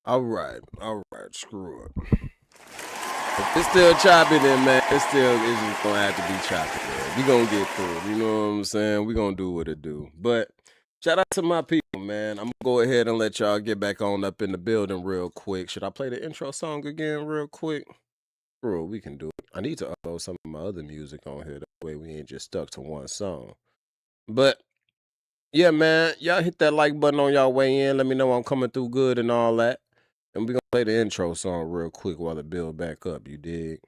All right, screw it. If it's still choppy, then man, it's just gonna have to be choppy, man. We gonna get through it. You know what I'm saying? We gonna do what it do. But shout out to my people, man. I'm gonna go ahead and let y'all get back on up in the building real quick. Should I play the intro song again real quick? Bro, we can do it. I need to upload some of my other music on here. That way we ain't just stuck to one song. But yeah, man, y'all hit that like button on y'all way in. Let me know I'm coming through good and all that. And we gonna play the intro song real quick while it build back up, you dig?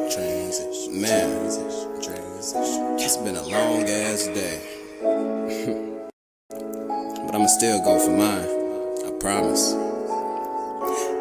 Transition, man, it's been a long ass day. But I'ma still go for mine, I promise.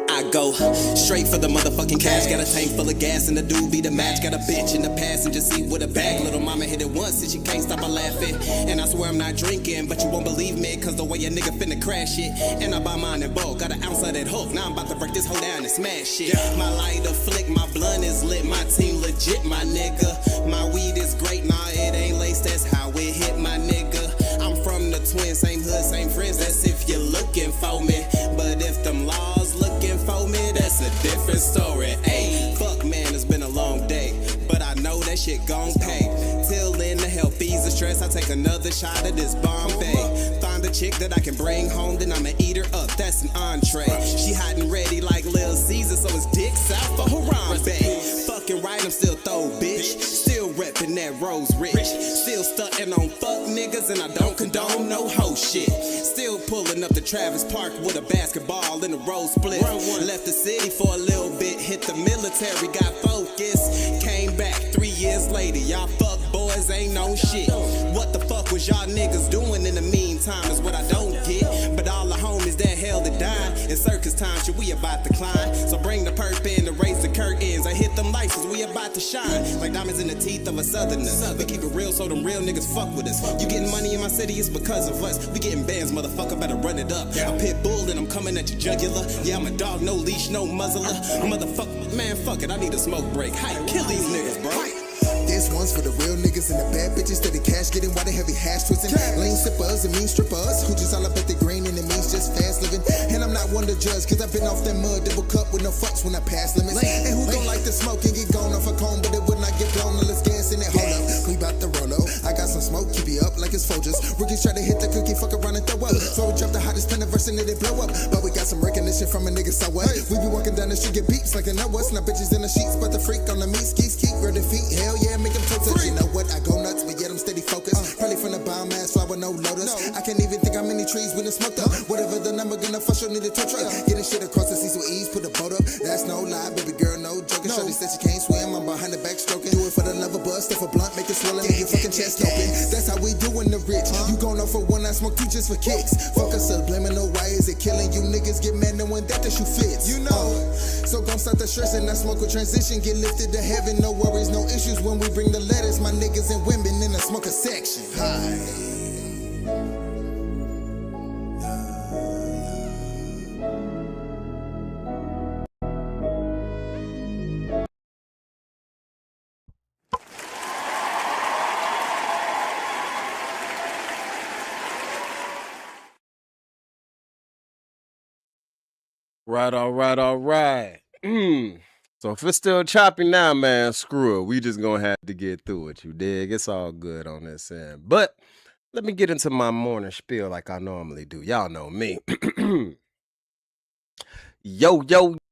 I go straight for the motherfucking cash. Got a tank full of gas and the dude be the match. Got a bitch in the passenger seat with a bag. Little mama hit it once and she can't stop her laughing. And I swear I'm not drinking, but you won't believe me, cause the way a nigga finna crash it. And I buy mine in bulk, got an ounce of that hook. Now I'm about to break this hoe down and smash it. My lighter flick, my blunt is lit. My team legit, my nigga. My weed is great, nah it ain't laced. That's how it hit, my nigga. I'm from the twin, same hood, same friends. That's if you're looking for me. But if them laws looking for me, that's a different story. Ayy, fuck man, it's been a long day, but I know that shit gon' pay. Till then to help ease the stress, I take another shot of this Bombay. Find a chick that I can bring home, then I'ma eat her up, that's an entree. She hot and ready like Lil Caesar, so it's dicks out for Harambe. Fucking right, I'm still throw, bitch. Still reppin' that Rose Rich. Still stuntin' on fuck niggas, and I don't condone no hoe shit. Still pulling up to Travis Park with a basketball in a road split. Left the city for a little bit, hit the military, got focused. Came back 3 years later, y'all fuck boys ain't no shit. What the fuck was y'all niggas doing in the meantime is what I don't get. But all the homies that held it down, in circus time, shit, we about to climb. So bring the perp in to raise the curtains. I hit them lights, we about to shine. Like diamonds in the teeth of a southerner. We keep it real so them real niggas fuck with us. You getting money in my city, it's because of us. We getting bands, motherfucker, better run it up. I'm pit bull and I'm coming at your jugular. Yeah, I'm a dog, no leash, no muzzler. Motherfucker, man, fuck it, I need a smoke break. Hi, kill these niggas, bro. This one's for the real niggas and the bad bitches that the cash getting while they heavy hash twisting. Lane sippers and mean strippers who just all up at the green and it means just fast living. And I'm not one to judge, cause I've been off that mud double cup with no fucks when I pass limits. And who don't like to smoke and get gone off a cone, but it would not get blown unless gas in it. Hold up, we bout to roll up. I got some smoke, keep you up like it's Folgers. Rookies try to hit the cookie, fuck around and throw up. So we drop the hottest pen verse and it blow up. But we got some recognition from a nigga, so what? We be walking down the street, get beeps like a know what's. Now bitches in the sheets, but the freak on the meat skis keep real defeat. Hell yeah, make them touch. You know what? I go nuts, but yet I'm steady focused. Probably from the bomb ass fly with no lotus. I can't even think how many trees we done smoked up. Whatever the number gonna fuss, you'll need a tow truck. Getting shit across the seas with ease, put a boat up. That's no lie, baby girl, no joking. Shorty said she can't swim, I'm behind the back stroking. Do it for the love of buzz, stuff a blunt, make it swell and make your fucking chest open. That's how we doing the rich. You gon' know for one, I smoke two just for kicks. Fuck us up, blaming no why is it killing you niggas? Get mad knowing that the shoe fits. You know. So gon' start the stress and I smoke a transition. Get lifted to heaven, no worries, no issues when we bring the letters. My niggas and women in the smoker section. Hi. Right, all right. So if it's still choppy now, man, screw it. We just gonna have to get through it, you dig? It's all good on this end. But let me get into my morning spiel like I normally do. Y'all know me. Yo,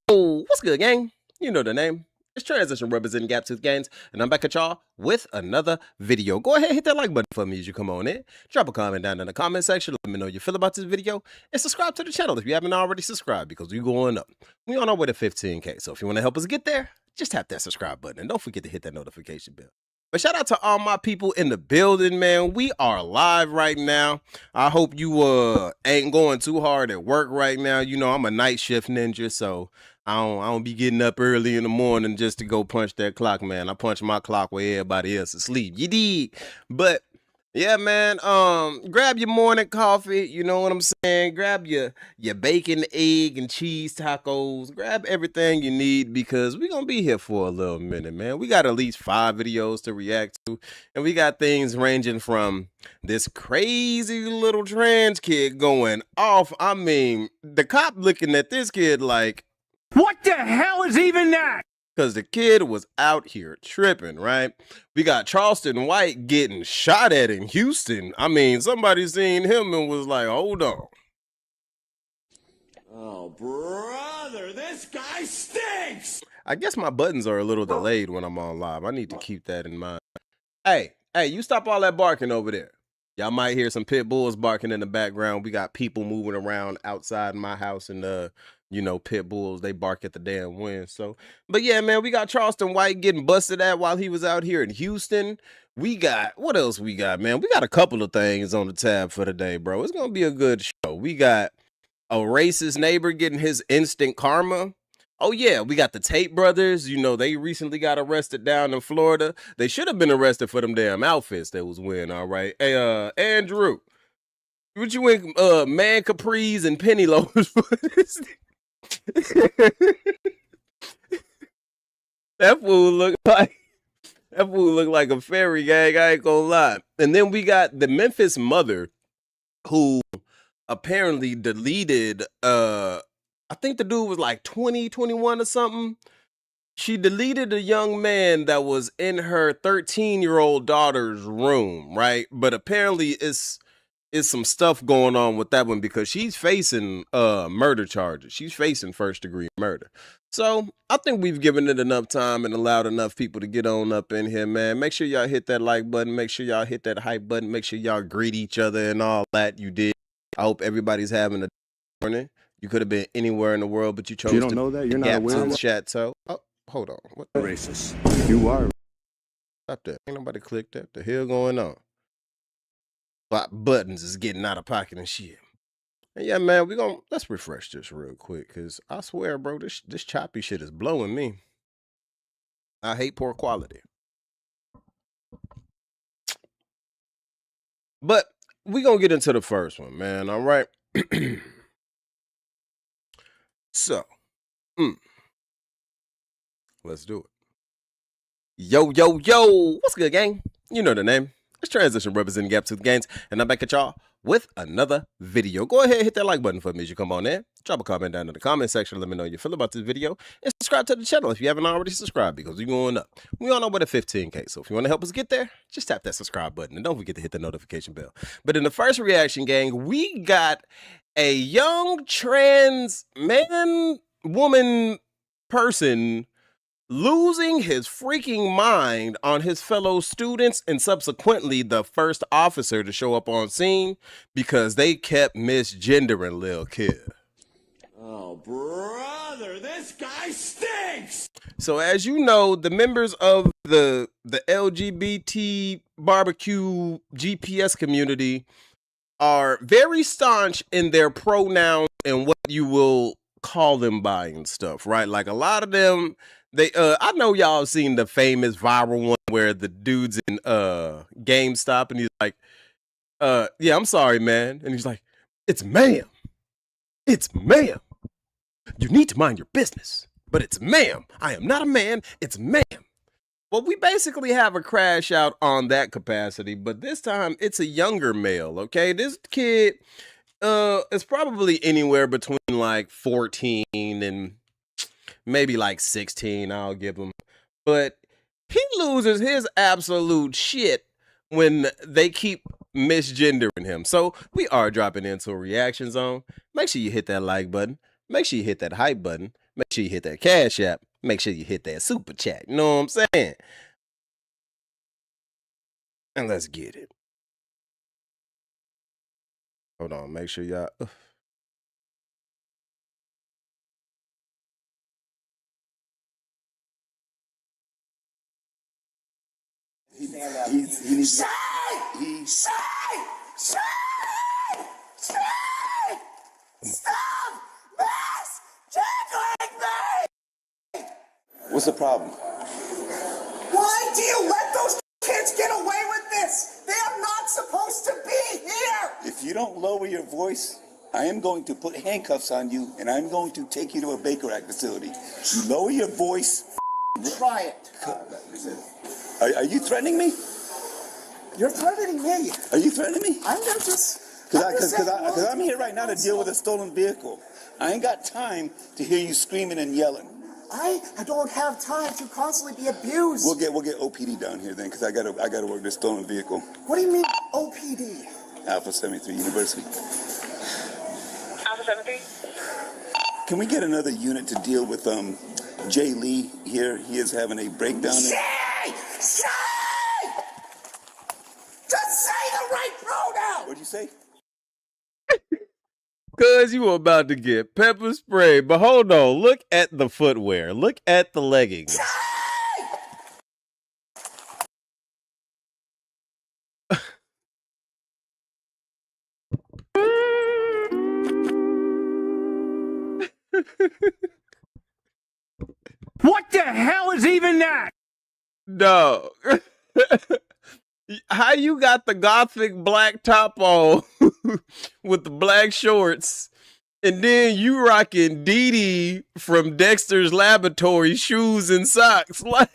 what's good, gang? You know the name. It's Transition representing Gaptooth Gainz, and I'm back at y'all with another video. Go ahead, hit that like button for me as you come on in. Drop a comment down in the comment section. Let me know how you feel about this video. And subscribe to the channel if you haven't already subscribed, because we're going up. We're on our way to 15K. So if you want to help us get there, just tap that subscribe button. And don't forget to hit that notification bell. But shout out to all my people in the building, man. We are live right now. I hope you ain't going too hard at work right now. You know, I'm a night shift ninja, so I don't be getting up early in the morning just to go punch that clock, man. I punch my clock where everybody else is asleep. You dig? But Yeah, man. Grab your morning coffee. You know what I'm saying. Grab your bacon, egg, and cheese tacos. Grab everything you need because we're gonna be here for a little minute, man. We got at least 5 videos to react to, and we got things ranging from this crazy little trans kid going off. I mean, the cop looking at this kid like, what the hell is even that? because the kid was out here tripping, right? We got Charleston White getting shot at in Houston. I mean, somebody seen him and was like, hold on. Oh, brother, this guy stinks! I guess my buttons are a little delayed when I'm on live. I need to keep that in mind. Hey, you stop all that barking over there. Y'all might hear some pit bulls barking in the background. We got people moving around outside my house and you know, pit bulls, they bark at the damn wind. So, but yeah, man, we got Charleston White getting busted at while he was out here in Houston. We got, what else we got, man? We got a couple of things on the tab for today, bro. It's going to be a good show. We got a racist neighbor getting his instant karma. Oh, yeah, we got the Tate Brothers. You know, they recently got arrested down in Florida. They should have been arrested for them damn outfits they was wearing, all right? Hey, Andrew, what you in man capris and penny loafers for this? That fool look like a fairy, gang. I ain't gonna lie. And then we got the Memphis mother who apparently deleted I think the dude was like 20, 21 or something. She deleted a young man that was in her 13-year-old daughter's room, right? But apparently it's some stuff going on with that one because she's facing murder charges. She's facing first-degree murder. So I think we've given it enough time and allowed enough people to get on up in here, man. Make sure y'all hit that like button. Make sure y'all hit that hype button. Make sure y'all greet each other and all that you did. I hope everybody's having a morning. You could have been anywhere in the world, but you chose You don't know that? You're not aware of Gaptooth it? Chateau. Oh, hold on. What? Racist. You are. Stop that. Ain't nobody clicked that. The hell going on? Buttons is getting out of pocket and shit. And yeah, man, let's refresh this real quick because I swear, bro, this choppy shit is blowing me. I hate poor quality. But we gonna get into the first one, man. All right. So, let's do it. Yo, what's good, gang? You know the name. It's Transition representing Gaptooth Gainz, and I'm back at y'all with another video. Go ahead, hit that like button for me as you come on in. Drop a comment down in the comment section. Let me know how you feel about this video. And subscribe to the channel if you haven't already subscribed because we're going up. We on our way to 15K. So if you want to help us get there, just tap that subscribe button. And don't forget to hit the notification bell. But in the first reaction, gang, we got a young trans man, woman, person losing his freaking mind on his fellow students and subsequently the first officer to show up on scene because they kept misgendering Lil Kid. Oh, brother, this guy stinks! So as you know, the members of the LGBT barbecue GPS community are very staunch in their pronouns and what you will call them by and stuff, right? Like a lot of them, I know y'all have seen the famous viral one where the dude's in GameStop and he's like, yeah, I'm sorry, man. And he's like, it's ma'am. It's ma'am. You need to mind your business. But it's ma'am. I am not a man. It's ma'am. Well, we basically have a crash out on that capacity, but this time it's a younger male, okay? This kid is probably anywhere between like 14 and maybe like 16, I'll give him. But he loses his absolute shit when they keep misgendering him. So we are dropping into a reaction zone. Make sure you hit that like button. Make sure you hit that hype button. Make sure you hit that Cash App. Make sure you hit that super chat. You know what I'm saying? And let's get it. Hold on. Make sure y'all... Stop misgendering me! What's the problem? Why do you let those kids get away with this? They are not supposed don't lower your voice, I am going to put handcuffs on you, and I'm going to take you to a Baker Act facility. You lower your voice. Try it. Are you threatening me? You're threatening me. Are you threatening me? I'm not just... Because I'm here right now to deal with a stolen vehicle. I ain't got time to hear you screaming and yelling. I don't have time to constantly be abused. We'll get OPD down here then, because I gotta work this stolen vehicle. What do you mean OPD? Alpha 73 University. Alpha 73. Can we get another unit to deal with Jay Lee here? He is having a breakdown. Say! Just say the right pronoun. What'd you say? Cause you were about to get pepper spray, but hold on, look at the footwear, look at the leggings. What the hell is even that? Dog. How you got the gothic black top on with the black shorts, and then you rocking Dee Dee from Dexter's Laboratory shoes and socks? Like,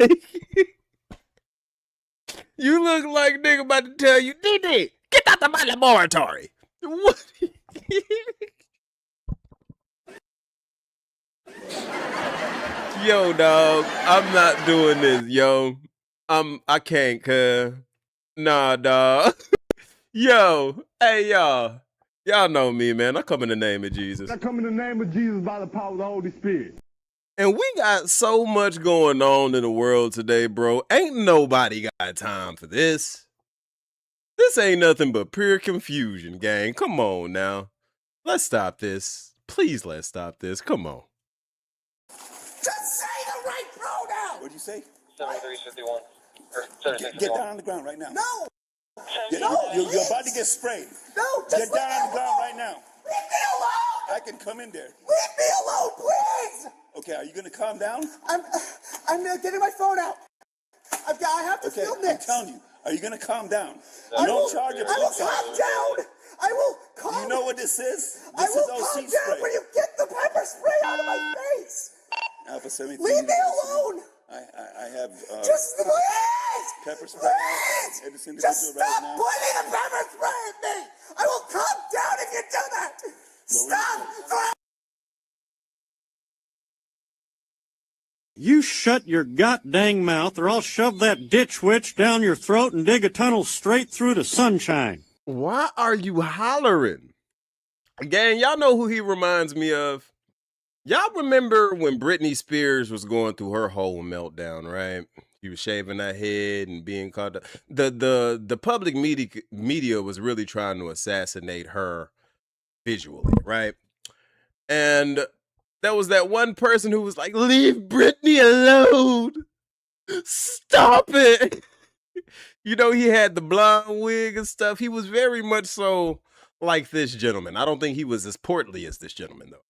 you look like nigga about to tell you, Dee Dee, get out of my laboratory. What? Yo, dog, I'm not doing this, yo. I can't, cuz. Nah, dog. Yo, hey, y'all. Y'all know me, man. I come in the name of Jesus. I come in the name of Jesus by the power of the Holy Spirit. And we got so much going on in the world today, bro. Ain't nobody got time for this. This ain't nothing but pure confusion, gang. Come on now. Let's stop this. Please, let's stop this. Come on. Just say the right pronoun. What'd you say? 7351. Or 7651. Get down on the ground right now. No. You're about to get sprayed. No. Get down on the ground right now. Leave me alone. I can come in there. Leave me alone, please. Okay, are you gonna calm down? I'm getting my phone out. I have to Okay, film I'm this. telling you. Are you gonna calm down? I You will don't charge a calm police down. officer. I will calm. You know what this is? I This will is calm OC down spray. when you get the pepper spray out of my face. Alpha 73. Leave me alone. I have Just please. pepper spray Please. at this individual Just right stop now. pointing the pepper spray at me. I will calm down if you do that. Stop. You shut your goddamn mouth or I'll shove that ditch witch down your throat and dig a tunnel straight through to sunshine. Why are you hollering? Gang, y'all know who he reminds me of? Y'all remember when Britney Spears was going through her whole meltdown, right? She was shaving her head and being called the public media was really trying to assassinate her visually, right? And there was that one person who was like, leave Britney alone. Stop it. You know, he had the blonde wig and stuff. He was very much so like this gentleman. I don't think he was as portly as this gentleman, though.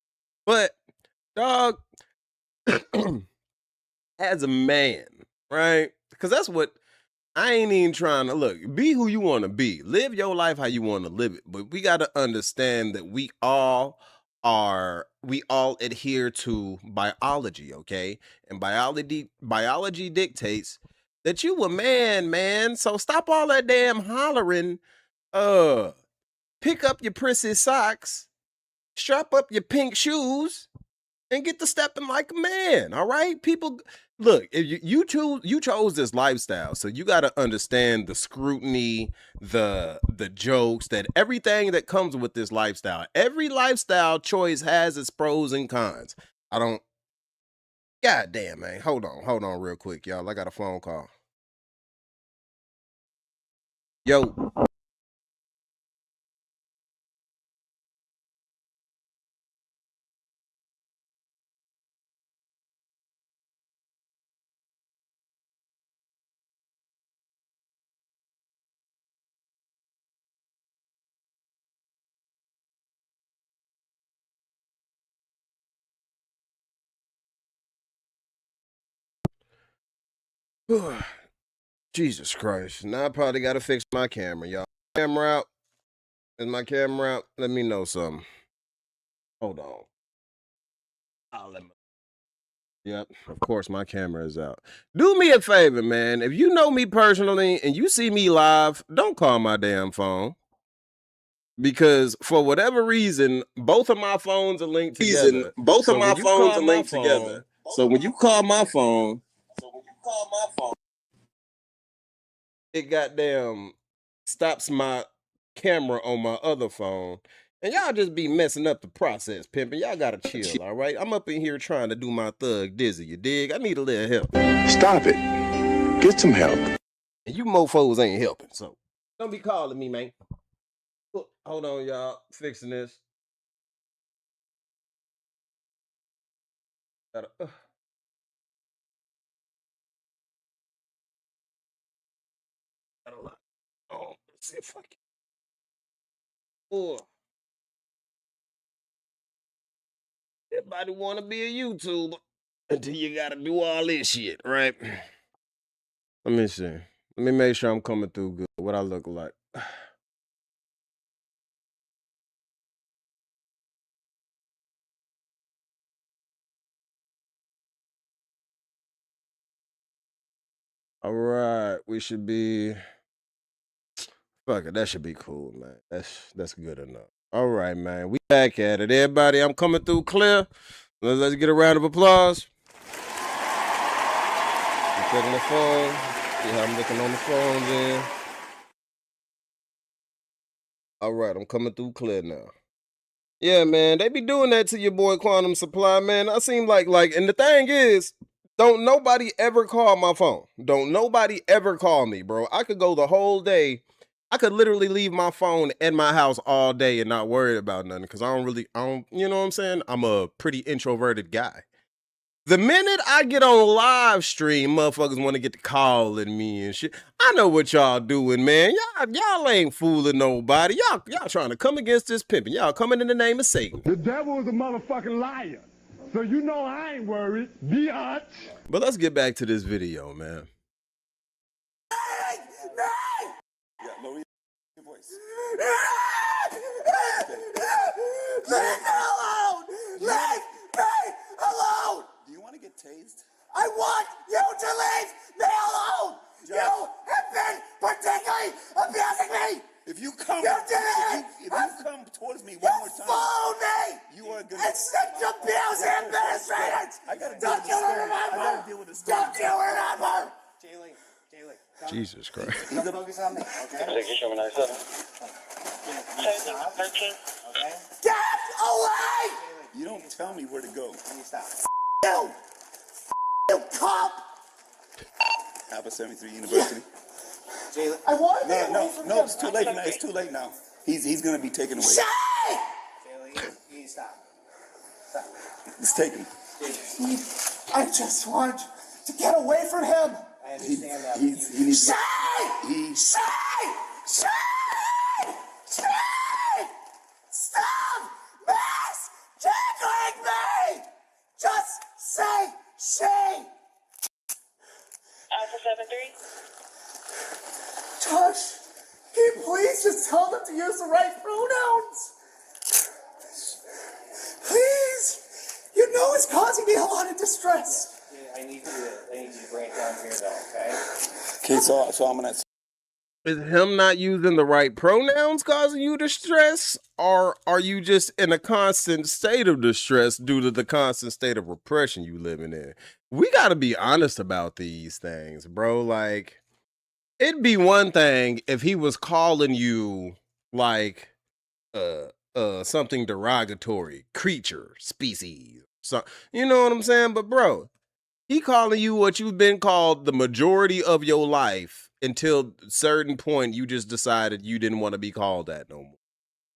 But, dog, as a man, right? Because that's what I ain't even trying to look. Be who you want to be. Live your life how you want to live it. But we got to understand that we all adhere to biology, okay? And biology dictates that you a man. So stop all that damn hollering. Pick up your prissy socks, strap up your pink shoes, and get to stepping like a man. All right, people. Look, if you chose this lifestyle, so you got to understand the scrutiny, the jokes, that everything that comes with this lifestyle. Every lifestyle choice has its pros and cons. God damn, man. Hold on real quick, y'all. I got a phone call. Yo. Jesus Christ. Now I probably got to fix my camera, y'all. Camera out. Is my camera out? Let me know something. Hold on. Yep, of course my camera is out. Do me a favor, man. If you know me personally and you see me live, don't call my damn phone. Because for whatever reason, both of my phones are linked together. So when you call my phone, it goddamn stops my camera on my other phone. And y'all just be messing up the process, pimping. Y'all gotta chill, all right? I'm up in here trying to do my thug dizzy, you dig? I need a little help. Stop it. Get some help. And you mofos ain't helping, so don't be calling me, man. Hold on, y'all. Fixing this. Gotta, oh, let's see if I can. Oh. Everybody want to be a YouTuber until you got to do all this shit, right? Let me see. Let me make sure I'm coming through good. What I look like. All right, we should be. Fuck it, that should be cool, man. That's good enough. All right, man. We back at it. Everybody, I'm coming through clear. Let's get a round of applause. I'm checking the phone. See how I'm looking on the phone then. All right, I'm coming through clear now. Yeah, man, they be doing that to your boy Quantum Supply, man. I seem like, and the thing is, don't nobody ever call my phone. Don't nobody ever call me, bro. I could go the whole day. I could literally leave my phone at my house all day and not worry about nothing because I don't, you know what I'm saying? I'm a pretty introverted guy. The minute I get on live stream, motherfuckers want to get to calling me and shit. I know what y'all doing, man. Y'all ain't fooling nobody. Y'all trying to come against this pimping. Y'all coming in the name of Satan. The devil is a motherfucking liar. So you know I ain't worried. Biatch. But let's get back to this video, man. Yeah, lower your voice. Leave me alone! Leave me alone! Do you want to get tased? I want you to leave me alone! You have been particularly abusing me! If you come, You did it! if you come towards me one more You time, followed me! you are gonna. And sent to abuse the administrators! I gotta deal Don't with you this story. remember? I gotta deal with this story. Don't you remember? Jesus Christ. Focus on me, okay? Extradition 97. 13. Okay? Get away! You don't tell me where to go. Stop. You! You cop! Alpha 73 University. I want to get away from No, him. it's too late now. It's too late now. He's gonna be taken away. Shay! You need to stop. It's taken. I just want to get away from him. I understand that. He needs to. Shay! Shay! Stop misgendering me! Just say she! Alpha 73. Josh, can you please just tell them to use the right pronouns? Please! You know it's causing me a lot of distress. I need you to bring it down here, though, okay? Okay, so I'm gonna. Is him not using the right pronouns causing you distress? Or are you just in a constant state of distress due to the constant state of repression you living in? We got to be honest about these things, bro. Like, it'd be one thing if he was calling you like something derogatory, creature, species. So, you know what I'm saying? But bro, he calling you what you've been called the majority of your life until a certain point you just decided you didn't want to be called that no more.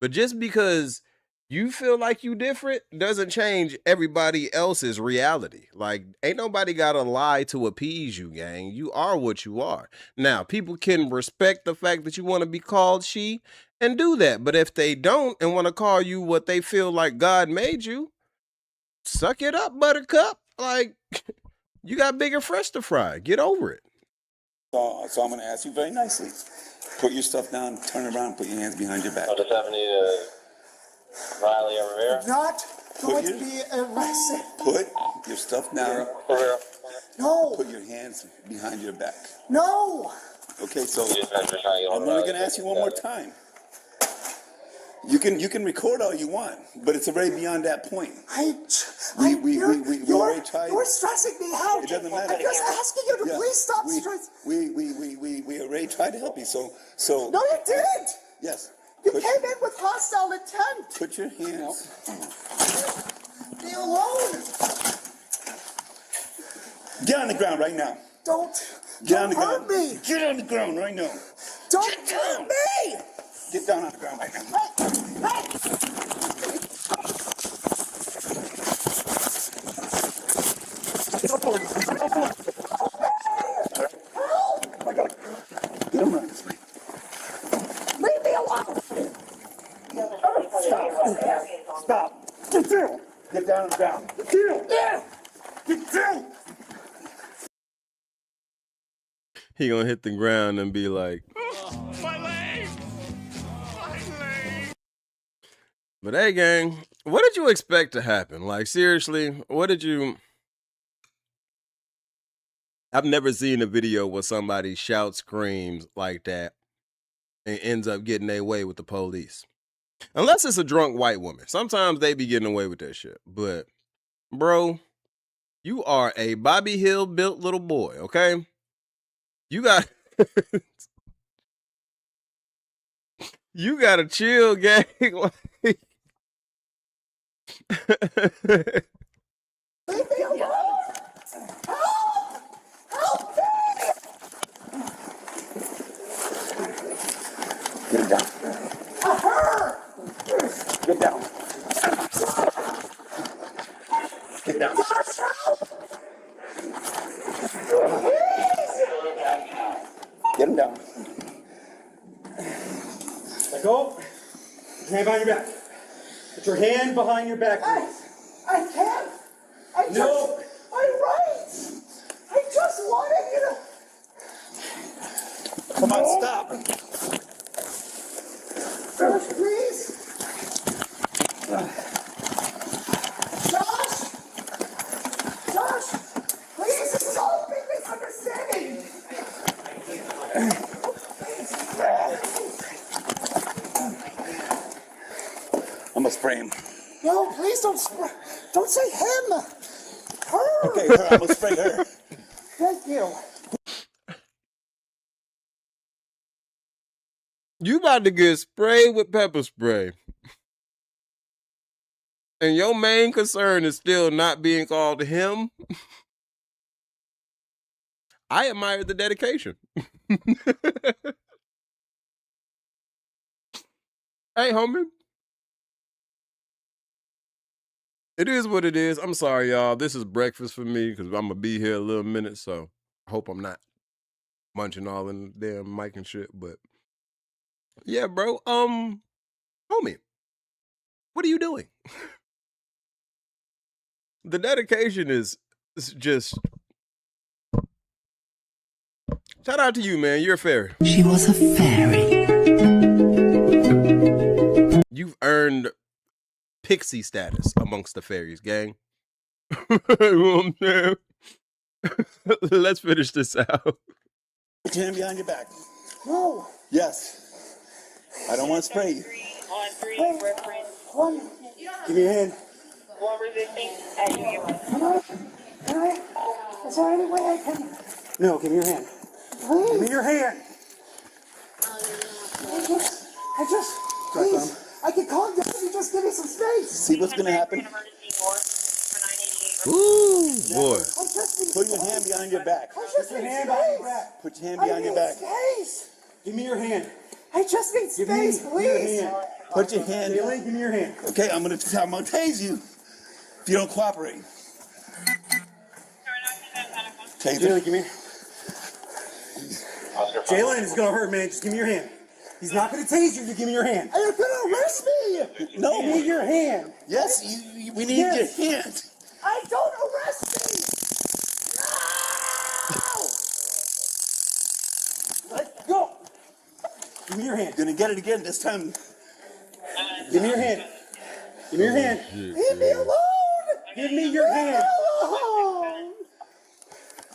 But just because you feel like you different doesn't change everybody else's reality. Like, ain't nobody gotta lie to appease you, gang. You are what you are. Now, people can respect the fact that you want to be called she and do that. But if they don't and want to call you what they feel like God made you, suck it up, buttercup. Like, you got bigger fish to fry. Get over it. So I'm going to ask you very nicely. Put your stuff down, turn around, put your hands behind your back. Delta 70 to Riley or Rivera. Not going to be arrested. Put your stuff down. Rivera. No. Put your hands behind your back. No. Okay, so You just trying to get on I'm only going to ask you one more time. You can record all you want, but it's already beyond that point. We already tried. You're stressing me out. It doesn't matter. I'm just asking you to please stop stressing. We already tried to help you. So. No, you didn't. Yes. You came in with hostile intent. Put your hands. Be alone. Get on the ground right now. Don't hurt me. Get on the ground right now. Don't hurt me. Get down on the ground right now. Get him right this way. Leave me alone. Stop. Get down. Get down on the ground. Get down. Get down. He gonna hit the ground and be like, My leg! My leg! but hey, gang, what did you expect to happen? Like, seriously, what did you... I've never seen a video where somebody shouts, screams like that and ends up getting their way with the police. Unless it's a drunk white woman. Sometimes they be getting away with that shit. But, bro, you are a Bobby Hill built little boy, okay? You got... You gotta chill, gang. Like... Leave me alone. Help! Help me! Get down. Her! Get down. Get down. Get him down. Let go. Put your hand behind your back. Put your hand behind your back, please. I can't. No. I'm right. I just wanted you to. Come on, stop. Josh, please. Josh, please. This is all a big misunderstanding. I'm gonna spray him. No, please don't say him. Her. Okay, her. I'm gonna spray her. Thank you. You about to get sprayed with pepper spray. And your main concern is still not being called to him. I admire the dedication. Hey, homie. It is what it is. I'm sorry, y'all. This is breakfast for me because I'm going to be here a little minute, so I hope I'm not munching all in the damn mic and shit, but yeah, bro. Homie, what are you doing? The dedication is just... Shout out to you, man. You're a fairy. She was a fairy. You've earned pixie status amongst the fairies, gang. You know what I'm saying? Let's finish this out. Put your hand behind your back. No. Yes. I don't want to spray you. On 3, reference. Give me your hand. 1 resisting. As you get Can I? Is there any way I can? No, give me your hand. Please. Give me your hand. I just. Please. I can calm down if you just give me some space. See what's gonna happen? Ooh, boy. Put your hand behind your back. I just Put your need hand behind your space. back. Put your hand behind your back. Space. Give me your hand. I just need Give me space, your please. hand. Put your hand. Jalen, give me your hand. Okay, I'm gonna tase you if you don't cooperate. Tase Jalen, him. give me your... Jalen, it's gonna hurt, man. Just give me your hand. He's not gonna tase you. You give me your hand. You're gonna arrest me. No. Give me your hand. Yes, we need your hand. I don't arrest me. your hand. Gonna get it again this time. Give me your hand. Give me your hand. Leave me alone. Give me your hand. Alone.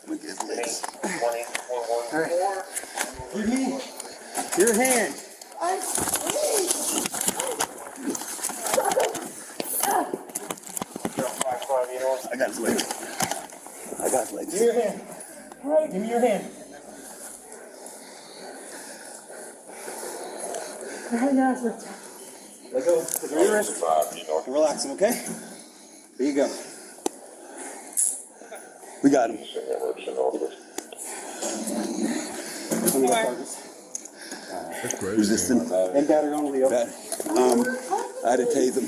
Look at this. All right. Give me your hand. I'm free. I got his leg. I got his leg. Give me your hand. Give me your hand. Let go. Put your wrist. Relax him, okay? There you go. We got him. That's crazy. Resistant. And battery on Leo. I had to tase him.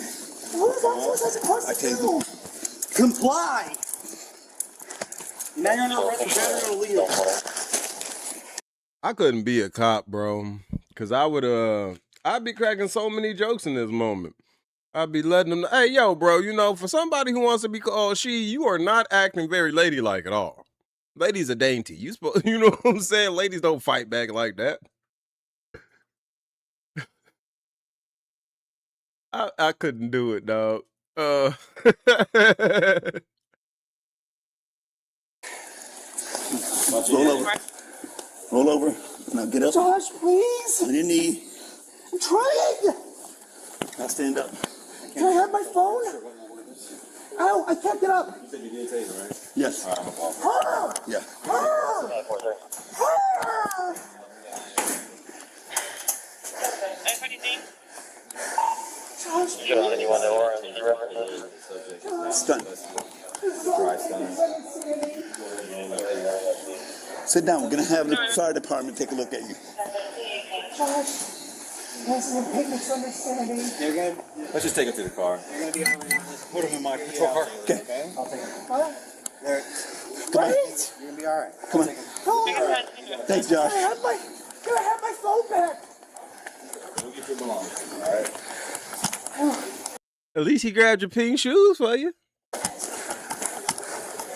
What was I supposed I to tased do? him. Comply. Now you're on the rest of battery on Leo. I couldn't be a cop, bro, because I'd be cracking so many jokes in this moment. I'd be letting them know, hey, yo, bro, you know, for somebody who wants to be called she, you are not acting very ladylike at all. Ladies are dainty. You know what I'm saying? Ladies don't fight back like that. I couldn't do it, dog. Roll over. Roll over. Now get up. Josh, please. On your knee. I'm trying. Now stand up. Can I have my phone? Ow, I can't get up. You said you did taser, right? Yes. Yeah. Josh, You don't anyone know or any references? Stunned. Sit down. We're going to have the fire department take a look at you. Josh, this is a big misunderstanding. You're good? Let's just take it to the car. You're going to be on Put him in my patrol car. Okay. I'll take it. Huh? There. Come on. Wait. You're going to be all right. Come on. No. Thanks, Josh. Can I have my phone back? We'll get your belongings. All right. At least he grabbed your pink shoes for you.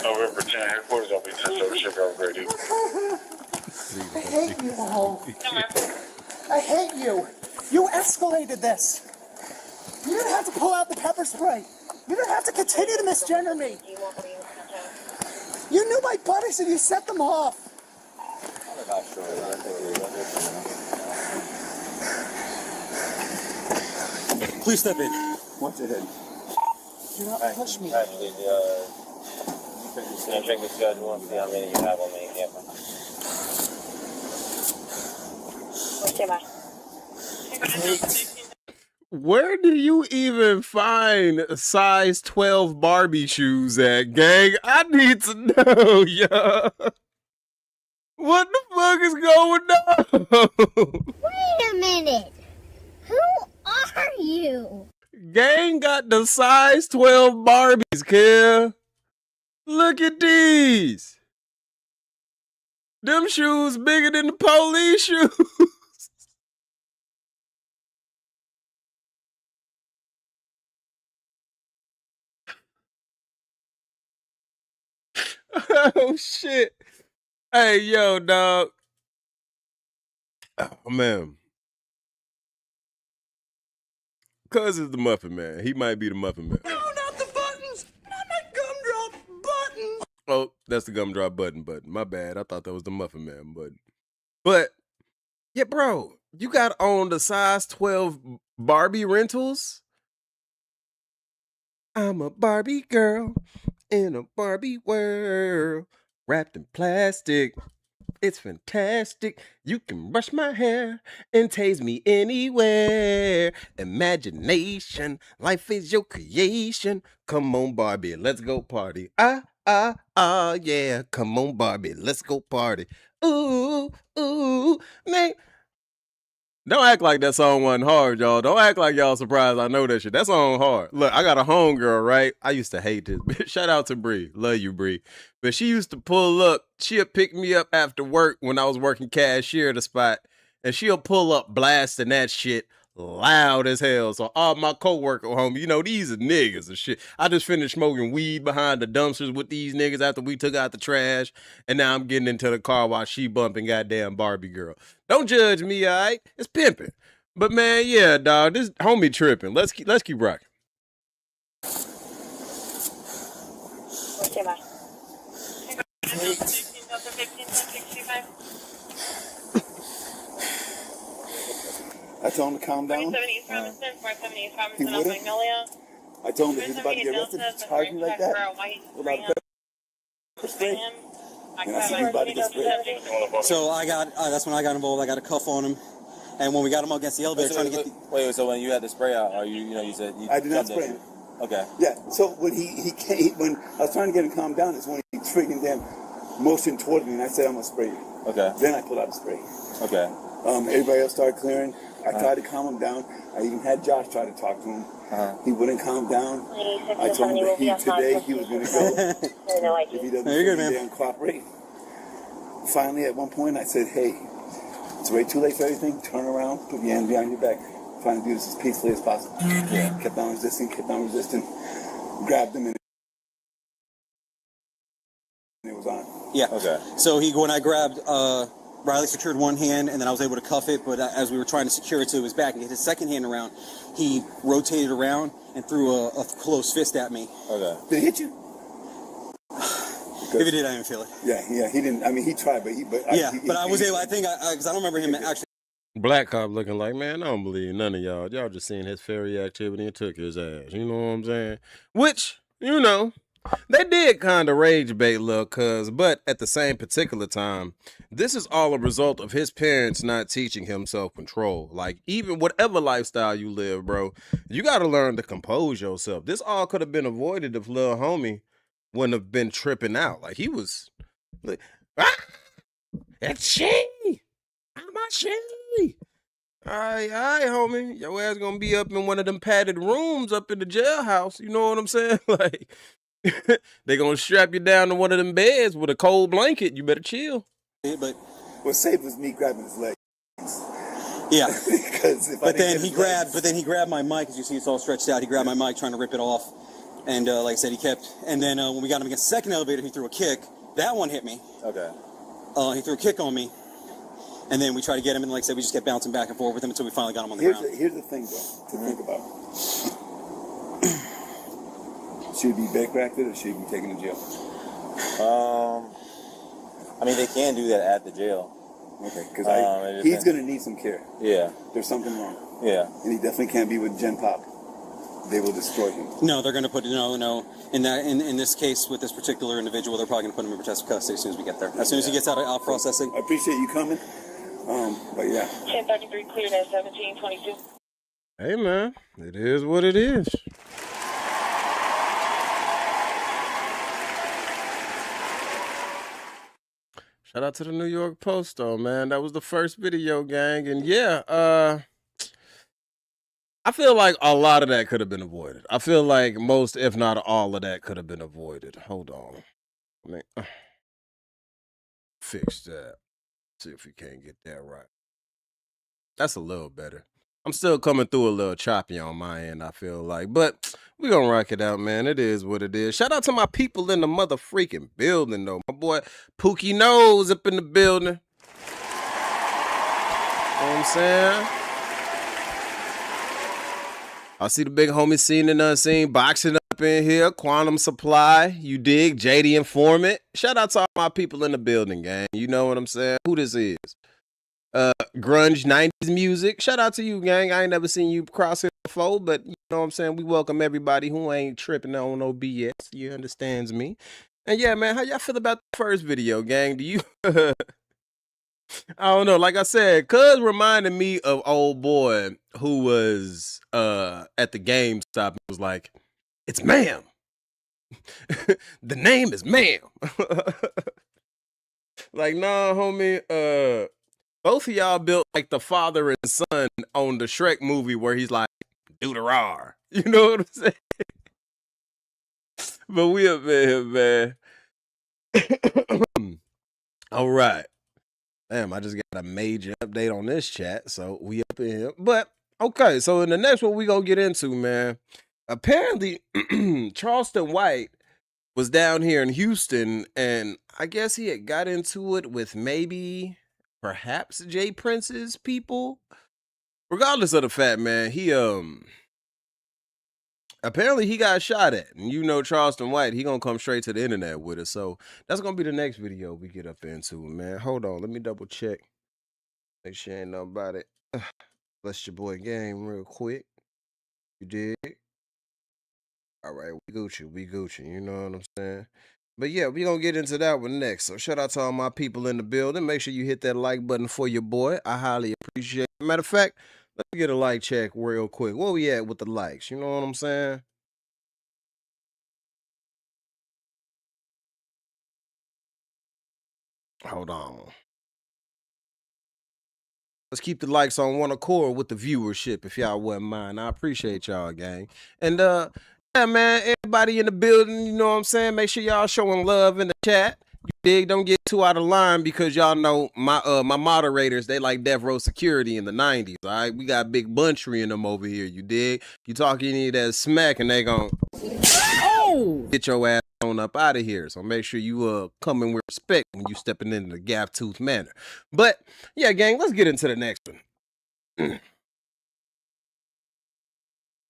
Over Virginia headquarters, I'll be just over Chicago, Grady. I hate you all. I hate you. You escalated this. You didn't have to pull out the pepper spray. You didn't have to continue to misgender me. You knew my buddies and you set them off. I'm not sure. I think we're Please step in. Watch your head. Do not push me. Actually, can you check the schedule and see how many you have on me? Yeah. Where do you even find size 12 Barbie shoes at, gang? I need to know, yo. What the fuck is going on? Wait a minute. Who are you? Gang got the size 12 Barbies, kid. Look at these. Them shoes bigger than the police shoes. Oh, shit. Hey, yo, dog. Oh, man. Cuz is the Muffin Man. He might be the Muffin Man. No, not the buttons. Not my gumdrop button. Oh, that's the gumdrop button. My bad. I thought that was the Muffin Man button. But, yeah, bro, you got on the size 12 Barbie rentals? I'm a Barbie girl in a Barbie world, wrapped in plastic. It's fantastic. You can brush my hair and tase me anywhere. Imagination, life is your creation. Come on, Barbie, let's go party. Yeah. Come on, Barbie, let's go party. Ooh, man. Don't act like that song wasn't hard, y'all. Don't act like y'all surprised I know that shit. That song hard. Look, I got a homegirl, right? I used to hate this bitch. Shout out to Bree. Love you, Bree. But she used to pull up. She'll pick me up after work when I was working cashier at a spot. And she'll pull up blasting that shit loud as hell. So all my coworker homie, you know, these are niggas and shit. I just finished smoking weed behind the dumpsters with these niggas after we took out the trash, and now I'm getting into the car while she bumping goddamn Barbie girl. Don't judge me, all right? It's pimping. But man, yeah, dog, this homie tripping. Let's keep rocking. I told him to calm down. He wouldn't. I told him that he's about to get arrested to charge me like that. Without pepper spray. And I said he's about to get sprayed. So I got, that's when I got involved. I got a cuff on him. And when we got him up against the elevator, trying to get the... Wait, so when you had the spray out, or you said... I did not spray him. Okay. Yeah, so when when I was trying to get him calmed down, it's when he freaking damn motioned toward me, and I said, I'm going to spray you. Okay. Then I pulled out the spray. Okay. Everybody else started clearing. I tried to calm him down. I even had Josh try to talk to him. He wouldn't calm down. I told him that today he was going to go if he doesn't damn cooperate. Finally, at one point, I said, hey, it's way too late for everything. Turn around, put your hand behind your back. Trying to do this as peacefully as possible. Yeah. Kept on resisting, grabbed him, and it was on. Yeah. Okay. So when I grabbed, Riley secured one hand, and then I was able to cuff it, but as we were trying to secure it to his back and get his second hand around, he rotated around and threw a closed fist at me. Okay. Did he hit you? If he did, I didn't feel it. Yeah, he didn't. I mean, he tried, but I was able. I think because I don't remember him actually. Black cop looking like, man, I don't believe none of y'all. Y'all just seen his fairy activity and took his ass. You know what I'm saying? Which, you know, they did kind of rage bait Lil Cuz, but at the same particular time, this is all a result of his parents not teaching him self-control. Like, even whatever lifestyle you live, bro, you got to learn to compose yourself. This all could have been avoided if Lil Homie wouldn't have been tripping out. Like, he was like, it's she. I'm a she. All right, homie. Your ass gonna be up in one of them padded rooms up in the jailhouse. You know what I'm saying? Like, they gonna strap you down to one of them beds with a cold blanket. You better chill. But what's safe was me grabbing his leg. Yeah. Because but then he grabbed my mic. As you see, it's all stretched out. He grabbed my mic, trying to rip it off. And like I said, he kept. And then when we got him against the second elevator, he threw a kick. That one hit me. Okay. He threw a kick on me. And then we tried to get him, and like I said, we just kept bouncing back and forth with him until we finally got him on the ground. Here's the thing, though, to think about. Should he be back-racked or should he be taken to jail? I mean, they can do that at the jail. Okay, because he's going to need some care. Yeah. There's something wrong. Yeah. And he definitely can't be with Gen Pop. They will destroy him. No, they're going to put no. In this case with this particular individual, they're probably going to put him in protective custody as soon as we get there. As soon as he gets out of processing. I appreciate you coming. But yeah. 1033 cleared at 1722. Hey man, it is what it is. Shout out to the New York Post though, man. That was the first video, gang. And yeah, I feel like a lot of that could have been avoided. I feel like most, if not all of that could have been avoided. Hold on. Let me fix that. See if we can't get that right. That's a little better. I'm still coming through a little choppy on my end, I feel like. But we're going to rock it out, man. It is what it is. Shout out to my people in the mother freaking building, though. My boy Pookie Nose up in the building. You know what I'm saying? I see the big homie Seen and Unseen boxing up in here. Quantum Supply, you dig? JD Informant. Shout out to all my people in the building, gang. You know what I'm saying? Who this is? Grunge 90s music. Shout out to you, gang. I ain't never seen you cross here before, but you know what I'm saying? We welcome everybody who ain't tripping on no BS. You understands me? And yeah, man, how y'all feel about the first video, gang? Do you... I don't know. Like I said, Cuz reminded me of old boy who was at the GameStop and was like, it's ma'am. The name is ma'am. Like, nah, homie, both of y'all built like the father and son on the Shrek movie where he's like, do the rar. You know what I'm saying? But we up in here, man. All right. Damn, I just got a major update on this chat, so we up in here. But Okay, so in the next one we gonna get into, man. Apparently, Charleston White was down here in Houston, and I guess he had got into it with perhaps Jay Prince's people. Regardless of the fact, man, he apparently he got shot at, and you know Charleston White, he gonna come straight to the internet with it. So that's gonna be the next video we get up into, man. Hold on, let me double check. Make sure ain't nothing about it. Bless your boy Game real quick. You dig? All right, we Gucci, you know what I'm saying? But yeah, we gonna get into that one next. So shout out to all my people in the building. Make sure you hit that like button for your boy. I highly appreciate it. Matter of fact, let me get a like check real quick. Where we at with the likes? You know what I'm saying? Hold on. Let's keep the likes on one accord with the viewership, if y'all wouldn't mind. I appreciate y'all, gang. And yeah, man, everybody in the building, you know what I'm saying? Make sure y'all showing love in the chat. You dig? Don't get too out of line, because y'all know my moderators, they like death row security in the 90s. All right, we got Big Buntry in them over here. You dig? You talk any of that smack, and they gon' get your ass on up out of here. So make sure you come in with respect when you stepping into the Gaptooth manner. But yeah, gang, let's get into the next one.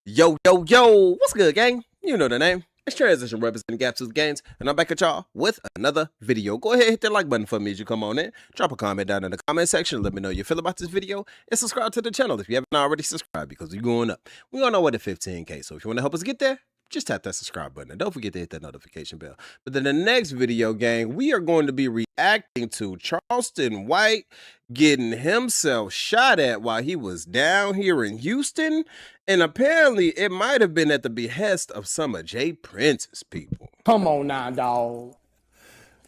Yo, what's good, gang? You know the name. It's Transition representing Gaptooth Gainz, and I'm back at y'all with another video. Go ahead, hit that like button for me as you come on in. Drop a comment down in the comment section. Let me know how you feel about this video, and subscribe to the channel if you haven't already subscribed, because we're going up. We're going over to 15K, so if you want to help us get there, just tap that subscribe button, and don't forget to hit that notification bell. But then the next video, gang, we are going to be reacting to Charleston White getting himself shot at while he was down here in Houston, and apparently it might have been at the behest of some of Jay Prince's people. Come on now, dog.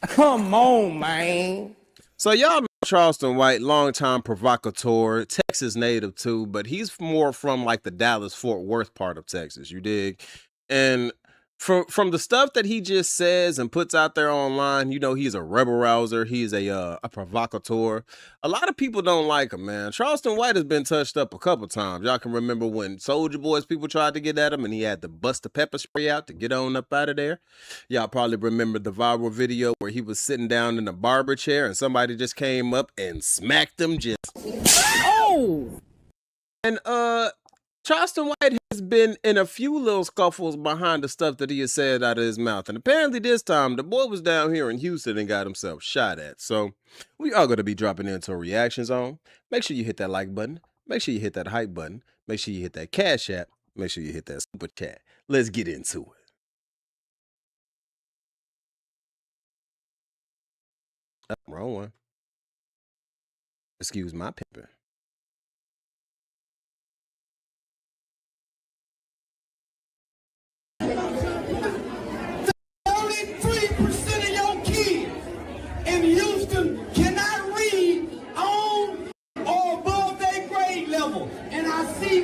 Come on, man. So y'all know Charleston White, longtime provocateur, Texas native too, but he's more from like the Dallas-Fort Worth part of Texas, you dig? And from the stuff that he just says and puts out there online, you know, he's a rebel rouser. He's a provocateur. A lot of people don't like him, man. Charleston White has been touched up a couple times. Y'all can remember when Soulja Boy's people tried to get at him and he had to bust the pepper spray out to get on up out of there. Y'all probably remember the viral video where he was sitting down in a barber chair and somebody just came up and smacked him just. Oh! And Charleston White has been in a few little scuffles behind the stuff that he has said out of his mouth. And apparently this time, the boy was down here in Houston and got himself shot at. So we are going to be dropping into a reaction zone. Make sure you hit that like button. Make sure you hit that hype button. Make sure you hit that cash app. Make sure you hit that super chat. Let's get into it. Oh, wrong one. Excuse my pimping.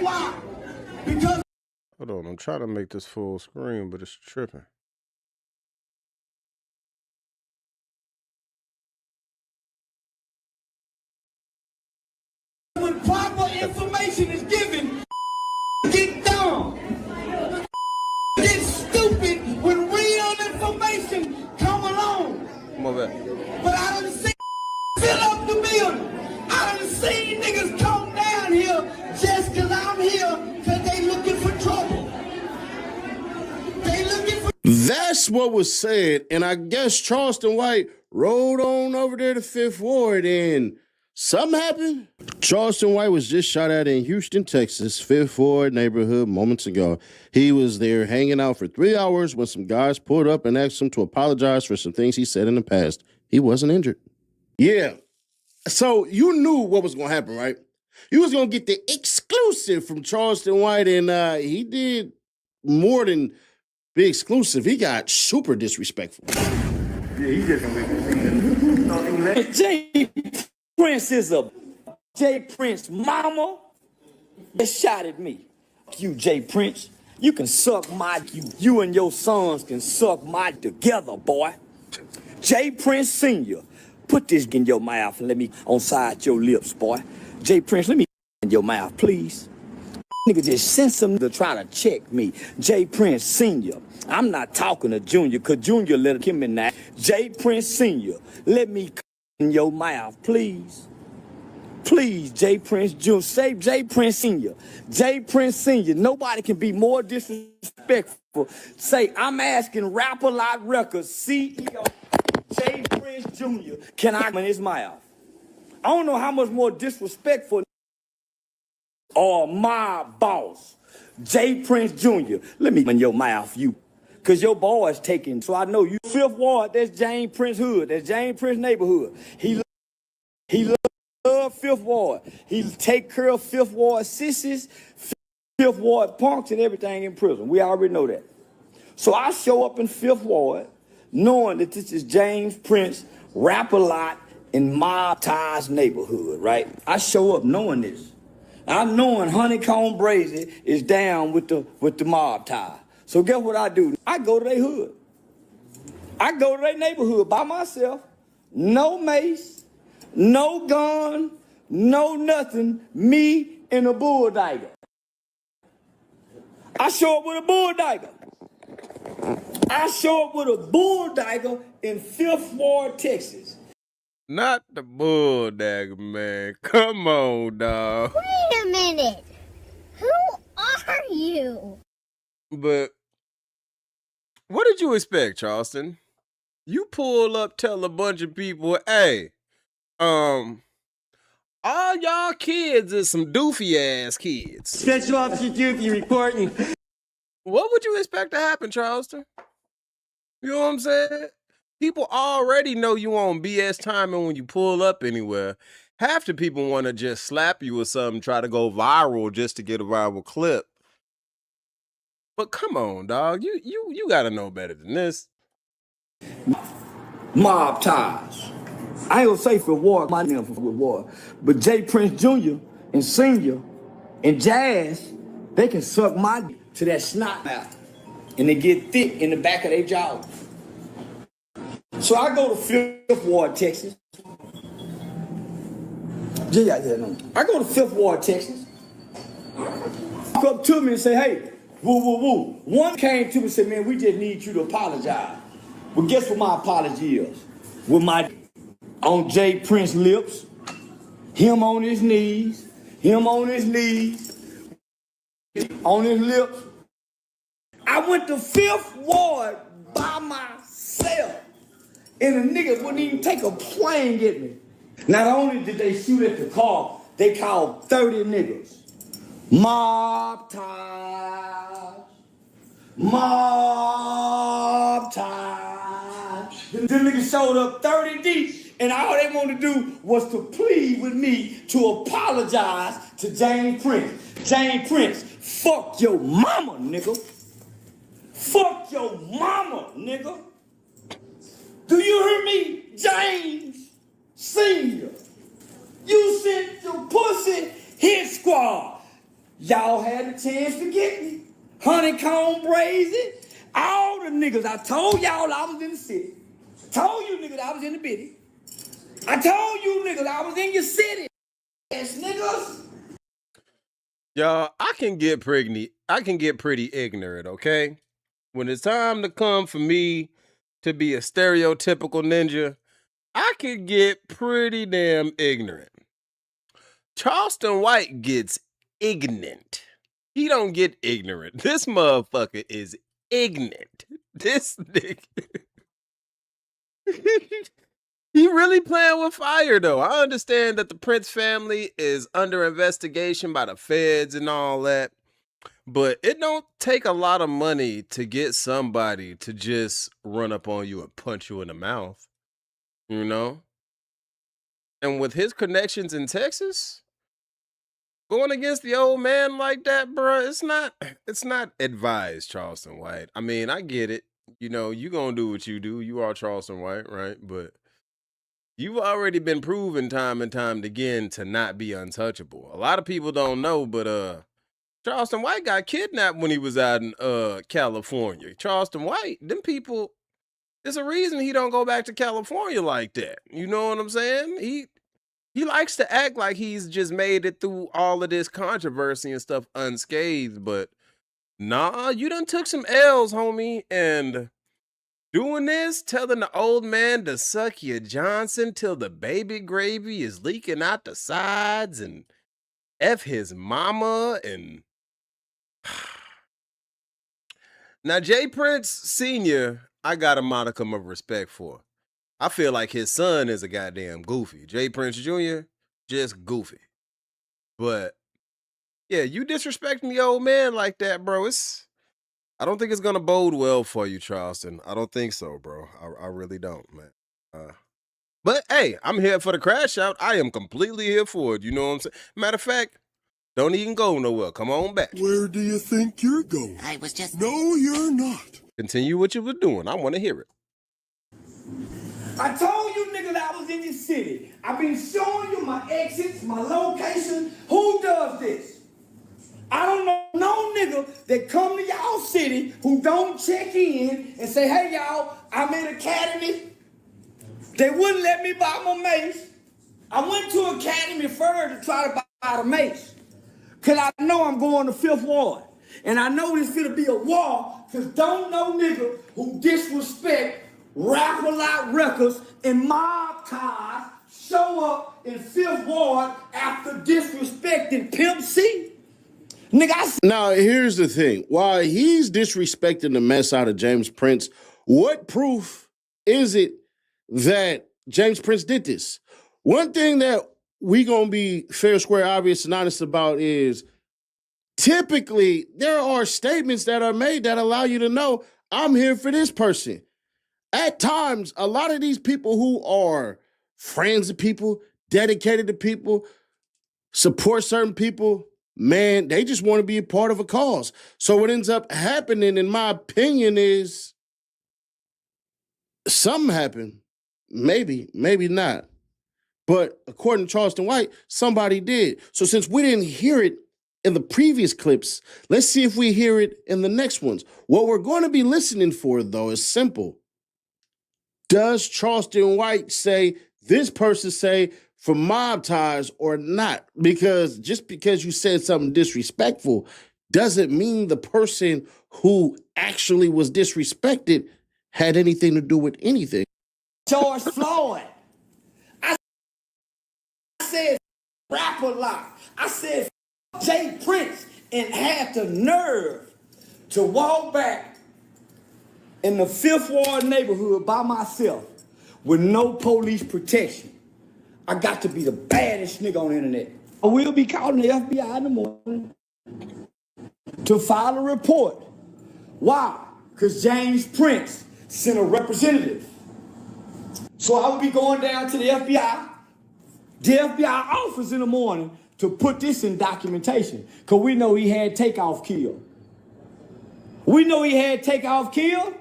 Why? Because hold on, I'm trying to make this full screen, but it's tripping. When proper information is given, get dumb. Get stupid when real information come along. Come on back. But I done seen fill up the building. I done seen niggas come down here just cause I'm here, cause they looking for trouble. They looking for. That's what was said, and I guess Charleston White rode on over there to 5th Ward, and something happened. Charleston White was just shot at in Houston, Texas, 5th Ward neighborhood moments ago. He was there hanging out for 3 hours when some guys pulled up and asked him to apologize for some things he said in the past. He wasn't injured. Yeah. So you knew what was going to happen, right? You was going to get the exclusive from Charleston White, and he did more than be exclusive. He got super disrespectful. Yeah, he just Jay Prince is a Jay Prince mama that shot at me. You, Jay Prince, you can suck my, you and your sons can suck my together, boy. Jay Prince Sr., put this in your mouth and let me on side your lips, boy. Jay Prince, let me in your mouth, please. Nigga just sent some to try to check me. J. Prince Sr. I'm not talking to Junior, cause Junior let him in that. J. Prince Sr. Let me in your mouth, please. Please, J. Prince Jr. Say J. Prince Sr. J. Prince Sr. Nobody can be more disrespectful. Say, I'm asking Rap A Lot Records CEO J. Prince Jr. Can I in his mouth? I don't know how much more disrespectful or my boss, J. Prince Jr. Let me in your mouth, you. Cause your boy's taking, so I know you. Fifth Ward, that's James Prince Hood. That's James Prince neighborhood. He love Fifth Ward. He take care of Fifth Ward sissies, Fifth Ward punks, and everything in prison. We already know that. So I show up in Fifth Ward, knowing that this is James Prince, Rap A Lot, in Mob Ties neighborhood, right? I show up knowing this. I'm knowing Honeycomb Brazy is down with the Mob Tie. So guess what I do? I go to their hood. I go to their neighborhood by myself. No mace. No gun, no nothing, me and a bull dagger. I show up with a bull dagger. I show up with a bull dagger in Fifth Ward, Texas. Not the bull dagger, man. Come on, dog. Wait a minute. Who are you? But what did you expect, Charleston? You pull up, tell a bunch of people, hey, all y'all kids is some doofy ass kids. Special Officer Doofy reporting. What would you expect to happen, Charleston? You know what I'm saying? People already know you on BS timing when you pull up anywhere. Half the people want to just slap you or something, try to go viral just to get a viral clip. But come on, dog. You gotta know better than this. Mob Ties. I ain't gonna say for war, my name for war, but J. Prince Jr. and Sr. and Jazz, they can suck my dick to that snot mouth, and they get thick in the back of their jaw. So I go to Fifth Ward, Texas. I go to Fifth Ward, Texas. Come up to me and say, hey, woo, woo, woo. One came to me and said, man, we just need you to apologize. Well, guess what my apology is? With my on J. Prince lips, him on his knees, on his lips. I went to Fifth Ward by myself, and the niggas wouldn't even take a plane get me. Not only did they shoot at the car, they called 30 niggas. Mob ties. Mob ties. The niggas showed up 30 deep. And all they wanted to do was to plead with me to apologize to James Prince. James Prince, fuck your mama, nigga. Fuck your mama, nigga. Do you hear me? James Sr. You sent your pussy hit squad. Y'all had a chance to get me. Honeycomb Brazy. All the niggas, I told y'all I was in the city. Told you niggas I was in the bitty. I told you niggas I was in your city. Yes, niggas. Y'all, I can get pretty ignorant, okay? When it's time to come for me to be a stereotypical ninja, I can get pretty damn ignorant. Charleston White gets ignorant. He don't get ignorant. This motherfucker is ignorant. This nigga. He really playing with fire, though. I understand that the Prince family is under investigation by the feds and all that, but it don't take a lot of money to get somebody to just run up on you and punch you in the mouth, you know? And with his connections in Texas, going against the old man like that, bro, it's not advised, Charleston White. I mean, I get it. You know, you gonna do what you do. You are Charleston White, right? But you've already been proven time and time again to not be untouchable. A lot of people don't know, but Charleston White got kidnapped when he was out in California. Charleston White, them people, there's a reason he don't go back to California like that. You know what I'm saying? He likes to act like he's just made it through all of this controversy and stuff unscathed, but nah, you done took some L's, homie, and doing this, telling the old man to suck your Johnson till the baby gravy is leaking out the sides and F his mama and now Jay Prince Sr., I got a modicum of respect for. I feel like his son is a goddamn goofy. Jay Prince Jr., just goofy. But yeah, you disrespecting the old man like that, bro. I don't think it's gonna bode well for you, Charleston. I don't think so, bro. I really don't, man. But hey, I'm here for the crash out. I am completely here for it. You know what I'm saying? Matter of fact, don't even go nowhere. Come on back. Where do you think you're going? I was just... No, you're not. Continue what you were doing. I want to hear it. I told you niggas I was in your city. I've been showing you my exits, my location. Who does this? I don't know no nigga that come to y'all city who don't check in and say, hey y'all, I'm in Academy. They wouldn't let me buy my mace. I went to Academy first to try to buy the mace. Cause I know I'm going to 5th Ward. And I know this gonna be a war, cause don't no nigga who disrespect Rap-A-Lot Records and mob ties show up in 5th Ward after disrespecting Pimp C. Nigga, Now, here's the thing. While he's disrespecting the mess out of James Prince, what proof is it that James Prince did this? One thing that we gonna be fair, square, obvious, and honest about is typically there are statements that are made that allow you to know I'm here for this person. At times, a lot of these people who are friends of people, dedicated to people, support certain people, man, they just want to be a part of a cause. So what ends up happening, in my opinion, is something happened. Maybe, maybe not. But according to Charleston White, somebody did. So since we didn't hear it in the previous clips, let's see if we hear it in the next ones. What we're going to be listening for, though, is simple. Does Charleston White say, this person say, for mob ties or not? Because just because you said something disrespectful doesn't mean the person who actually was disrespected had anything to do with anything. George Floyd. I said Rap-A-Lot. I said Jay Prince, and had the nerve to walk back in the 5th Ward neighborhood by myself with no police protection. I got to be the baddest nigga on the internet. I will be calling the FBI in the morning to file a report. Why? Because James Prince sent a representative. So I will be going down to the FBI office in the morning to put this in documentation. Because we know he had Takeoff killed. We know he had Takeoff killed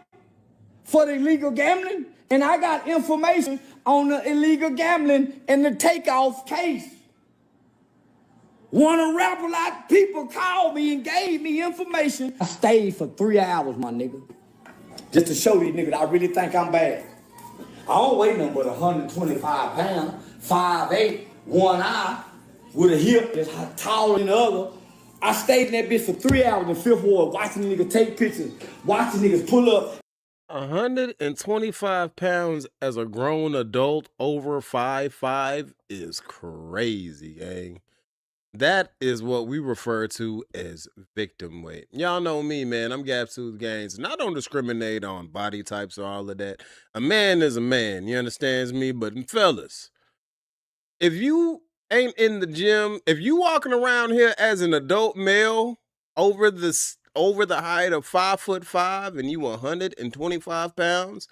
for the illegal gambling. And I got information on the illegal gambling and the Takeoff case. One of Rap-A-Lot people called me and gave me information. I stayed for 3 hours, my nigga. Just to show these niggas I really think I'm bad. I don't weigh nothing but 125 pounds, 5'8", one eye, with a hip that's taller than the other. I stayed in that bitch for 3 hours in 5th Ward, watching niggas take pictures, watching niggas pull up. 125 pounds as a grown adult over 5'5" is crazy, gang. That is what we refer to as victim weight. Y'all know me, man. I'm Gaptooth Gainz, and I don't discriminate on body types or all of that. A man is a man, you understands me? But fellas, if you ain't in the gym, if you walking around here as an adult male over the height of 5'5" and you 125 pounds,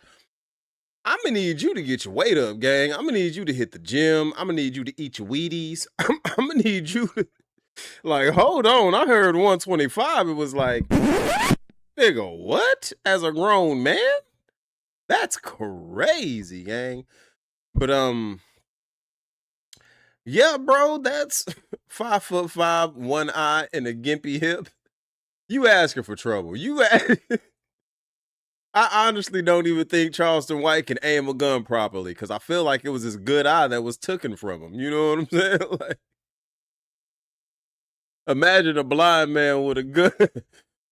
I'm gonna need you to get your weight up, gang. I'm gonna need you to hit the gym. I'm gonna need you to eat your Wheaties. I'm gonna need you to, like, hold on. I heard 125. It was like, nigga, what? As a grown man? That's crazy, gang. But yeah, bro, that's 5'5", one eye, and a gimpy hip. You asking for trouble. I honestly don't even think Charleston White can aim a gun properly because I feel like it was his good eye that was taken from him. You know what I'm saying? Like, imagine a blind man with a gun.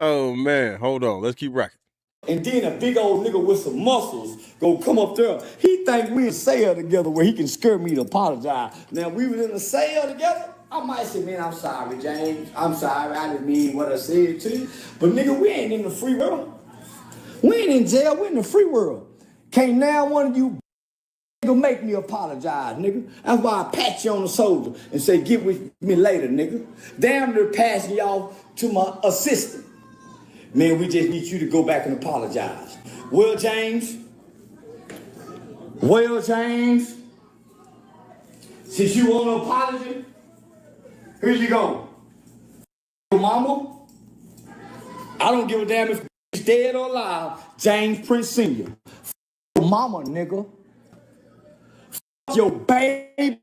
Oh, man. Hold on. Let's keep rocking. And then a big old nigga with some muscles go come up there. He think we in cell together where he can scare me to apologize. Now, we was in the cell together. I might say, man, I'm sorry, James. I'm sorry. I didn't mean what I said to you. But, nigga, we ain't in the free world. We ain't in jail. We're in the free world. Can't now one of you nigga make me apologize, nigga. That's why I pat you on the shoulder and say, get with me later, nigga. Damn, they're passing y'all to my assistant. Man, we just need you to go back and apologize. Well, James, since you want an apology, here you go. Mama, I don't give a damn if he's dead or alive. James Prince Sr. Mama, nigga. Your baby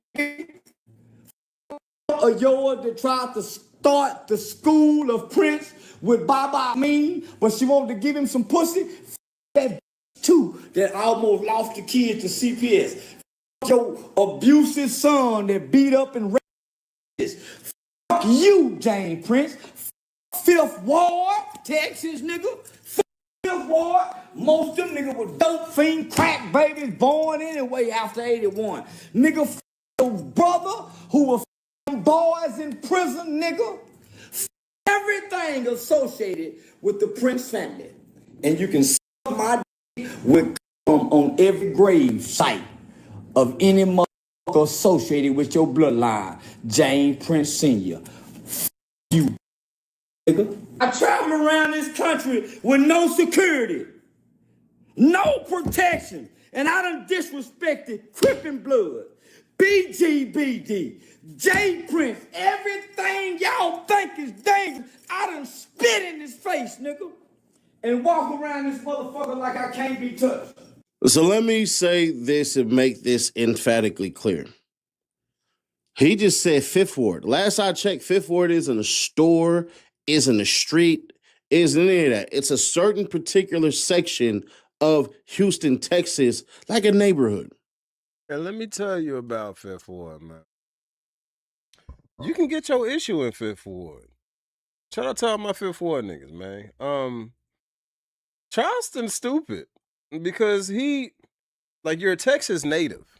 or yours that tried to start the school of Prince with Baba Mean, but she wanted to give him some pussy. That too that almost lost the kid to CPS. Your abusive son that beat up and raped. Fuck you, James Prince. Fifth Ward, Texas, nigga. Fifth Ward. Most of them niggas were dope fiend crack babies born anyway after 81. Nigga, your brother who was boys in prison, nigga. Everything associated with the Prince family. And you can suck my dick with on every grave site of any motherfucker associated with your bloodline. James Prince Sr. You, nigga. I travel around this country with no security, no protection, and I done disrespected Crippin' Blood, BGBD, J Prince, everything y'all think is dangerous, I done spit in his face, nigga, and walk around this motherfucker like I can't be touched. So let me say this and make this emphatically clear. He just said Fifth Ward. Last I checked, Fifth Ward isn't a store, isn't a street, isn't any of that. It's a certain particular section of Houston, Texas, like a neighborhood. And let me tell you about Fifth Ward, man. You can get your issue in Fifth Ward. Shout out to all my Fifth Ward niggas, man. Charleston's stupid because you're a Texas native.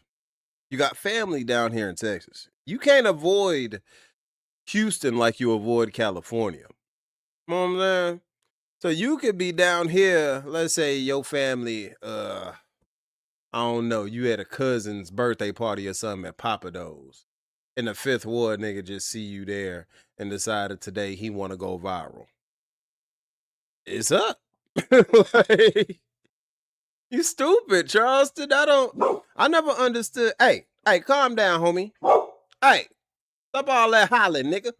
You got family down here in Texas. You can't avoid Houston like you avoid California. You know what I'm saying? So you could be down here, let's say your family, I don't know, you had a cousin's birthday party or something at Papa Do's. And the Fifth Ward nigga just see you there and decided today he want to go viral. It's up. Like, you stupid, Charleston. I never understood. Hey, calm down, homie. Hey, stop all that hollering, nigga.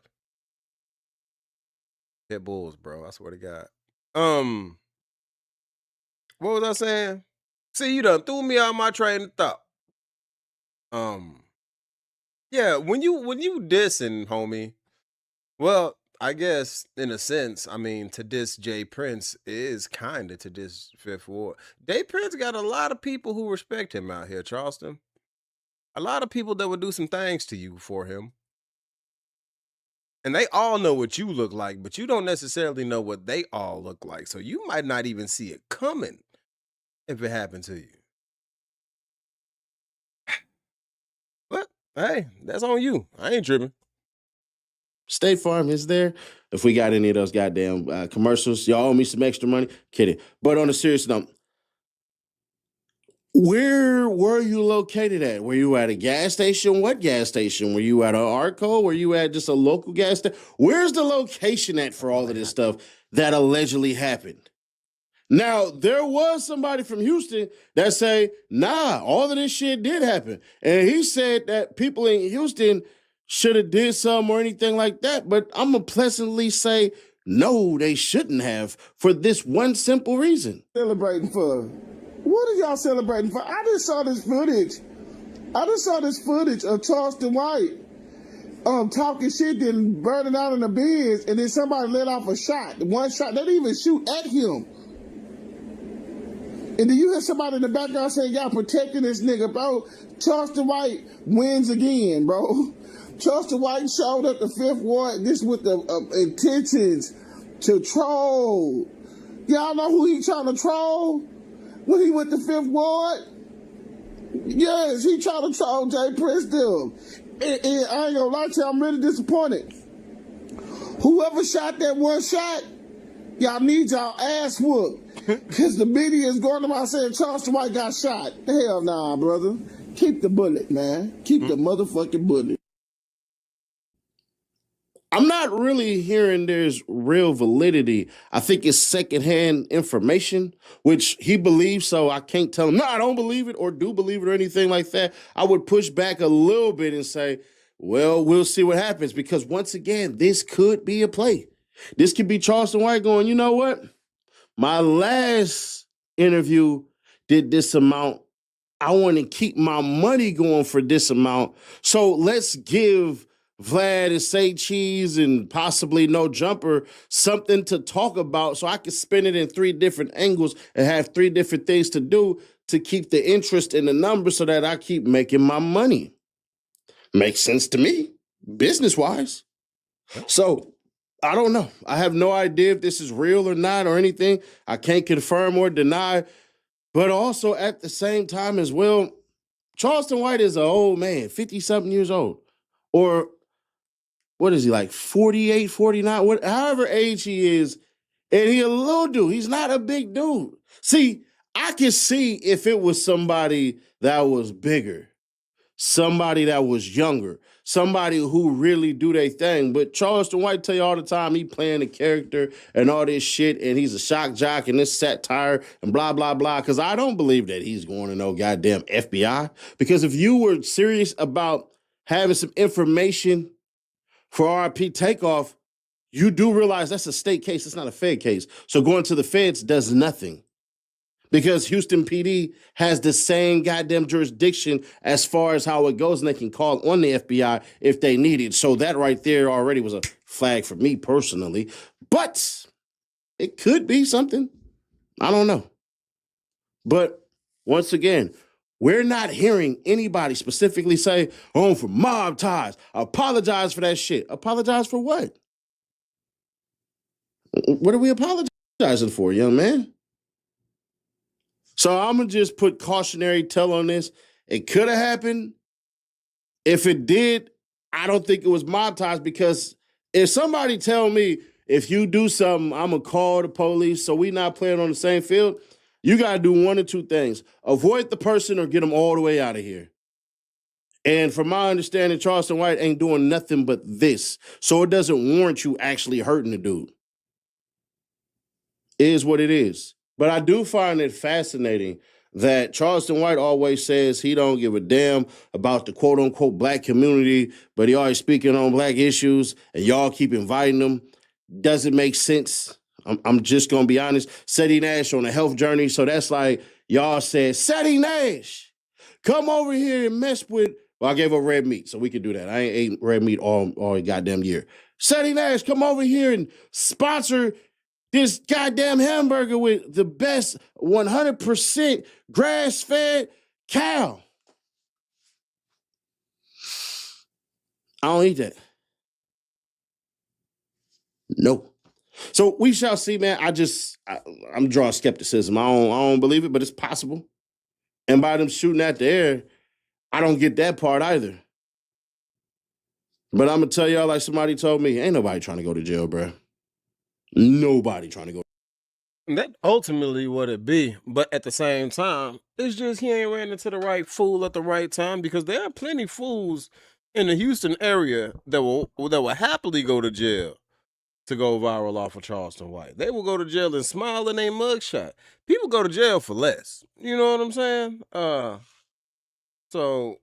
Hit bulls, bro. I swear to God. What was I saying? See, you done threw me out my train of thought. Yeah, when you dissing, homie, well, I guess in a sense, I mean, to diss Jay Prince is kind of to diss Fifth Ward. Jay Prince got a lot of people who respect him out here, Charleston. A lot of people that would do some things to you for him. And they all know what you look like, but you don't necessarily know what they all look like. So you might not even see it coming if it happened to you. But, hey, that's on you. I ain't tripping. State Farm is there. If we got any of those goddamn commercials, y'all owe me some extra money. Kidding. But on a serious note, where were you located at? Were you at a gas station? What gas station? Were you at an Arco? Were you at just a local gas station? Where's the location at for all of this stuff that allegedly happened? Now, there was somebody from Houston that say, nah, all of this shit did happen. And he said that people in Houston should have did something or anything like that. But I'm going to pleasantly say, no, they shouldn't have for this one simple reason. Celebrating for? What are y'all celebrating for? I just saw this footage of Charleston White talking shit, then burning out in the bins, and then somebody let off a shot. One shot, they didn't even shoot at him. And then you hear somebody in the background saying, y'all protecting this nigga, bro. Charleston White wins again, bro. Charleston White showed up the Fifth Ward, this with the intentions to troll. Y'all know who he trying to troll? When he went to Fifth Ward? Yes, he trying to troll Jay Prince them. And I ain't gonna lie to you, I'm really disappointed. Whoever shot that one shot, y'all need y'all ass whooped. Because the media is going about saying Charleston White got shot. Hell nah, brother. Keep the bullet, man. Keep the motherfucking bullet. I'm not really hearing there's real validity. I think it's secondhand information, which he believes, so I can't tell him, no, I don't believe it or do believe it or anything like that. I would push back a little bit and say, well, we'll see what happens, because once again, this could be a play. This could be Charleston White going, you know what? My last interview did this amount. I want to keep my money going for this amount. So let's give Vlad and Say Cheese and possibly No Jumper something to talk about so I can spin it in 3 different angles and have 3 different things to do to keep the interest in the numbers so that I keep making my money. Makes sense to me, business-wise. So I don't know. I have no idea if this is real or not or anything. I can't confirm or deny. But also at the same time as well, Charleston White is an old man, 50-something years old. Or what is he, like 48, 49, however age he is. And he a little dude. He's not a big dude. See, I can see if it was somebody that was bigger, somebody that was younger, somebody who really do their thing. But Charleston White tell you all the time he playing a character and all this shit, and he's a shock jock and this satire and blah, blah, blah. Because I don't believe that he's going to no goddamn FBI. Because if you were serious about having some information for RP Takeoff, you do realize that's a state case. It's not a Fed case. So going to the feds does nothing. Because Houston PD has the same goddamn jurisdiction as far as how it goes, and they can call on the FBI if they need it. So that right there already was a flag for me personally. But it could be something. I don't know. But once again, we're not hearing anybody specifically say, oh, for mob ties, apologize for that shit. Apologize for what? What are we apologizing for, young man? So I'm going to just put cautionary tale on this. It could have happened. If it did, I don't think it was mob ties, because if somebody tell me, if you do something, I'm going to call the police so we not playing on the same field, you got to do one or two things. Avoid the person or get them all the way out of here. And from my understanding, Charleston White ain't doing nothing but this. So it doesn't warrant you actually hurting the dude. It is what it is. But I do find it fascinating that Charleston White always says he don't give a damn about the quote-unquote black community, but he always speaking on black issues, and y'all keep inviting him. Doesn't make sense. I'm just going to be honest. Seti Nash on a health journey, so that's like y'all said, Seti Nash, come over here and mess with... Well, I gave her red meat, so we could do that. I ain't ate red meat all goddamn year. Seti Nash, come over here and sponsor this goddamn hamburger with the best 100% grass-fed cow. I don't eat that. No. So we shall see, man. I'm drawing skepticism. I don't believe it, but it's possible. And by them shooting at the air, I don't get that part either. But I'm going to tell y'all, like somebody told me, ain't nobody trying to go to jail, bro. Nobody trying to go. That ultimately what it be, but at the same time, it's just he ain't ran into the right fool at the right time, because there are plenty fools in the Houston area that will happily go to jail to go viral off of Charleston White. They will go to jail and smile in their mugshot. People go to jail for less. You know what I'm saying? So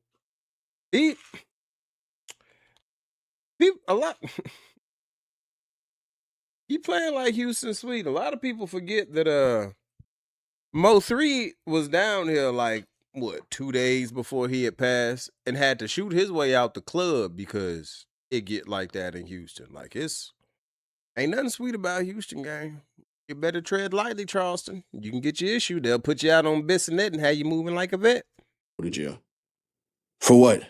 a lot. He playing like Houston Sweet. A lot of people forget that Mo 3 was down here like 2 days before he had passed and had to shoot his way out the club because it get like that in Houston. Like, ain't nothing sweet about Houston, gang. You better tread lightly, Charleston. You can get your issue. They'll put you out on Bissonnet and have you moving like a vet. Go to jail. For what?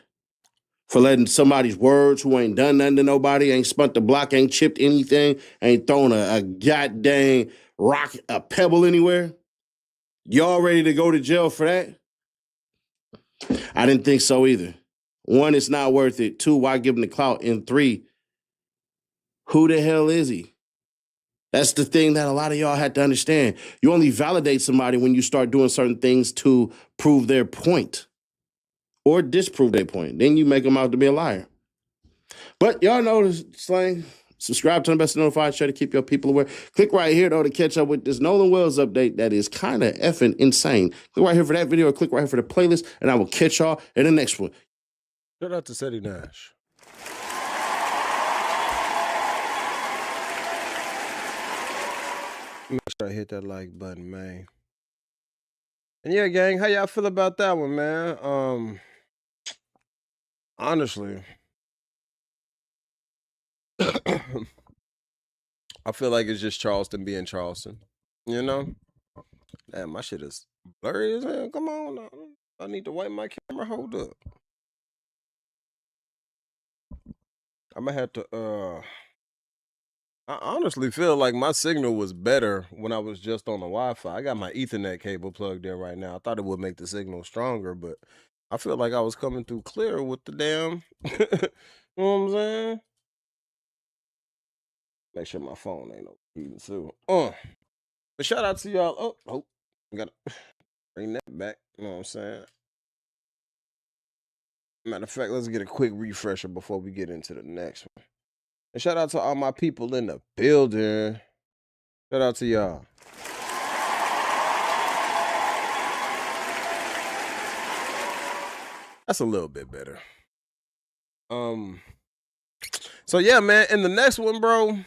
For letting somebody's words who ain't done nothing to nobody, ain't spun the block, ain't chipped anything, ain't thrown a goddamn rock, a pebble anywhere? Y'all ready to go to jail for that? I didn't think so either. 1, it's not worth it. 2, why give him the clout? And 3, who the hell is he? That's the thing that a lot of y'all had to understand. You only validate somebody when you start doing certain things to prove their point or disprove their point. Then you make them out to be a liar. But y'all know the slang. Subscribe to the Best Notified Show to keep your people aware. Click right here, though, to catch up with this Nolan Wells update that is kind of effing insane. Click right here for that video or click right here for the playlist, and I will catch y'all in the next one. Shout out to Seti Nash. Make sure I hit that like button, man. And yeah, gang, how y'all feel about that one, man? Honestly, I feel like it's just Charleston being Charleston. You know? Damn, my shit is blurry as hell. Come on now. I need to wipe my camera. Hold up. I'm gonna have to I honestly feel like my signal was better when I was just on the Wi-Fi. I got my Ethernet cable plugged in right now. I thought it would make the signal stronger, but I feel like I was coming through clear with the damn you know what I'm saying? Make sure my phone ain't even through. But shout out to y'all. Oh, I gotta bring that back. You know what I'm saying? Matter of fact, let's get a quick refresher before we get into the next one. And shout out to all my people in the building. Shout out to y'all. That's a little bit better. So yeah, man, in the next one, bro,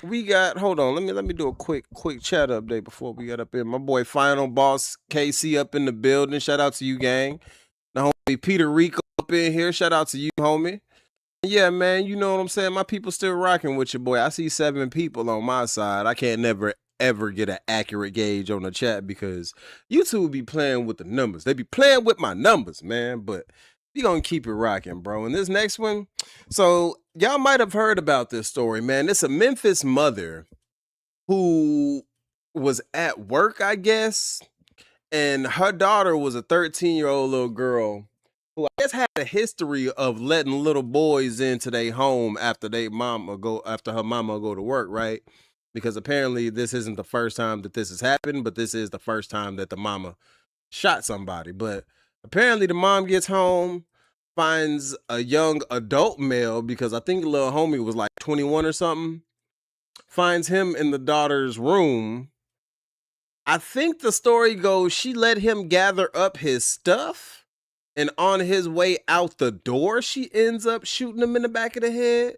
we got, hold on, let me do a quick chat update before we get up in. My boy Final Boss KC up in the building. Shout out to you, gang. The homie Peter Rico up in here. Shout out to you, homie. Yeah, man, you know what I'm saying? My people still rocking with your boy. I see 7 people on my side. I can't never, ever get an accurate gauge on the chat because YouTube be playing with the numbers. They be playing with my numbers, man, but we gonna keep it rocking, bro. And this next one, so y'all might have heard about this story, man. It's a Memphis mother who was at work, I guess, and her daughter was a 13-year-old little girl who I guess had a history of letting little boys into their home after her mama go to work, right? Because apparently this isn't the first time that this has happened, but this is the first time that the mama shot somebody. But apparently the mom gets home, finds a young adult male, because I think little homie was like 21 or something, finds him in the daughter's room. I think the story goes she let him gather up his stuff, and on his way out the door, she ends up shooting him in the back of the head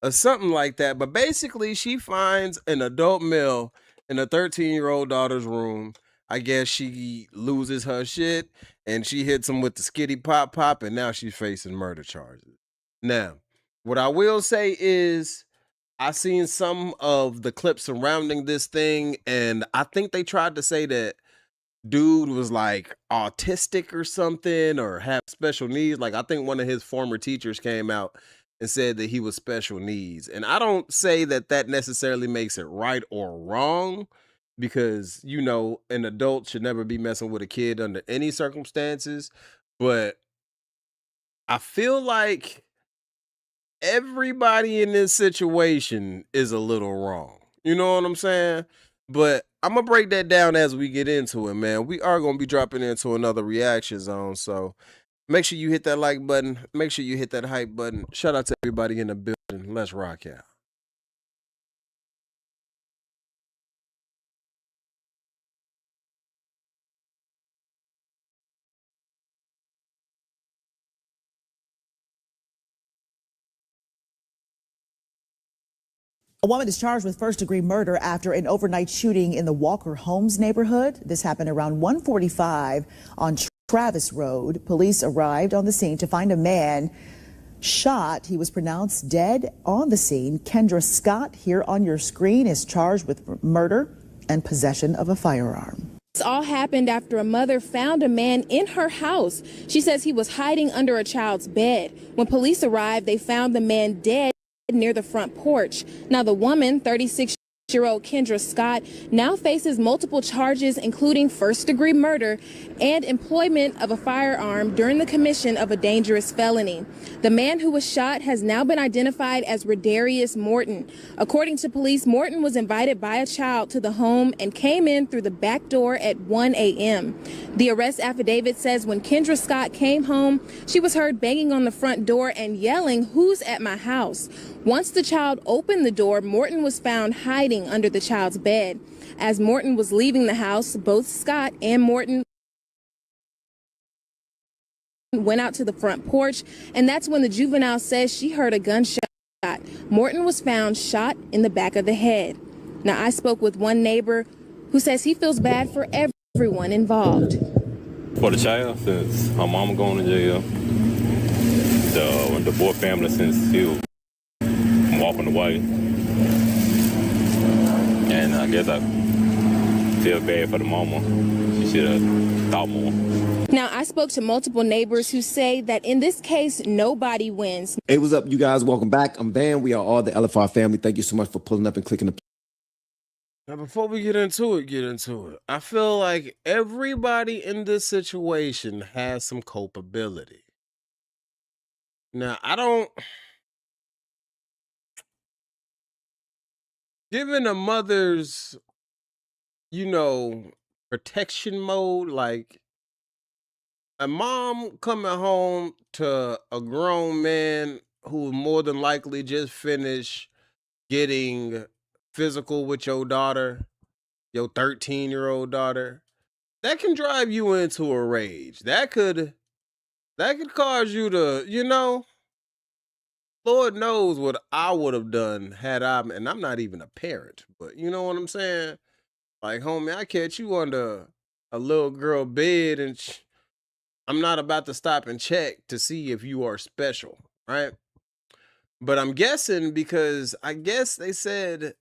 or something like that. But basically, she finds an adult male in a 13-year-old daughter's room. I guess she loses her shit and she hits him with the skitty pop, and now she's facing murder charges. Now, what I will say is I seen some of the clips surrounding this thing, and I think they tried to say that dude was like autistic or something or have special needs. Like I think one of his former teachers came out and said that he was special needs. And I don't say that that necessarily makes it right or wrong, because, you know, an adult should never be messing with a kid under any circumstances. But I feel like everybody in this situation is a little wrong. You know what I'm saying? But I'm going to break that down as we get into it, man. We are going to be dropping into another reaction zone. So make sure you hit that like button. Make sure you hit that hype button. Shout out to everybody in the building. Let's rock out. A woman is charged with first-degree murder after an overnight shooting in the Walker Homes neighborhood. This happened around 1:45 on Travis Road. Police arrived on the scene to find a man shot. He was pronounced dead on the scene. Kendra Scott, here on your screen, is charged with murder. and possession of a firearm. This all happened after a mother found a man in her house. She says he was hiding under a child's bed. When police arrived, they found the man dead near the front porch. Now the woman, 36-year-old Kendra Scott, now faces multiple charges, including first-degree murder and employment of a firearm during the commission of a dangerous felony. The man who was shot has now been identified as Redarius Morton. According to police, Morton was invited by a child to the home and came in through the back door at 1 a.m. The arrest affidavit says when Kendra Scott came home, she was heard banging on the front door and yelling, "Who's at my house?" Once the child opened the door, Morton was found hiding under the child's bed. As Morton was leaving the house, both Scott and Morton went out to the front porch, and that's when the juvenile says she heard a gunshot. Morton was found shot in the back of the head. Now, I spoke with one neighbor who says he feels bad for everyone involved. For the child, since her mama going to jail, the boy family, since he was walking away, and I guess I feel bad for the mama. She should have thought more. Now, I spoke to multiple neighbors who say that in this case, nobody wins. Hey, what's up, you guys? Welcome back. I'm Van. We are all the LFR family. Thank you so much for pulling up and clicking the. Now, before we get into it. I feel like everybody in this situation has some culpability. Now, given a mother's, protection mode, like a mom coming home to a grown man who more than likely just finished getting physical with your daughter, your 13-year-old daughter, that can drive you into a rage. That could cause you to, Lord knows what I would have done had and I'm not even a parent, but you know what I'm saying? Like, homie, I catch you under a little girl bed and I'm not about to stop and check to see if you are special, right? But I'm guessing because I guess they said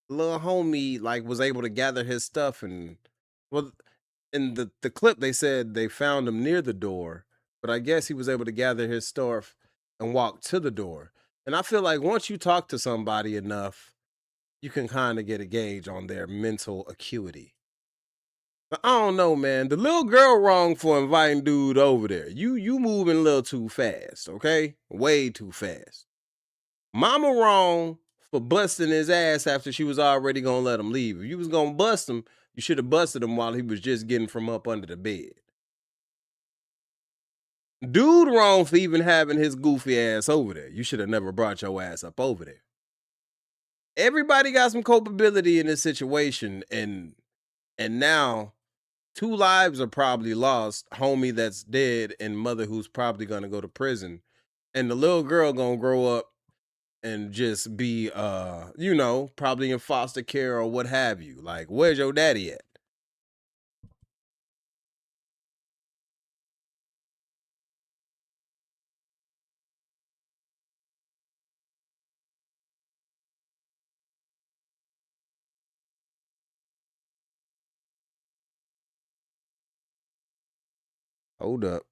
little homie was able to gather his stuff, and well, in the clip they said they found him near the door, but I guess he was able to gather his stuff and walk to the door. And I feel like once you talk to somebody enough, you can kind of get a gauge on their mental acuity. But I don't know, man. The little girl wrong for inviting dude over there. You moving a little too fast, okay? Way too fast. Mama wrong for busting his ass after she was already gonna let him leave. If you was gonna bust him, you should have busted him while he was just getting from up under the bed. Dude wrong for even having his goofy ass over there. You should have never brought your ass up over there. Everybody got some culpability in this situation, and now 2 lives are probably lost. Homie that's dead and mother who's probably gonna go to prison, and the little girl gonna grow up and just be probably in foster care or what have you. Like, where's your daddy at? Hold up.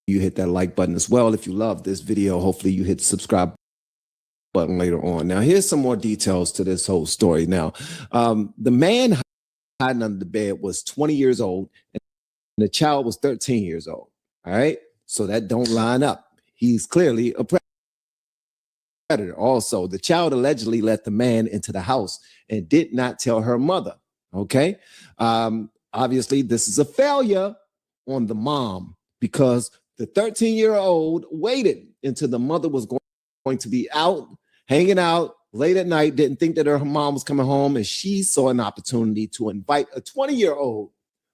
You hit that like button as well. If you love this video, hopefully you hit the subscribe button later on. Now, here's some more details to this whole story. Now, the man hiding under the bed was 20 years old and the child was 13 years old. All right. So that don't line up. He's clearly a predator. Also, the child allegedly let the man into the house and did not tell her mother. Okay. Obviously, this is a failure on the mom because the 13-year-old waited until the mother was going to be out, hanging out late at night, didn't think that her mom was coming home, and she saw an opportunity to invite a 20-year-old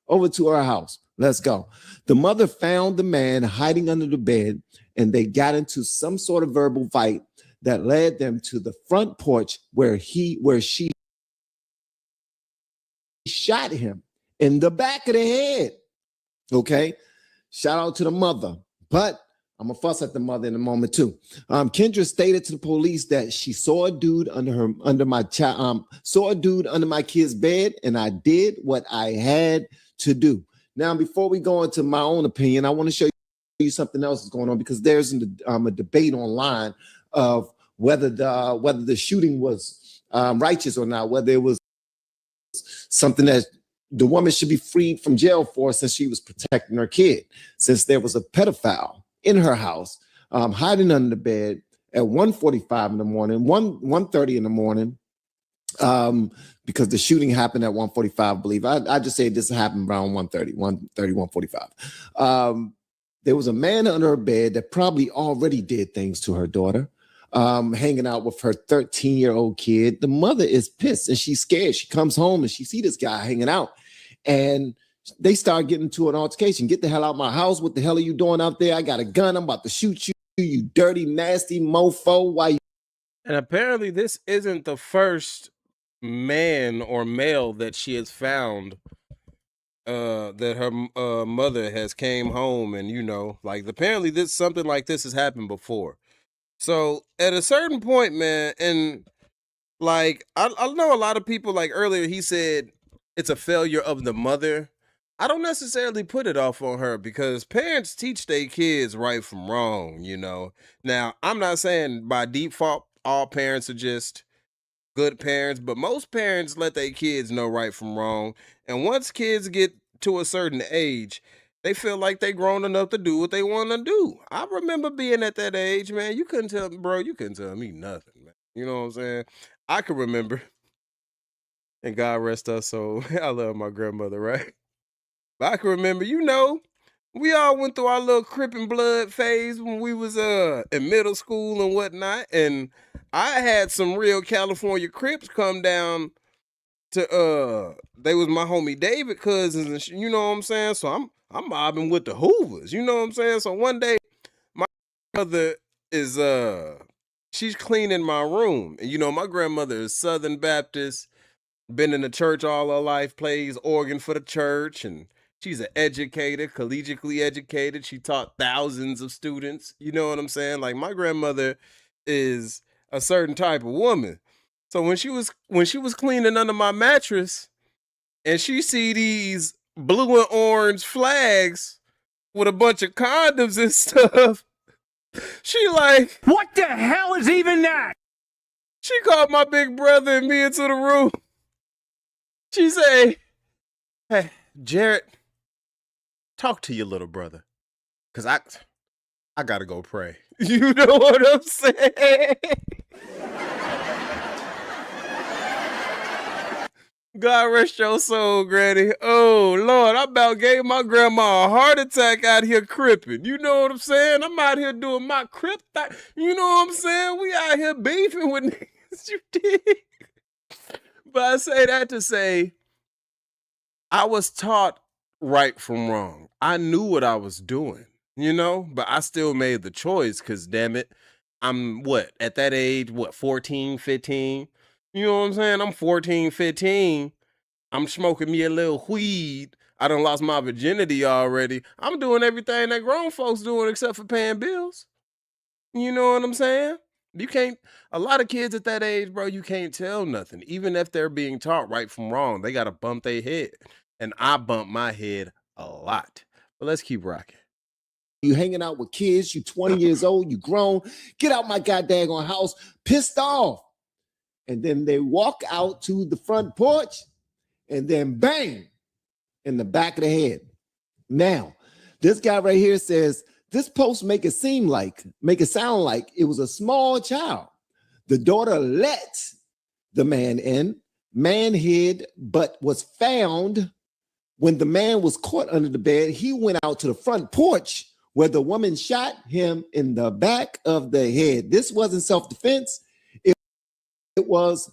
over to her house. Let's go. The mother found the man hiding under the bed, and they got into some sort of verbal fight that led them to the front porch where she shot him in the back of the head. Okay. Shout out to the mother. But I'm gonna fuss at the mother in a moment too. Kendra stated to the police that she saw a dude under my kid's bed, and I did what I had to do. Now, before we go into my own opinion, I want to show you something else is going on, because there's a debate online of whether the shooting was righteous or not, whether it was something that the woman should be freed from jail for, since she was protecting her kid, since there was a pedophile in her house, hiding under the bed at 1:45 in the morning, 1:30 in the morning, because the shooting happened at 1:45, I believe. I just say this happened around 1:45. There was a man under her bed that probably already did things to her daughter, hanging out with her 13-year-old kid. The mother is pissed and she's scared. She comes home and she see this guy hanging out, and they start getting into an altercation. Get the hell out of my house. What the hell are you doing out there? I got a gun. I'm about to shoot you, you dirty, nasty mofo. Why you? And apparently this isn't the first man or male that she has found that her mother has came home, and apparently something like this has happened before. So at a certain point, man, and I know a lot of people, like earlier he said it's a failure of the mother. I don't necessarily put it off on her, because parents teach their kids right from wrong, Now, I'm not saying by default all parents are just good parents, but most parents let their kids know right from wrong. And once kids get to a certain age, they feel like they grown enough to do what they want to do. I remember being at that age, man. You couldn't tell me nothing, man. You know what I'm saying? I can remember, and God rest her soul. I love my grandmother, right? But I can remember, we all went through our little Crippin' Blood phase when we was in middle school and whatnot. And I had some real California Crips come down to they was my homie David cousins, and you know what I'm saying? So I'm mobbing with the Hoovers, you know what I'm saying? So one day my mother is she's cleaning my room. And my grandmother is Southern Baptist, been in the church all her life, plays organ for the church, and she's an educator, collegiately educated. She taught thousands of students. You know what I'm saying? Like, my grandmother is a certain type of woman. So when she was cleaning under my mattress, and she see these blue and orange flags with a bunch of condoms and stuff, she like, what the hell is even that? She called my big brother and me into the room. She say, hey, Jared, talk to your little brother, because I gotta go pray. You know what I'm saying? God rest your soul, Granny. Oh, Lord, I about gave my grandma a heart attack out here cripping. You know what I'm saying? I'm out here doing my crip thing. You know what I'm saying? We out here beefing with niggas. You dig? But I say that to say, I was taught right from wrong. I knew what I was doing, but I still made the choice, because damn it, I'm at that age, 14, 15? You know what I'm saying? I'm 14, 15. I'm smoking me a little weed. I done lost my virginity already. I'm doing everything that grown folks doing except for paying bills. You know what I'm saying? A lot of kids at that age, bro, you can't tell nothing. Even if they're being taught right from wrong, they got to bump their head. And I bump my head a lot. But let's keep rocking. You hanging out with kids, you 20 years old, you grown, get out my goddamn house, pissed off. And then they walk out to the front porch, and then bang, in the back of the head. Now, this guy right here says, this post make it sound like it was a small child. The daughter let the man in, man hid, but was found. When the man was caught under the bed, he went out to the front porch where the woman shot him in the back of the head. This wasn't self-defense. It was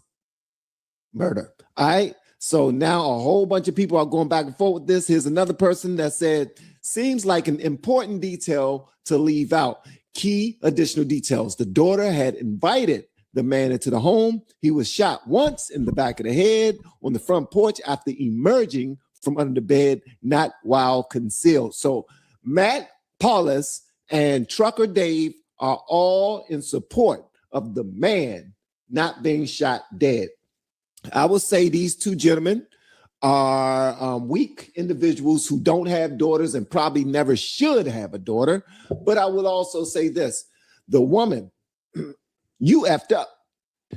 murder. All right. So now a whole bunch of people are going back and forth with this. Here's another person that said, seems like an important detail to leave out. Key additional details. The daughter had invited the man into the home. He was shot once in the back of the head on the front porch after emerging from under the bed, not while concealed. So Matt Paulus and Trucker Dave are all in support of the man not being shot dead. I will say these two gentlemen are weak individuals who don't have daughters and probably never should have a daughter. But I will also say this, the woman, you effed up.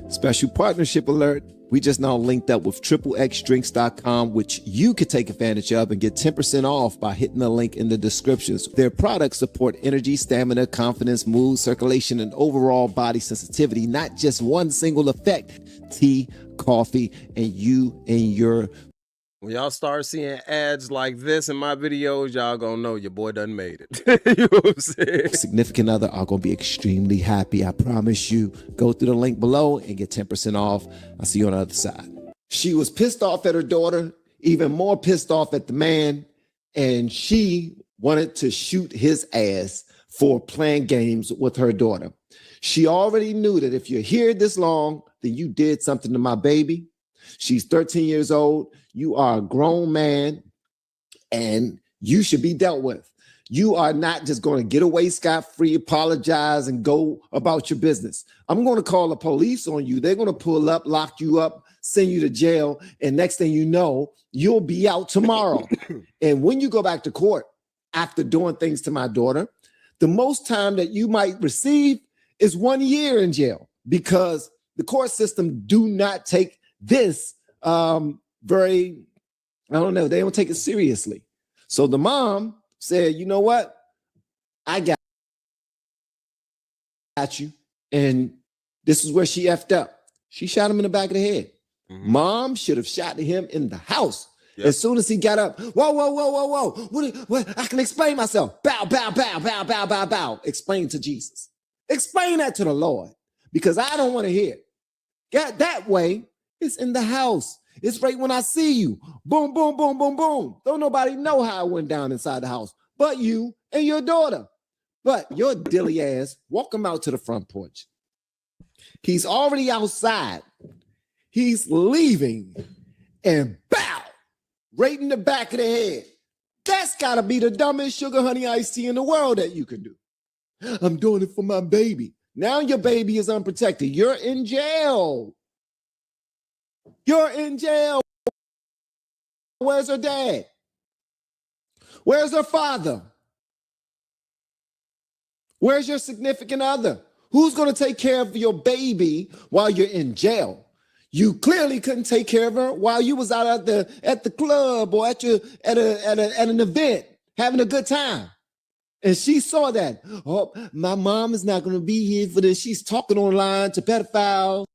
Special partnership alert. We just now linked up with XXXdrinks.com, which you could take advantage of and get 10% off by hitting the link in the descriptions. Their products support energy, stamina, confidence, mood, circulation, and overall body sensitivity, not just one single effect. Tea, coffee, and you and your... When y'all start seeing ads like this in my videos, y'all gonna know your boy done made it. You know what I'm saying? Significant other are gonna be extremely happy. I promise you. Go through the link below and get 10% off. I'll see you on the other side. She was pissed off at her daughter, even more pissed off at the man, and she wanted to shoot his ass for playing games with her daughter. She already knew that if you're here this long, then you did something to my baby. She's 13 years old. You are a grown man and you should be dealt with. You are not just going to get away scot-free, apologize, and go about your business. I'm going to call the police on you. They're going to pull up, lock you up, send you to jail. And next thing you know, you'll be out tomorrow. And when you go back to court after doing things to my daughter, the most time that you might receive is 1 year in jail because the court system do not take this they don't take it seriously. So the mom said, you know what? I got you. And this is where she effed up. She shot him in the back of the head. Mm-hmm. Mom should have shot him in the house. Yep. As soon as he got up, whoa. What? I can explain myself. Bow. Explain to Jesus. Explain that to the Lord because I don't want to hear it. Got that way. It's in the house. It's right when I see you. Boom. Don't nobody know how it went down inside the house, but you and your daughter. But your dilly ass, walk him out to the front porch. He's already outside. He's leaving and bow, right in the back of the head. That's got to be the dumbest sugar honey iced tea in the world that you can do. I'm doing it for my baby. Now your baby is unprotected. You're in jail. You're in jail. Where's her dad? Where's her father? Where's your significant other? Who's going to take care of your baby while you're in jail? You clearly couldn't take care of her while you was out at the club or at an event having a good time. And she saw that. Oh, my mom is not going to be here for this. She's talking online to pedophiles.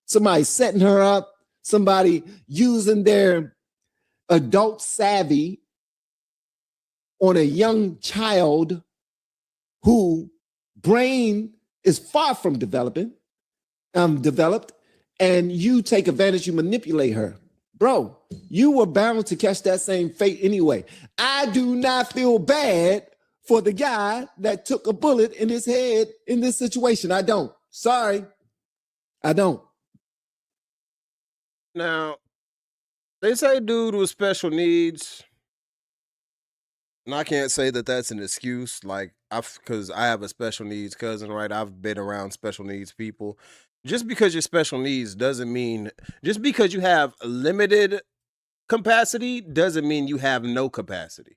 Somebody setting her up, somebody using their adult savvy on a young child who brain is far from developed, and you take advantage, you manipulate her. Bro, you were bound to catch that same fate anyway. I do not feel bad for the guy that took a bullet in his head in this situation. I don't. Sorry, I don't. Now, they say dude with special needs, and I can't say that that's an excuse, like, because I have a special needs cousin, right? I've been around special needs people. Just because you're special needs doesn't mean, just because you have limited capacity doesn't mean you have no capacity.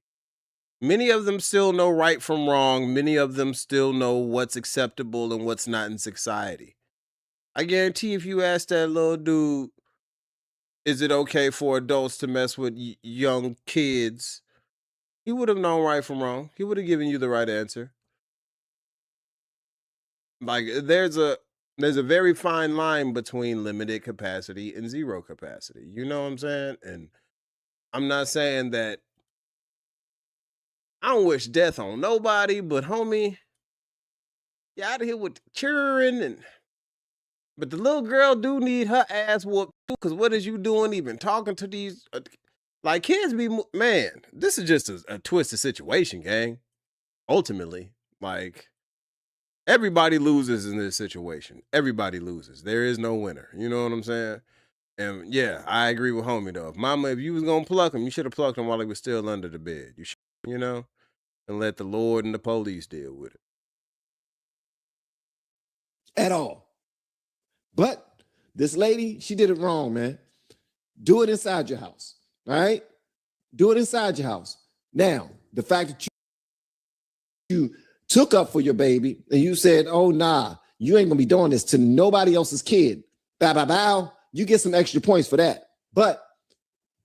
Many of them still know right from wrong. Many of them still know what's acceptable and what's not in society. I guarantee if you ask that little dude, is it okay for adults to mess with young kids? He would have known right from wrong. He would have given you the right answer. Like there's a very fine line between limited capacity and zero capacity. You know what I'm saying? And I'm not saying that I don't wish death on nobody, but homie, you out of here with cheering but the little girl do need her ass whooped too, because what is you doing even talking to these, like kids be, man, this is just a twisted situation, gang. Ultimately, like everybody loses in this situation. Everybody loses. There is no winner. You know what I'm saying? And yeah, I agree with homie though. If you was going to pluck him, you should have plucked him while he was still under the bed. You know? and let the Lord and the police deal with it. At all. But this lady, she did it wrong, man. Do it inside your house, all right? Do it inside your house. Now, the fact that you took up for your baby and you said, oh, nah, you ain't gonna be doing this to nobody else's kid. Bow, bow, bow. You get some extra points for that. But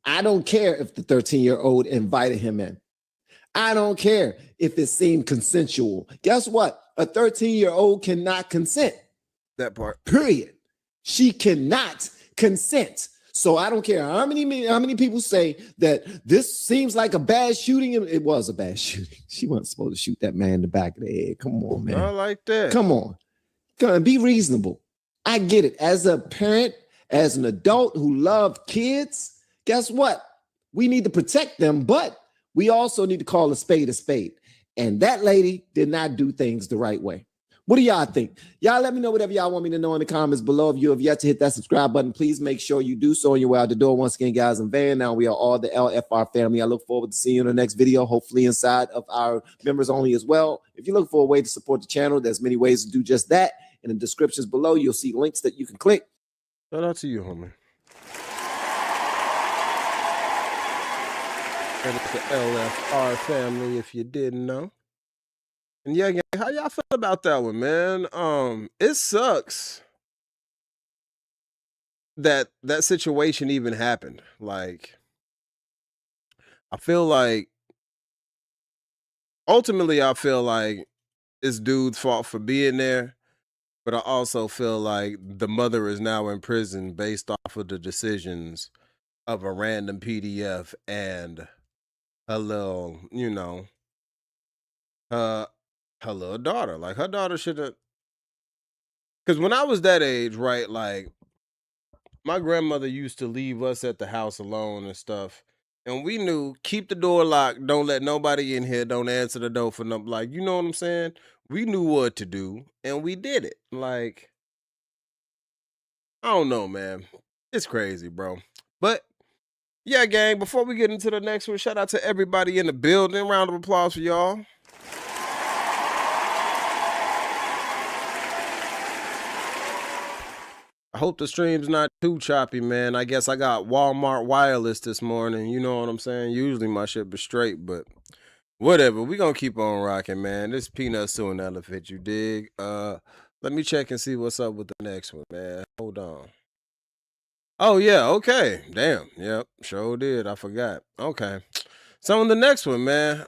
I don't care if the 13-year-old invited him in. I don't care if it seemed consensual. Guess what? A 13-year-old cannot consent. That part. Period. She cannot consent. So I don't care how many people say that this seems like a bad shooting. It was a bad shooting. She wasn't supposed to shoot that man in the back of the head. Come on, man. I like that. Come on. Be reasonable. I get it. As a parent, as an adult who loves kids, guess what? We need to protect them, but we also need to call a spade a spade. And that lady did not do things the right way. What do y'all think? Y'all let me know whatever y'all want me to know in the comments below. If you have yet to hit that subscribe button, please make sure you do so on your way out the door. Once again, guys, I'm Van. Now we are all the LFR family. I look forward to seeing you in the next video, hopefully inside of our members only as well. If you're looking for a way to support the channel, there's many ways to do just that. In the descriptions below, you'll see links that you can click. Shout out to you, homie. And it's the LFR family, if you didn't know. And yeah, gang, how y'all feel about that one, man? It sucks that that situation even happened. Like, I feel like ultimately it's dude's fault for being there, but I also feel like the mother is now in prison based off of the decisions of a random PDF and her little, her little daughter. Like, her daughter should have, because when I was that age, right, like, my grandmother used to leave us at the house alone and stuff, and we knew, keep the door locked, don't let nobody in here, don't answer the door for nothing. Like, you know what I'm saying? We knew what to do, and we did it. Like, I don't know, man. It's crazy, bro. But yeah, gang, before we get into the next one, shout out to everybody in the building. Round of applause for y'all. I hope the stream's not too choppy, man. I guess I got Walmart wireless this morning. You know what I'm saying? Usually my shit is straight, but whatever. We gonna keep on rocking, man. This peanut suing elephant, you dig? Let me check and see what's up with the next one, man. Hold on. Oh, yeah, okay. Damn. Yep, sure did. I forgot. Okay. So on the next one, man,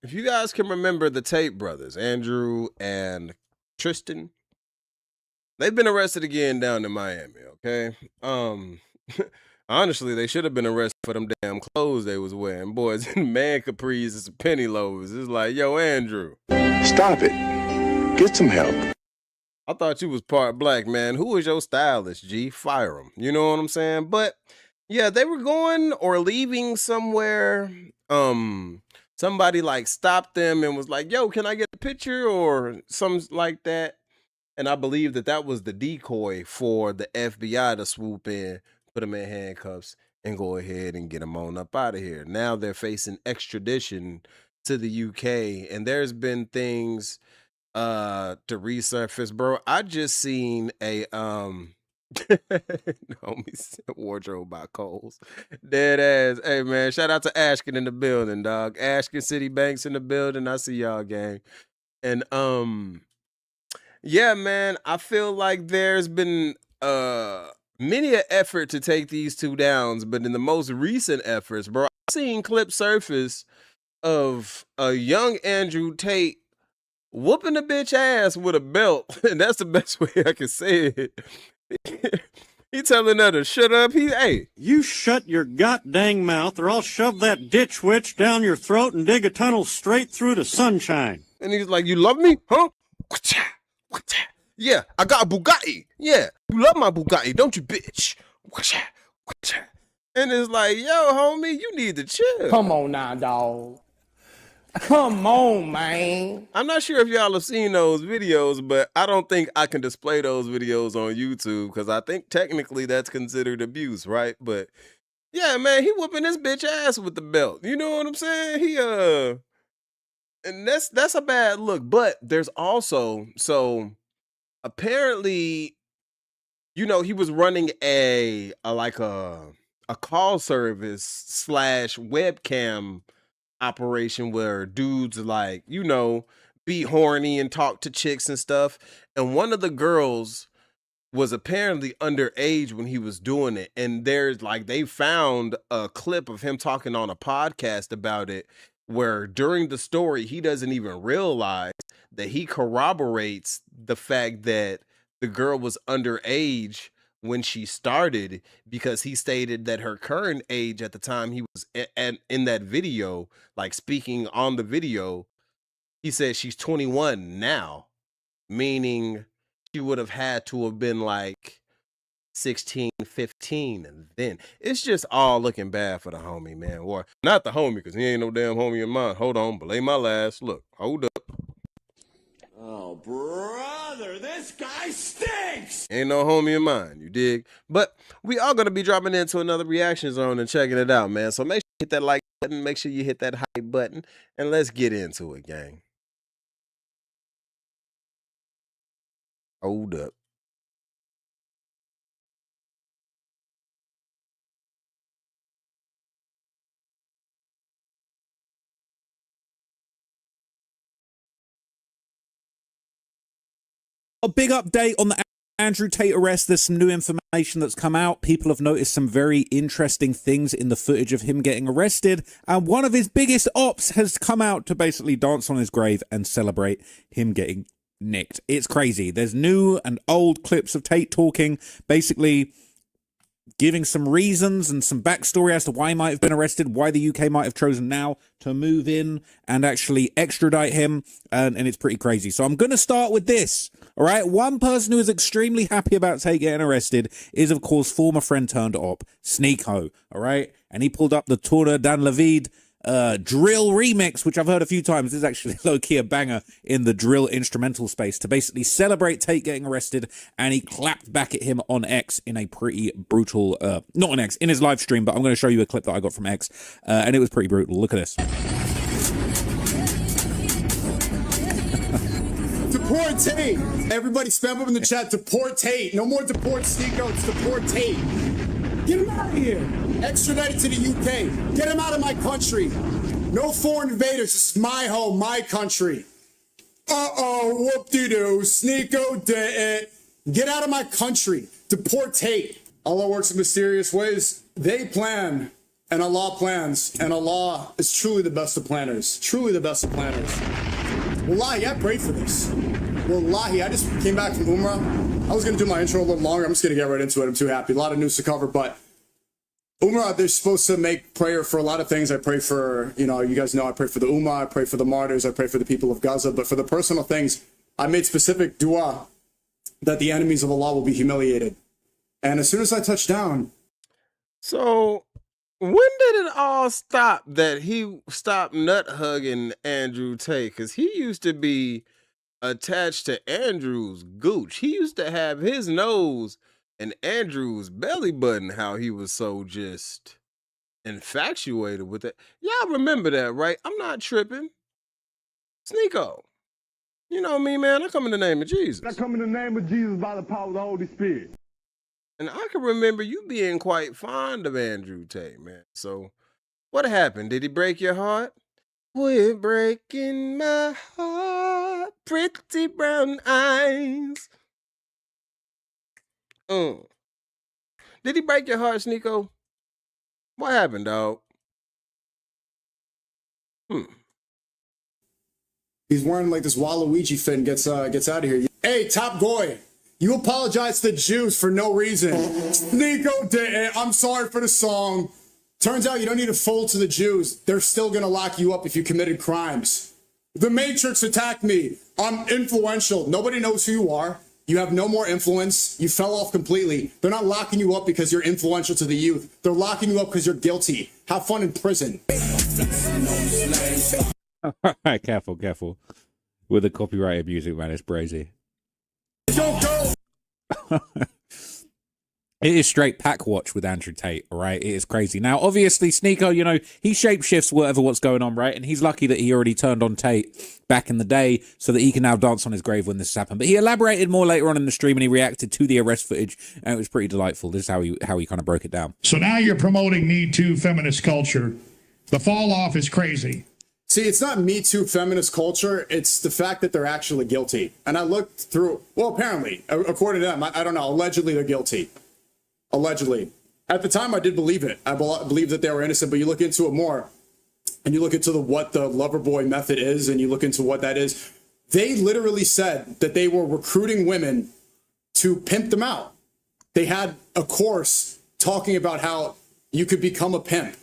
if you guys can remember the Tate brothers, Andrew and Tristan, they've been arrested again down in Miami, okay? Honestly, they should have been arrested for them damn clothes they was wearing. Boys in man capris and penny loafers. It's like, yo, Andrew. Stop it. Get some help. I thought you was part black, man. Who is your stylist, G? Fire him. You know what I'm saying? But yeah, they were going or leaving somewhere. Somebody like stopped them and was like, yo, can I get a picture or something like that? And I believe that that was the decoy for the FBI to swoop in, put them in handcuffs, and go ahead and get them on up out of here. Now they're facing extradition to the UK, and there's been things to resurface, bro. I just seen a homie wardrobe by Coles. Dead ass. Hey man, shout out to Ashkin in the building, dog. Ashkin City Banks in the building. I see y'all, gang. And yeah, man, I feel like there's been many an effort to take these two downs, but in the most recent efforts, bro, I've seen clips surface of a young Andrew Tate whooping a bitch ass with a belt, and that's the best way I can say it. He telling her to shut up. Hey, you shut your goddamn mouth, or I'll shove that ditch witch down your throat and dig a tunnel straight through to sunshine. And he's like, you love me, huh? Yeah, I got a Bugatti. Yeah, you love my Bugatti, don't you, bitch? And it's like, yo, homie, you need to chill. Come on now, dog. Come on, man. I'm not sure if y'all have seen those videos, but I don't think I can display those videos on YouTube because I think technically that's considered abuse, right? But yeah, man, he whooping this bitch ass with the belt. You know what I'm saying? And that's a bad look. But there's also, so apparently, he was running a call service / webcam operation where dudes like, be horny and talk to chicks and stuff. And one of the girls was apparently underage when he was doing it. And there's they found a clip of him talking on a podcast about it, where during the story, he doesn't even realize that he corroborates the fact that the girl was underage when she started, because he stated that her current age at the time he was in that video, speaking on the video, he said she's 21 now, meaning she would have had to have been 16, 15, and then it's just all looking bad for the homie, man. Or not the homie, because he ain't no damn homie of mine. Hold on, belay my last. Look, hold up. Oh, brother, this guy stinks! Ain't no homie of mine, you dig? But we are going to be dropping into another reaction zone and checking it out, man. So make sure you hit that like button, make sure you hit that hype button, and let's get into it, gang. Hold up. A big update on the Andrew Tate arrest. There's some new information that's come out. People have noticed some very interesting things in the footage of him getting arrested. And one of his biggest ops has come out to basically dance on his grave and celebrate him getting nicked. It's crazy. There's new and old clips of Tate talking, basically giving some reasons and some backstory as to why he might have been arrested, why the UK might have chosen now to move in and actually extradite him, and it's pretty crazy. So I'm going to start with this, all right? One person who is extremely happy about Tate getting arrested is, of course, former friend turned op, Sneeko, all right? And he pulled up the Tour Dan Levid drill remix, which I've heard a few times. This is actually low-key a banger in the drill instrumental space, to basically celebrate Tate getting arrested, and he clapped back at him on X in a pretty brutal, not on X, in his live stream, but I'm going to show you a clip that I got from X, and it was pretty brutal. Look at this. Deport Tate. Everybody spam up in the chat, deport Tate. No more deport Sneeko, it's deport Tate. Get him out of here. Extradite it to the UK. Get him out of my country. No foreign invaders. This is my home, my country. Uh-oh, whoop-de-doo. Sneeko did it. Get out of my country. Deport Tate. Allah works in mysterious ways. They plan, and Allah plans, and Allah is truly the best of planners. Truly the best of planners. Wallahi, I prayed for this. Wallahi, I just came back from Umrah. I was going to do my intro a little longer. I'm just going to get right into it. I'm too happy. A lot of news to cover, but Umrah, they're supposed to make prayer for a lot of things. I pray for, you guys know, I pray for the Ummah, I pray for the martyrs, I pray for the people of Gaza. But for the personal things, I made specific dua that the enemies of Allah will be humiliated. And as soon as I touched down. So when did it all stop that he stopped nut hugging Andrew Tate? Because he used to be attached to Andrew's gooch. He used to have his nose and Andrew's belly button, how he was so just infatuated with it. Y'all remember that, right? I'm not tripping. Sneeko. You know me, man. I come in the name of Jesus. I come in the name of Jesus by the power of the Holy Spirit. And I can remember you being quite fond of Andrew Tate, man. So what happened? Did he break your heart? Quit breaking my heart, pretty brown eyes. Did he break your heart, Sneeko? What happened, dog? He's wearing like this Waluigi fit and gets out of here. Hey, Top Goy, you apologize to the Jews for no reason. Sneeko did it. I'm sorry for the song. Turns out you don't need to fold to the Jews. They're still going to lock you up if you committed crimes. The Matrix attacked me. I'm influential. Nobody knows who you are. You have no more influence. You fell off completely. They're not locking you up because you're influential to the youth. They're locking you up because you're guilty. Have fun in prison. All right, careful. With the copyrighted music, man, it's crazy. Don't go! It is straight pack watch with Andrew Tate, all right? It is crazy. Now, obviously, Sneeko, you know, he shapeshifts what's going on, right? And he's lucky that he already turned on Tate back in the day so that he can now dance on his grave when this has happened. But he elaborated more later on in the stream and he reacted to the arrest footage, and it was pretty delightful. This is how he kind of broke it down. So now you're promoting Me Too feminist culture. The fall off is crazy. See, it's not Me Too feminist culture. It's the fact that they're actually guilty. And I looked through, well, apparently, according to them, I don't know, allegedly they're guilty. Allegedly. At the time, I did believe it. I believed that they were innocent, but you look into it more, and you look into what the lover boy method is, and you look into what that is. They literally said that they were recruiting women to pimp them out. They had a course talking about how you could become a pimp.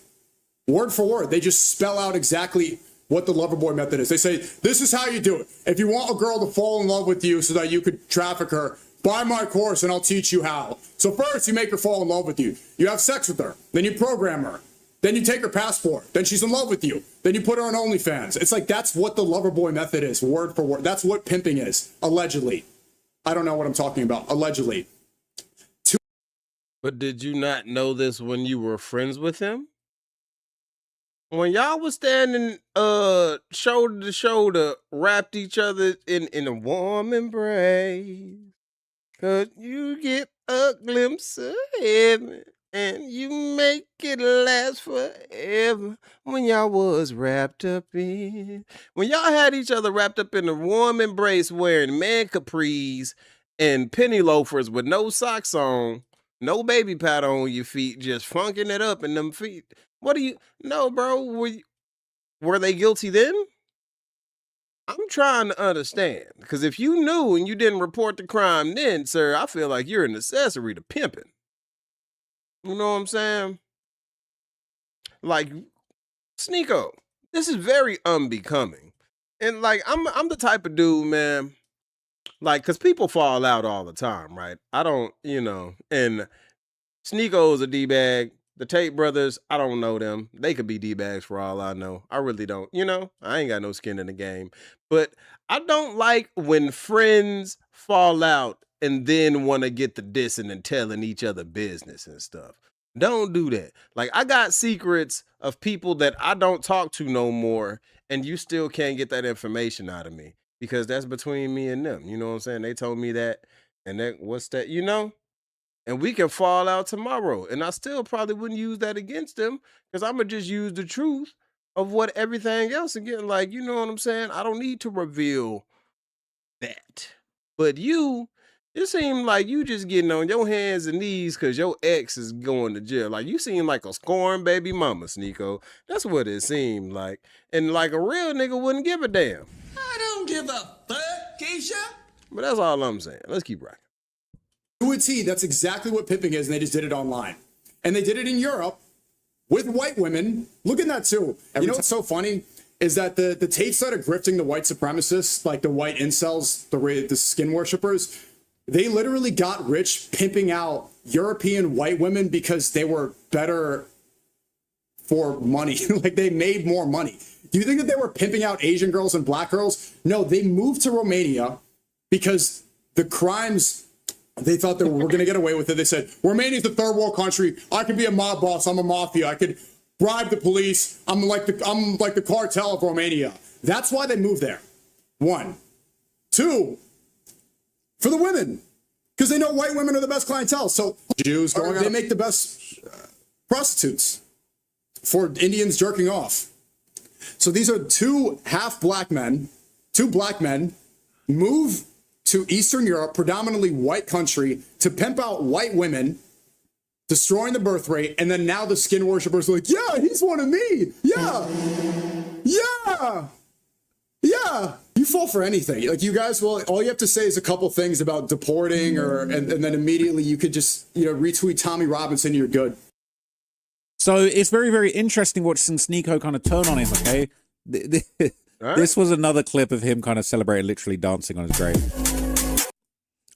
Word for word, they just spell out exactly what the lover boy method is. They say, this is how you do it. If you want a girl to fall in love with you so that you could traffic her, buy my course and I'll teach you how. So first you make her fall in love with you. You have sex with her. Then you program her. Then you take her passport. Then she's in love with you. Then you put her on OnlyFans. It's like, that's what the lover boy method is, word for word. That's what pimping is, allegedly. I don't know what I'm talking about, allegedly. But did you not know this when you were friends with him? When y'all was standing shoulder to shoulder, wrapped each other in a warm embrace, 'cause you get a glimpse of heaven and you make it last forever. When y'all was wrapped up in, when y'all had each other wrapped up in a warm embrace, wearing man capris and penny loafers with no socks on, no baby powder on your feet, just funking it up in them feet. What do you... No, bro. Were they guilty then? I'm trying to understand. Because if you knew and you didn't report the crime then, sir, I feel like you're an accessory to pimping. You know what I'm saying? Like, Sneeko, this is very unbecoming. And, like, I'm the type of dude, man, like, because people fall out all the time, right? I don't, you know, and Sneeko's a D-bag. The Tate brothers, I don't know them. They could be D-bags for all I know. I really don't. You know, I ain't got no skin in the game. But I don't like when friends fall out and then want to get the dissing and telling each other business and stuff. Don't do that. Like, I got secrets of people that I don't talk to no more, and you still can't get that information out of me because that's between me and them. You know what I'm saying? They told me that, and that, what's that, you know? And we can fall out tomorrow. And I still probably wouldn't use that against them because I'm going to just use the truth of what everything else again. Like, you know what I'm saying? I don't need to reveal that. But you, it seemed like you just getting on your hands and knees because your ex is going to jail. Like, you seem like a scorned baby mama, Sneeko. That's what it seemed like. And like a real nigga wouldn't give a damn. I don't give a fuck, Keisha. But that's all I'm saying. Let's keep rocking. To a T, that's exactly what pimping is, and they just did it online. And they did it in Europe with white women. Look at that, too. You know what's so funny is that the Tate started grifting the white supremacists, like the white incels, the skin worshippers. They literally got rich pimping out European white women because they were better for money. Like, they made more money. Do you think that they were pimping out Asian girls and black girls? No, they moved to Romania because the crimes... They thought that we're going to get away with it. They said, Romania's the third world country. I could be a mob boss. I'm a mafia. I could bribe the police. I'm like the cartel of Romania. That's why they moved there. 1. 2, for the women. Because they know white women are the best clientele. So Jews, they make the best prostitutes for Indians jerking off. So these are 2 black men move to Eastern Europe, predominantly white country, to pimp out white women, destroying the birth rate, and then now the skin worshippers are like, yeah, he's one of me. Yeah. Yeah. Yeah. You fall for anything. Like, you guys, well, all you have to say is a couple things about deporting, and then immediately you could just, you know, retweet Tommy Robinson, you're good. So it's very, very interesting watching Sneeko kind of turn on him, okay? This was another clip of him kind of celebrating, literally dancing on his grave.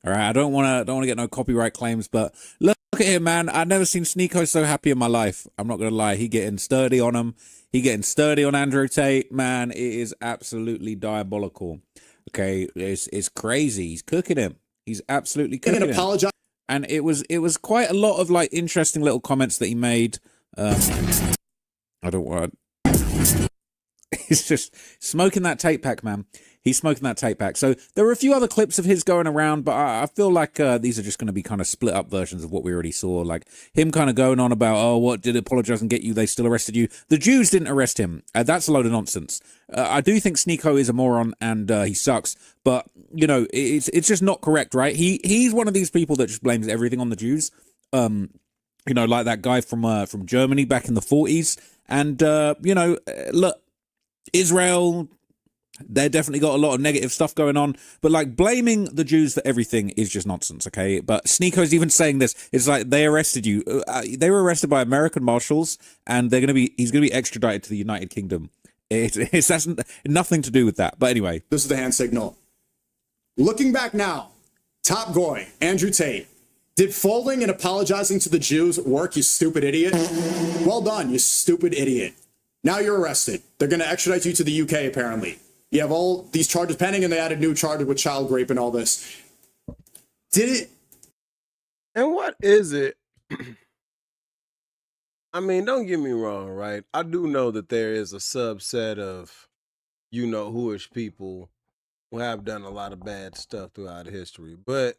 All right, I don't want to get no copyright claims, but look at him, man. I've never seen Sneeko so happy in my life. I'm not gonna lie. He getting sturdy on him. He getting sturdy on Andrew Tate. Man, it is absolutely diabolical. Okay, it's crazy. He's cooking him. He's absolutely cooking him. and it was quite a lot of like interesting little comments that he made. I don't want. He's just smoking that tape pack, man. He's smoking that tape pack. So there were a few other clips of his going around, but I feel like these are just going to be kind of split up versions of what we already saw. Like him kind of going on about, oh, what did apologize and get you? They still arrested you. The Jews didn't arrest him. That's a load of nonsense. I do think Sneeko is a moron and he sucks, but you know, it's just not correct, right? He's one of these people that just blames everything on the Jews. You know, like that guy from Germany back in the 40s. And you know, look, Israel, they definitely got a lot of negative stuff going on, but like blaming the Jews for everything is just nonsense, okay? But Sneeko's even saying this. It's like they arrested you. They were arrested by American marshals, and he's gonna be extradited to the United Kingdom. It's that's nothing to do with that. But anyway, this is the hand signal. Looking back now, Top Goy, Andrew Tate, did folding and apologizing to the Jews work, you stupid idiot? Well done, you stupid idiot. Now you're arrested. They're going to extradite you to the UK, apparently. You have all these charges pending, and they added new charges with child rape and all this. Did it? And what is it? I mean, don't get me wrong, right? I do know that there is a subset of, you know, whoish people who have done a lot of bad stuff throughout history. But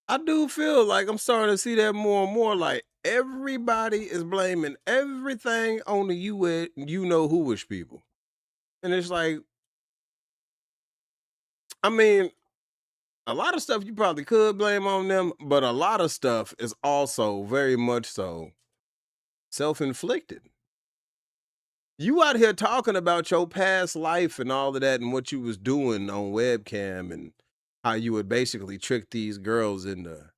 I do feel like I'm starting to see that more and more. Like everybody is blaming everything on the you know whoish people. And it's like, I mean, a lot of stuff you probably could blame on them, but a lot of stuff is also very much so self-inflicted. You out here talking about your past life and all of that and what you was doing on webcam and how you would basically trick these girls into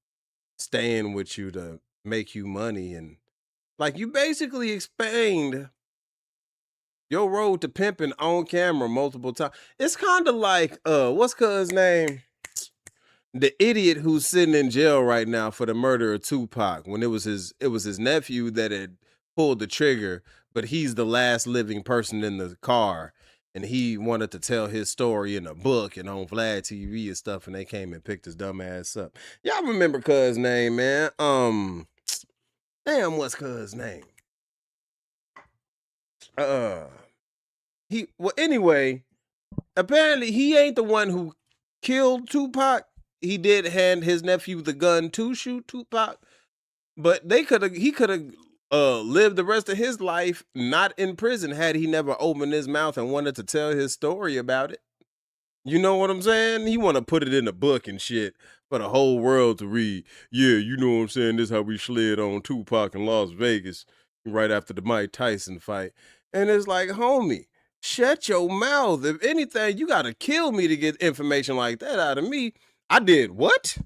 staying with you to make you money. And like you basically explained your road to pimping on camera multiple times. It's kind of like, what's cuz name? The idiot who's sitting in jail right now for the murder of Tupac, when it was his nephew that had pulled the trigger, but he's the last living person in the car, and he wanted to tell his story in a book and on Vlad TV and stuff, and they came and picked his dumb ass up. Y'all remember cuz name, man? Damn, what's cuz name? Anyway, apparently he ain't the one who killed Tupac. He did hand his nephew the gun to shoot Tupac, but he could have lived the rest of his life not in prison had he never opened his mouth and wanted to tell his story about it. You know what I'm saying? He want to put it in a book and shit for the whole world to read. Yeah, you know what I'm saying? This is how we slid on Tupac in Las Vegas right after the Mike Tyson fight. And it's like, homie, shut your mouth. If anything, you got to kill me to get information like that out of me. I did what?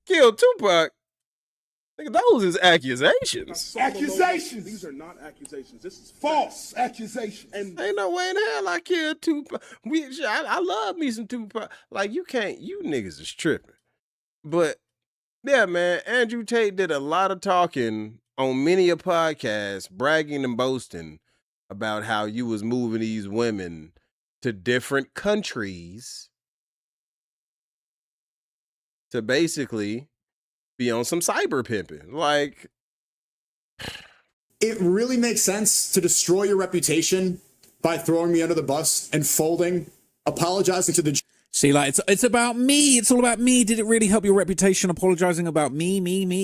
Killed Tupac? Nigga, those is accusations. Accusations. These are not accusations. This is false accusations. And ain't no way in hell I killed Tupac. I love me some Tupac. Like you niggas is tripping. But yeah, man, Andrew Tate did a lot of talking on many a podcast, bragging and boasting about how you was moving these women to different countries to basically be on some cyber pimping. Like, it really makes sense to destroy your reputation by throwing me under the bus and folding, apologizing to the... See, like, it's about me. It's all about me. Did it really help your reputation apologizing about me?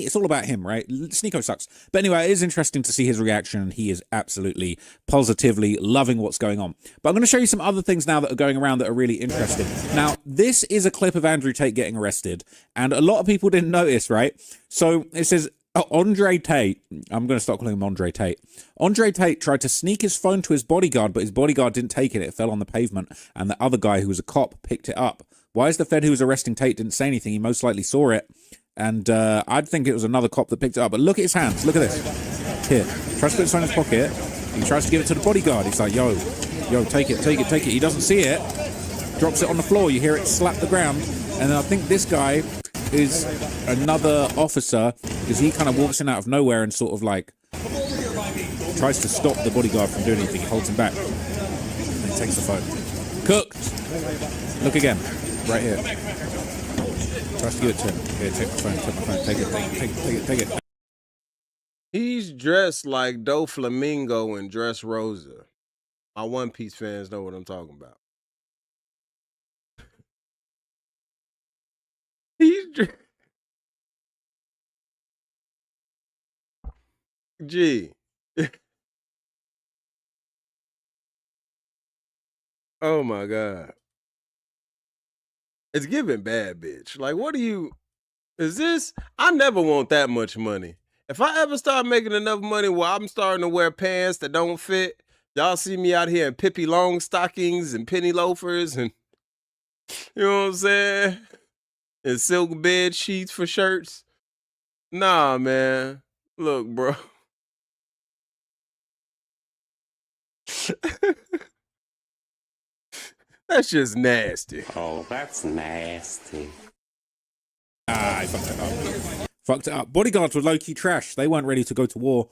It's all about him, right? Sneeko sucks. But anyway, it is interesting to see his reaction. He is absolutely, positively loving what's going on. But I'm going to show you some other things now that are going around that are really interesting. Now, this is a clip of Andrew Tate getting arrested, and a lot of people didn't notice, right? So it says... Andre Tate, I'm going to start calling him Andre Tate. Andre Tate tried to sneak his phone to his bodyguard, but his bodyguard didn't take it. It fell on the pavement, and the other guy, who was a cop, picked it up. Why is the Fed who was arresting Tate didn't say anything? He most likely saw it, and I'd think it was another cop that picked it up. But look at his hands. Look at this. Here. Tries to put his phone in his pocket. He tries to give it to the bodyguard. He's like, yo, take it. He doesn't see it. Drops it on the floor. You hear it slap the ground. And then I think this guy is another officer, because he kind of walks in out of nowhere and sort of like tries to stop the bodyguard from doing anything. He holds him back and he takes the phone. Cooked. Look again, right here. Trust, give it to him. Here, take my phone. Take it. He's dressed like Doflamingo and Dressrosa. My One Piece fans know what I'm talking about. Gee. Oh my God. It's giving bad bitch. Like, what is this? I never want that much money. If I ever start making enough money where I'm starting to wear pants that don't fit, y'all see me out here in Pippi long stockings and penny loafers and, you know what I'm saying? And silk bed sheets for shirts. Nah, man. Look, bro. That's just nasty. Oh, that's nasty. I fucked it up. Bodyguards were low-key trash. They weren't ready to go to war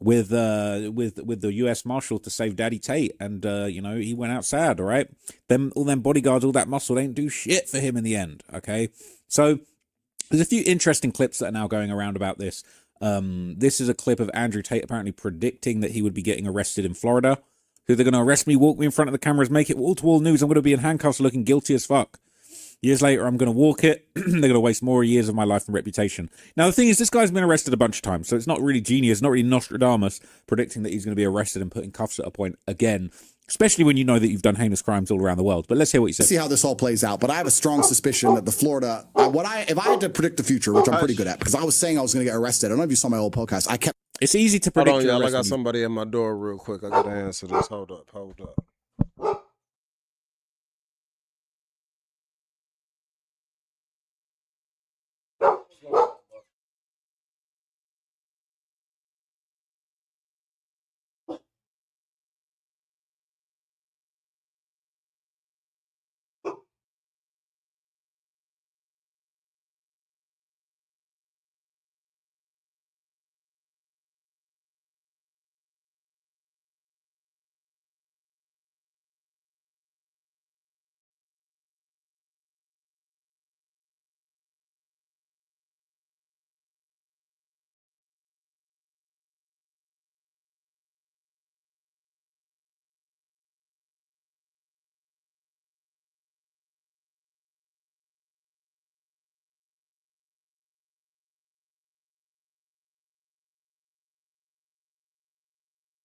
with the U.S. Marshal to save Daddy Tate, and he went out sad. All right, all them bodyguards, all that muscle, they didn't do shit for him in the end. Okay, so there's a few interesting clips that are now going around about this. This is a clip of Andrew Tate apparently predicting that he would be getting arrested in Florida. So they're going to arrest me, walk me in front of the cameras, make it wall-to-wall news. I'm going to be in handcuffs looking guilty as fuck. Years later, I'm going to walk it. They're going to waste more years of my life and reputation. Now, the thing is, this guy's been arrested a bunch of times, so it's not really genius, not really Nostradamus predicting that he's going to be arrested and put in cuffs at a point again, especially when you know that you've done heinous crimes all around the world. But let's hear what he said. See how this all plays out, but I have a strong suspicion that the Florida, if I had to predict the future, which I'm pretty good at, because I was saying I was going to get arrested. I don't know if you saw my old podcast. It's easy to predict. Hold on, y'all. I got somebody at my door real quick. I got to answer this. Hold up.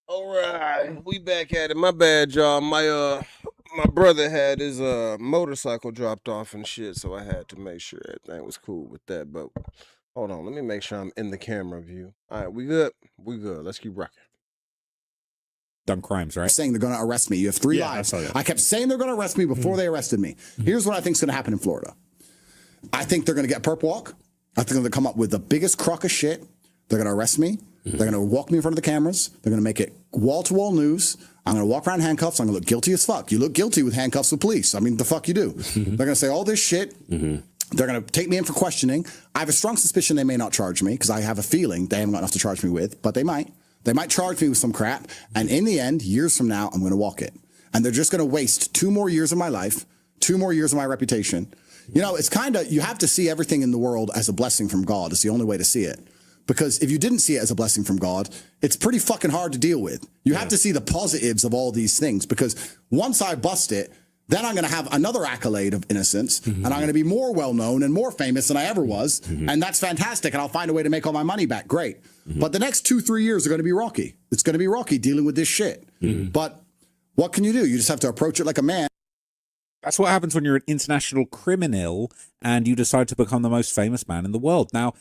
All right, we back at it. My bad, y'all. My brother had his motorcycle dropped off and shit, so I had to make sure everything was cool with that. But hold on, let me make sure I'm in the camera view. All right, we good? We good. Let's keep rocking. Done crimes, right? Saying they're going to arrest me. You have 3 lives. I kept saying they're going to arrest me before they arrested me. Here's what I think is going to happen in Florida. I think they're going to get perp walk. I think they're going to come up with the biggest crock of shit. They're going to arrest me. They're going to walk me in front of the cameras. They're going to make it wall-to-wall news. I'm going to walk around handcuffs. I'm going to look guilty as fuck. You look guilty with handcuffs with police. I mean, the fuck you do. They're going to say all this shit. They're going to take me in for questioning. I have a strong suspicion they may not charge me because I have a feeling they haven't got enough to charge me with, but they might. They might charge me with some crap. And in the end, years from now, I'm going to walk it. And they're just going to waste 2 more years of my life, 2 more years of my reputation. You know, it's kind of, you have to see everything in the world as a blessing from God. It's the only way to see it. Because if you didn't see it as a blessing from God, it's pretty fucking hard to deal with. You have to see the positives of all these things, because once I bust it, then I'm going to have another accolade of innocence, and I'm going to be more well-known and more famous than I ever was, and that's fantastic, and I'll find a way to make all my money back. Great. But the next 2-3 years are going to be rocky. It's going to be rocky dealing with this shit. But what can you do? You just have to approach it like a man. That's what happens when you're an international criminal and you decide to become the most famous man in the world. Now,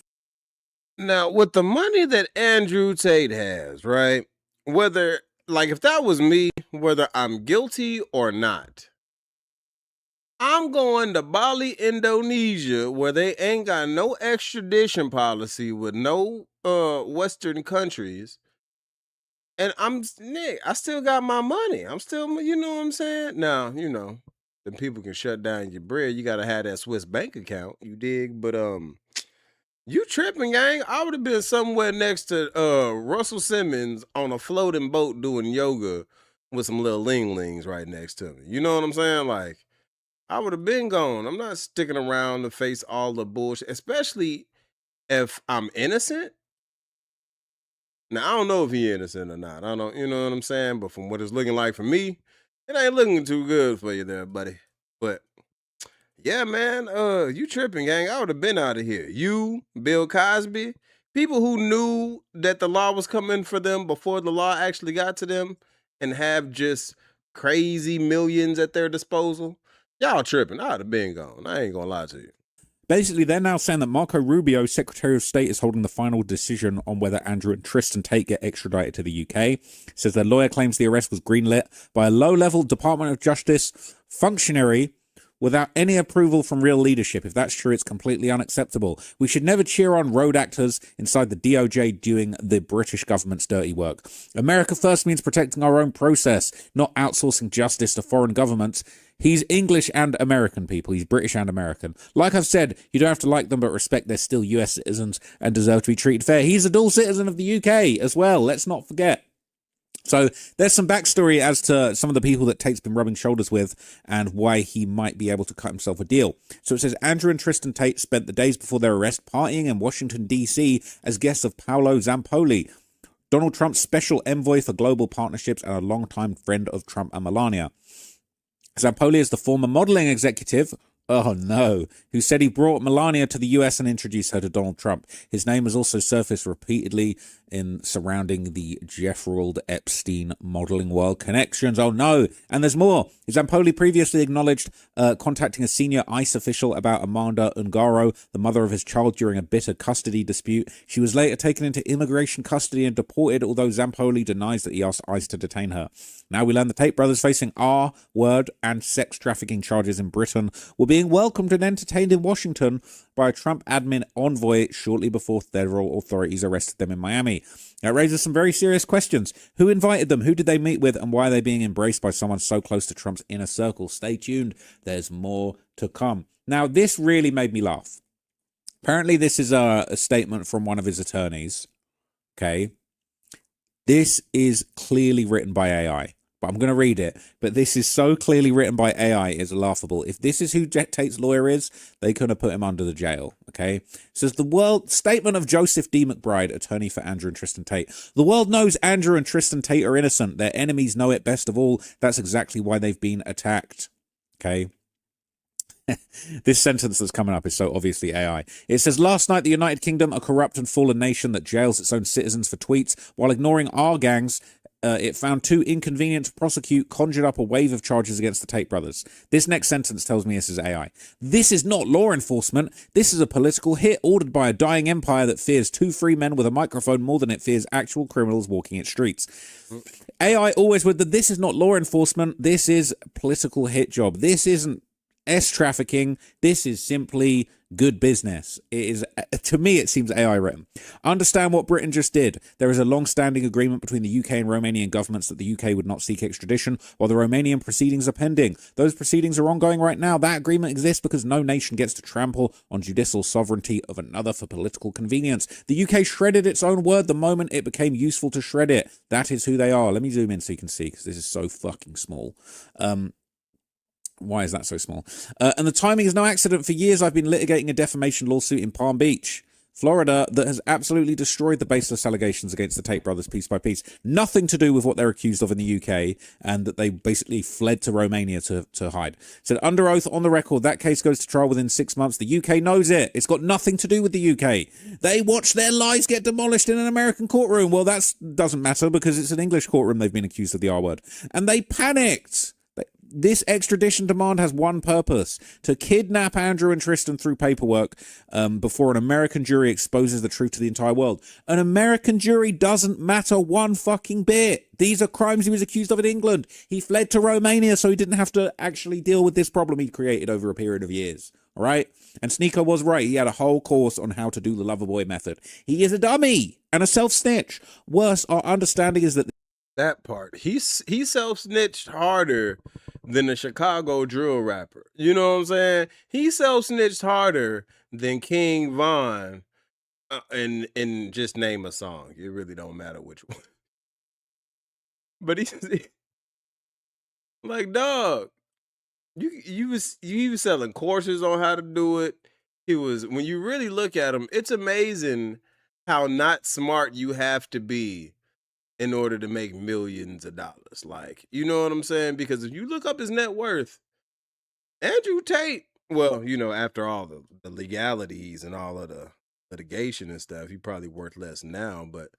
with the money that Andrew Tate has, right? Whether, like, if that was me, whether I'm guilty or not, I'm going to Bali, Indonesia, where they ain't got no extradition policy with no Western countries. And I still got my money. I'm still, you know what I'm saying? Now, you know, the people can shut down your bread. You got to have that Swiss bank account, you dig? But, you tripping, gang. I would have been somewhere next to Russell Simmons on a floating boat doing yoga with some little linglings right next to me. You know what I'm saying? Like, I would have been gone. I'm not sticking around to face all the bullshit, especially if I'm innocent. Now, I don't know if he innocent or not. I don't, you know what I'm saying? But from what it's looking like for me, it ain't looking too good for you there, buddy. But yeah, man, you tripping, gang. I would have been out of here. You, Bill Cosby, people who knew that the law was coming for them before the law actually got to them and have just crazy millions at their disposal. Y'all tripping. I would have been gone. I ain't gonna lie to you. Basically, they're now saying that Marco Rubio, Secretary of State, is holding the final decision on whether Andrew and Tristan Tate get extradited to the UK. Says their lawyer claims the arrest was greenlit by a low-level Department of Justice functionary without any approval from real leadership. If that's true, it's completely unacceptable. We should never cheer on road actors inside the DOJ doing the British government's dirty work. America first means protecting our own process, not outsourcing justice to foreign governments. He's English and American, people. He's British and American. Like I've said, you don't have to like them, but respect they're still US citizens and deserve to be treated fair. He's a dual citizen of the UK as well. Let's not forget. So there's some backstory as to some of the people that Tate's been rubbing shoulders with and why he might be able to cut himself a deal. So it says Andrew and Tristan Tate spent the days before their arrest partying in Washington, D.C. as guests of Paolo Zampoli, Donald Trump's special envoy for global partnerships and a longtime friend of Trump and Melania. Zampoli is the former modeling executive, oh no, who said he brought Melania to the US and introduced her to Donald Trump. His name has also surfaced repeatedly in surrounding the Jeffrey Epstein modeling world connections. Oh no, and there's more. Zampoli previously acknowledged contacting a senior ICE official about Amanda Ungaro, the mother of his child, during a bitter custody dispute. She was later taken into immigration custody and deported, although Zampoli denies that he asked ICE to detain her. Now we learn the Tate brothers, facing R-word and sex trafficking charges in Britain, were being welcomed and entertained in Washington by a Trump admin envoy shortly before federal authorities arrested them in Miami. That raises some very serious questions. Who invited them? Who did they meet with? And why are they being embraced by someone so close to Trump's inner circle? Stay tuned. There's more to come. Now, this really made me laugh. Apparently, this is a statement from one of his attorneys. Okay. This is clearly written by AI. But I'm going to read it. But this is so clearly written by AI, it's laughable. If this is who Tate's lawyer is, they couldn't have put him under the jail. Okay. It says the world statement of Joseph D. McBride, attorney for Andrew and Tristan Tate. The world knows Andrew and Tristan Tate are innocent. Their enemies know it best of all. That's exactly why they've been attacked. Okay. This sentence that's coming up is so obviously AI. It says, last night the United Kingdom, a corrupt and fallen nation that jails its own citizens for tweets while ignoring our gangs, it found too inconvenient to prosecute, conjured up a wave of charges against the Tate brothers. This next sentence tells me this is AI. This is not law enforcement. This is a political hit ordered by a dying empire that fears two free men with a microphone more than it fears actual criminals walking its streets. AI always with the this is not law enforcement. This is political hit job. This isn't trafficking. This is simply good business. It is, to me, it seems AI written. Understand what Britain just did. There is a long-standing agreement between the UK and Romanian governments that the UK would not seek extradition while the Romanian proceedings are pending. Those proceedings are ongoing right now. That agreement exists because no nation gets to trample on judicial sovereignty of another for political convenience. The UK shredded its own word the moment it became useful to shred it. That is who they are. Let me zoom in so you can see, because this is so fucking small. Why is that so small? And the timing is no accident. For years, I've been litigating a defamation lawsuit in Palm Beach, Florida, that has absolutely destroyed the baseless allegations against the Tate brothers piece by piece. Nothing to do with what they're accused of in the UK, and that they basically fled to Romania to hide. Said under oath on the record, that case goes to trial within 6 months. The UK knows it. It's got nothing to do with the UK. They watch their lies get demolished in an American courtroom. Well, that doesn't matter because it's an English courtroom they've been accused of the R word. And they panicked. This extradition demand has one purpose: to kidnap Andrew and Tristan through paperwork before an American jury exposes the truth to the entire world. An American jury doesn't matter one fucking bit. These are crimes he was accused of in England. He fled to Romania so he didn't have to actually deal with this problem he created over a period of years. All right? And Sneeko was right. He had a whole course on how to do the Loverboy method. He is a dummy and a self-snitch. Worse, our understanding is that part. He self-snitched harder than a Chicago drill rapper. You know what I'm saying? He self-snitched harder than King Von and just name a song. It really don't matter which one. But he's like, dog, you was selling courses on how to do it. He was, when you really look at him, it's amazing how not smart you have to be in order to make millions of dollars. Like, you know what I'm saying? Because if you look up his net worth, Andrew Tate, well, you know, after all the legalities and all of the litigation and stuff, he probably worth less now. But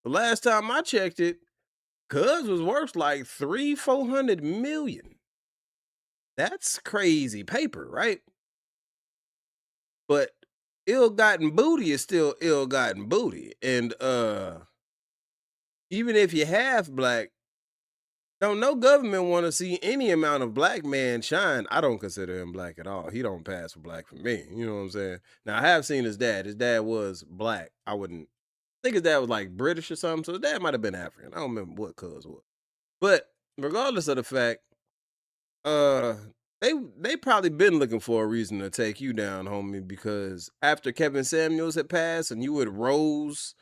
the last time I checked it, Cuz was worth like 300-400 million. That's crazy paper, right? But ill-gotten booty is still ill-gotten booty. And even if you half black, don't no government want to see any amount of black man shine. I don't consider him black at all. He don't pass for black for me. You know what I'm saying? Now, I have seen his dad. His dad was black. I think his dad was like British or something. So his dad might have been African. I don't remember what cuz was. But regardless of the fact, they probably been looking for a reason to take you down, homie, because after Kevin Samuels had passed and you had rose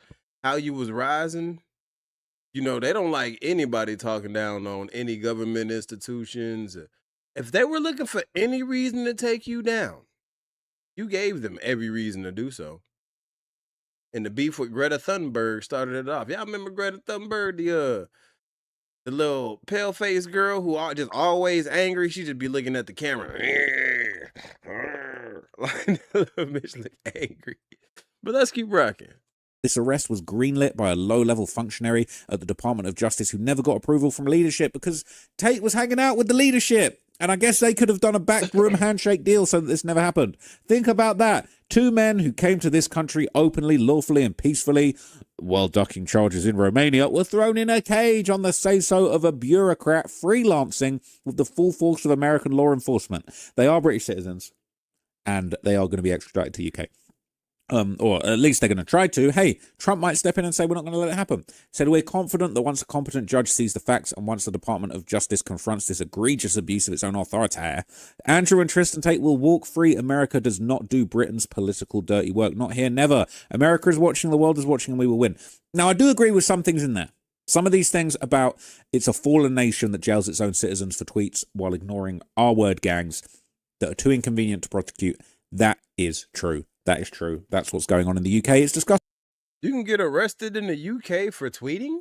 how you was rising, you know, they don't like anybody talking down on any government institutions. If they were looking for any reason to take you down, you gave them every reason to do so. And the beef with Greta Thunberg started it off. Y'all remember Greta Thunberg, the little pale-faced girl who just always angry? She just be looking at the camera. Like, bitch look angry. But let's keep rocking. This arrest was greenlit by a low-level functionary at the Department of Justice who never got approval from leadership because Tate was hanging out with the leadership. And I guess they could have done a backroom handshake deal so that this never happened. Think about that. Two men who came to this country openly, lawfully, and peacefully, while ducking charges in Romania, were thrown in a cage on the say-so of a bureaucrat freelancing with the full force of American law enforcement. They are British citizens, and they are going to be extradited to UK. Or at least they're going to try to. Hey, Trump might step in and say we're not going to let it happen. Said we're confident that once a competent judge sees the facts and once the Department of Justice confronts this egregious abuse of its own authority, Andrew and Tristan Tate will walk free. America does not do Britain's political dirty work. Not here, never. America is watching, the world is watching, and we will win. Now, I do agree with some things in there. Some of these things about it's a fallen nation that jails its own citizens for tweets while ignoring R-word gangs that are too inconvenient to prosecute. That is true. That is true. That's what's going on in the UK. It's disgusting. You can get arrested in the UK for tweeting?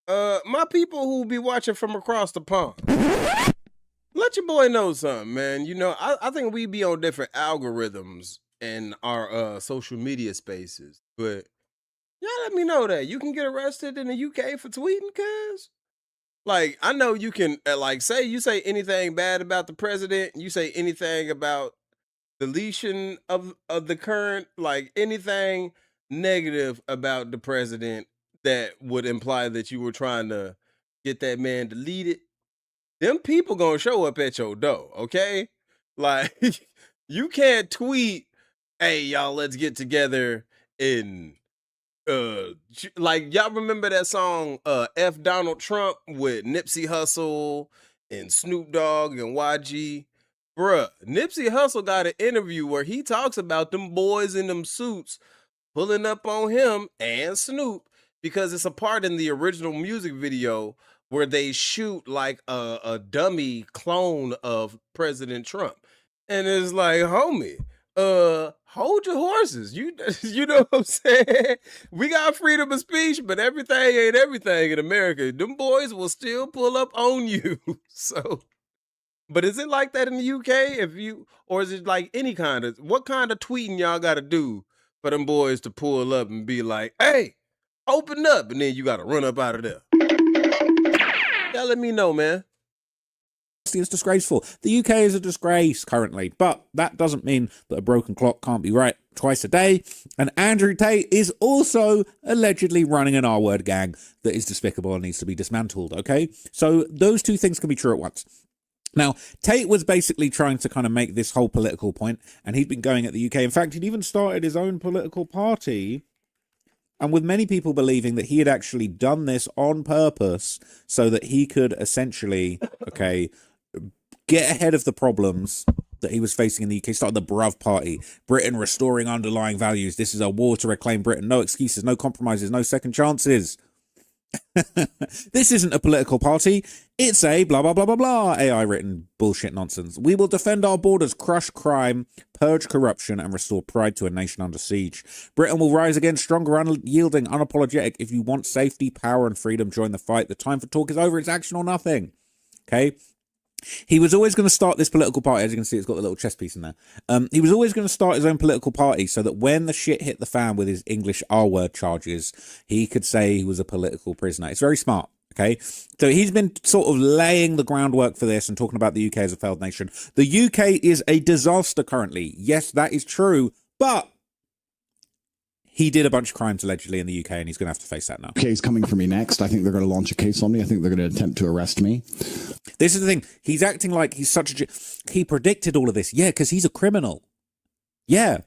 My people who be watching from across the pond, let your boy know something, man. You know, I think we be on different algorithms in our social media spaces, but y'all let me know that you can get arrested in the UK for tweeting, cuz. Like, I know you can, like, say you say anything bad about the president, you say anything about deletion of the current, like anything negative about the president that would imply that you were trying to get that man deleted, them people gonna show up at your door, okay? Like, you can't tweet, hey, y'all, let's get together and like, y'all remember that song F Donald Trump with Nipsey Hussle and Snoop Dogg and YG? Bruh, Nipsey Hussle got an interview where he talks about them boys in them suits pulling up on him and Snoop because it's a part in the original music video where they shoot like a dummy clone of President Trump. And it's like, homie, hold your horses. You know what I'm saying? We got freedom of speech, but everything ain't everything in America. Them boys will still pull up on you. So, but is it like that in the UK? Or is it like any kind of, what kind of tweeting y'all got to do for them boys to pull up and be like, hey, open up, and then you got to run up out of there? Y'all let me know, man. It's disgraceful. The UK is a disgrace currently, but that doesn't mean that a broken clock can't be right twice a day. And Andrew Tate is also allegedly running an R-word gang that is despicable and needs to be dismantled, okay? So those two things can be true at once. Now, Tate was basically trying to kind of make this whole political point, and he'd been going at the UK. In fact, he'd even started his own political party, and with many people believing that he had actually done this on purpose so that he could essentially, okay, get ahead of the problems that he was facing in the UK. Started the Bruv Party, Britain restoring underlying values. This is a war to reclaim Britain. No excuses, no compromises, no second chances. This isn't a political party. It's a blah, blah, blah, blah, blah, AI written bullshit nonsense. We will defend our borders, crush crime, purge corruption, and restore pride to a nation under siege. Britain will rise again stronger, unyielding, unapologetic. If you want safety, power, and freedom, join the fight. The time for talk is over. It's action or nothing. Okay? He was always going to start this political party. As you can see, it's got the little chess piece in there. He was always going to start his own political party so that when the shit hit the fan with his English R-word charges, he could say he was a political prisoner. It's very smart. Okay, so he's been sort of laying the groundwork for this and talking about the UK as a failed nation. The UK is a disaster currently. Yes, that is true, but he did a bunch of crimes allegedly in the UK, and he's going to have to face that now. UK is coming for me next. I think they're going to launch a case on me. I think they're going to attempt to arrest me. This is the thing. He's acting like he's such a... He predicted all of this. Yeah, because he's a criminal. Yeah.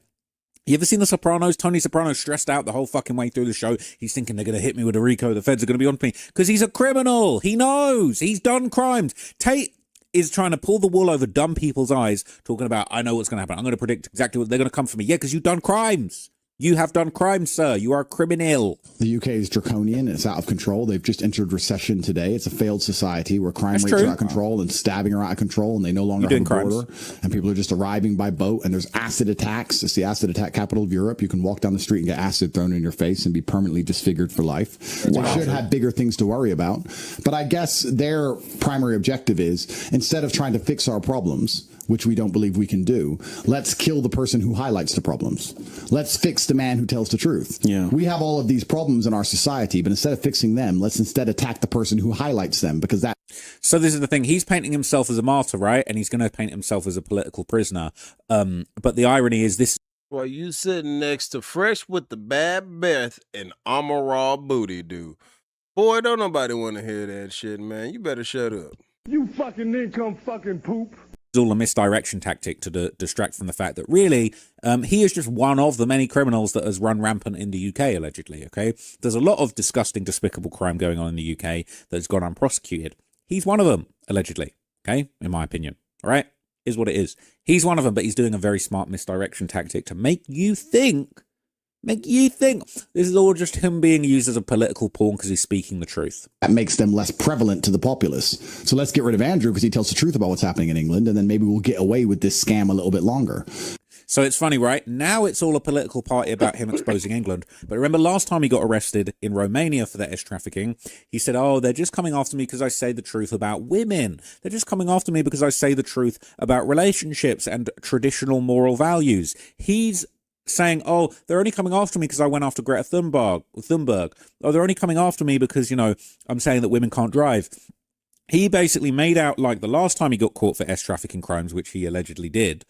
You ever seen The Sopranos? Tony Soprano stressed out the whole fucking way through the show. He's thinking they're going to hit me with a RICO. The feds are going to be on me. Because he's a criminal. He knows. He's done crimes. Tate is trying to pull the wool over dumb people's eyes, talking about, I know what's going to happen. I'm going to predict exactly what they're going to come for me. Yeah, because you've done crimes. You have done crimes, sir. You are a criminal. The UK is draconian. It's out of control. They've just entered recession today. It's a failed society where crime rates are out of control and stabbing are out of control, and they no longer have a border. And people are just arriving by boat, and there's acid attacks. It's the acid attack capital of Europe. You can walk down the street and get acid thrown in your face and be permanently disfigured for life. We should have bigger things to worry about. But I guess their primary objective is, instead of trying to fix our problems, which we don't believe we can do, let's kill the person who highlights the problems. Let's fix the man who tells the truth. Yeah. We have all of these problems in our society, but instead of fixing them, let's instead attack the person who highlights them, because that... So this is the thing. He's painting himself as a martyr, right? And he's going to paint himself as a political prisoner. But the irony is this... Well, you sitting next to Fresh with the bad breath and I'm a raw booty dude. Boy, don't nobody want to hear that shit, man. You better shut up. You fucking income fucking poop. All a misdirection tactic to distract from the fact that really he is just one of the many criminals that has run rampant in the UK, allegedly. Okay, there's a lot of disgusting, despicable crime going on in the UK that has gone unprosecuted. He's one of them, allegedly. Okay, in my opinion. All right, is what it is. He's one of them, but he's doing a very smart misdirection tactic to make you think this is all just him being used as a political pawn because he's speaking the truth. That makes them less prevalent to the populace. So let's get rid of Andrew because he tells the truth about what's happening in England, and then maybe we'll get away with this scam a little bit longer. So it's funny, right? Now it's all a political party about him exposing England. But remember last time he got arrested in Romania for that ish trafficking, he said, oh, they're just coming after me because I say the truth about women. They're just coming after me because I say the truth about relationships and traditional moral values. He's saying, oh, they're only coming after me because I went after Greta Thunberg. Oh, they're only coming after me because, you know, I'm saying that women can't drive. He basically made out like the last time he got caught for trafficking crimes, which he allegedly did.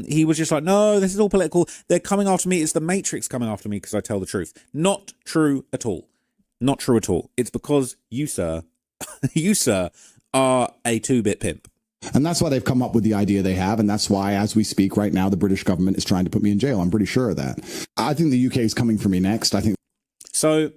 He was just like, no, this is all political. They're coming after me. It's the Matrix coming after me because I tell the truth. Not true at all. Not true at all. It's because you, sir, are a 2-bit pimp. And that's why they've come up with the idea they have, and that's why, as we speak right now, the British government is trying to put me in jail. I'm pretty sure of that. I think the UK is coming for me next. I think. So,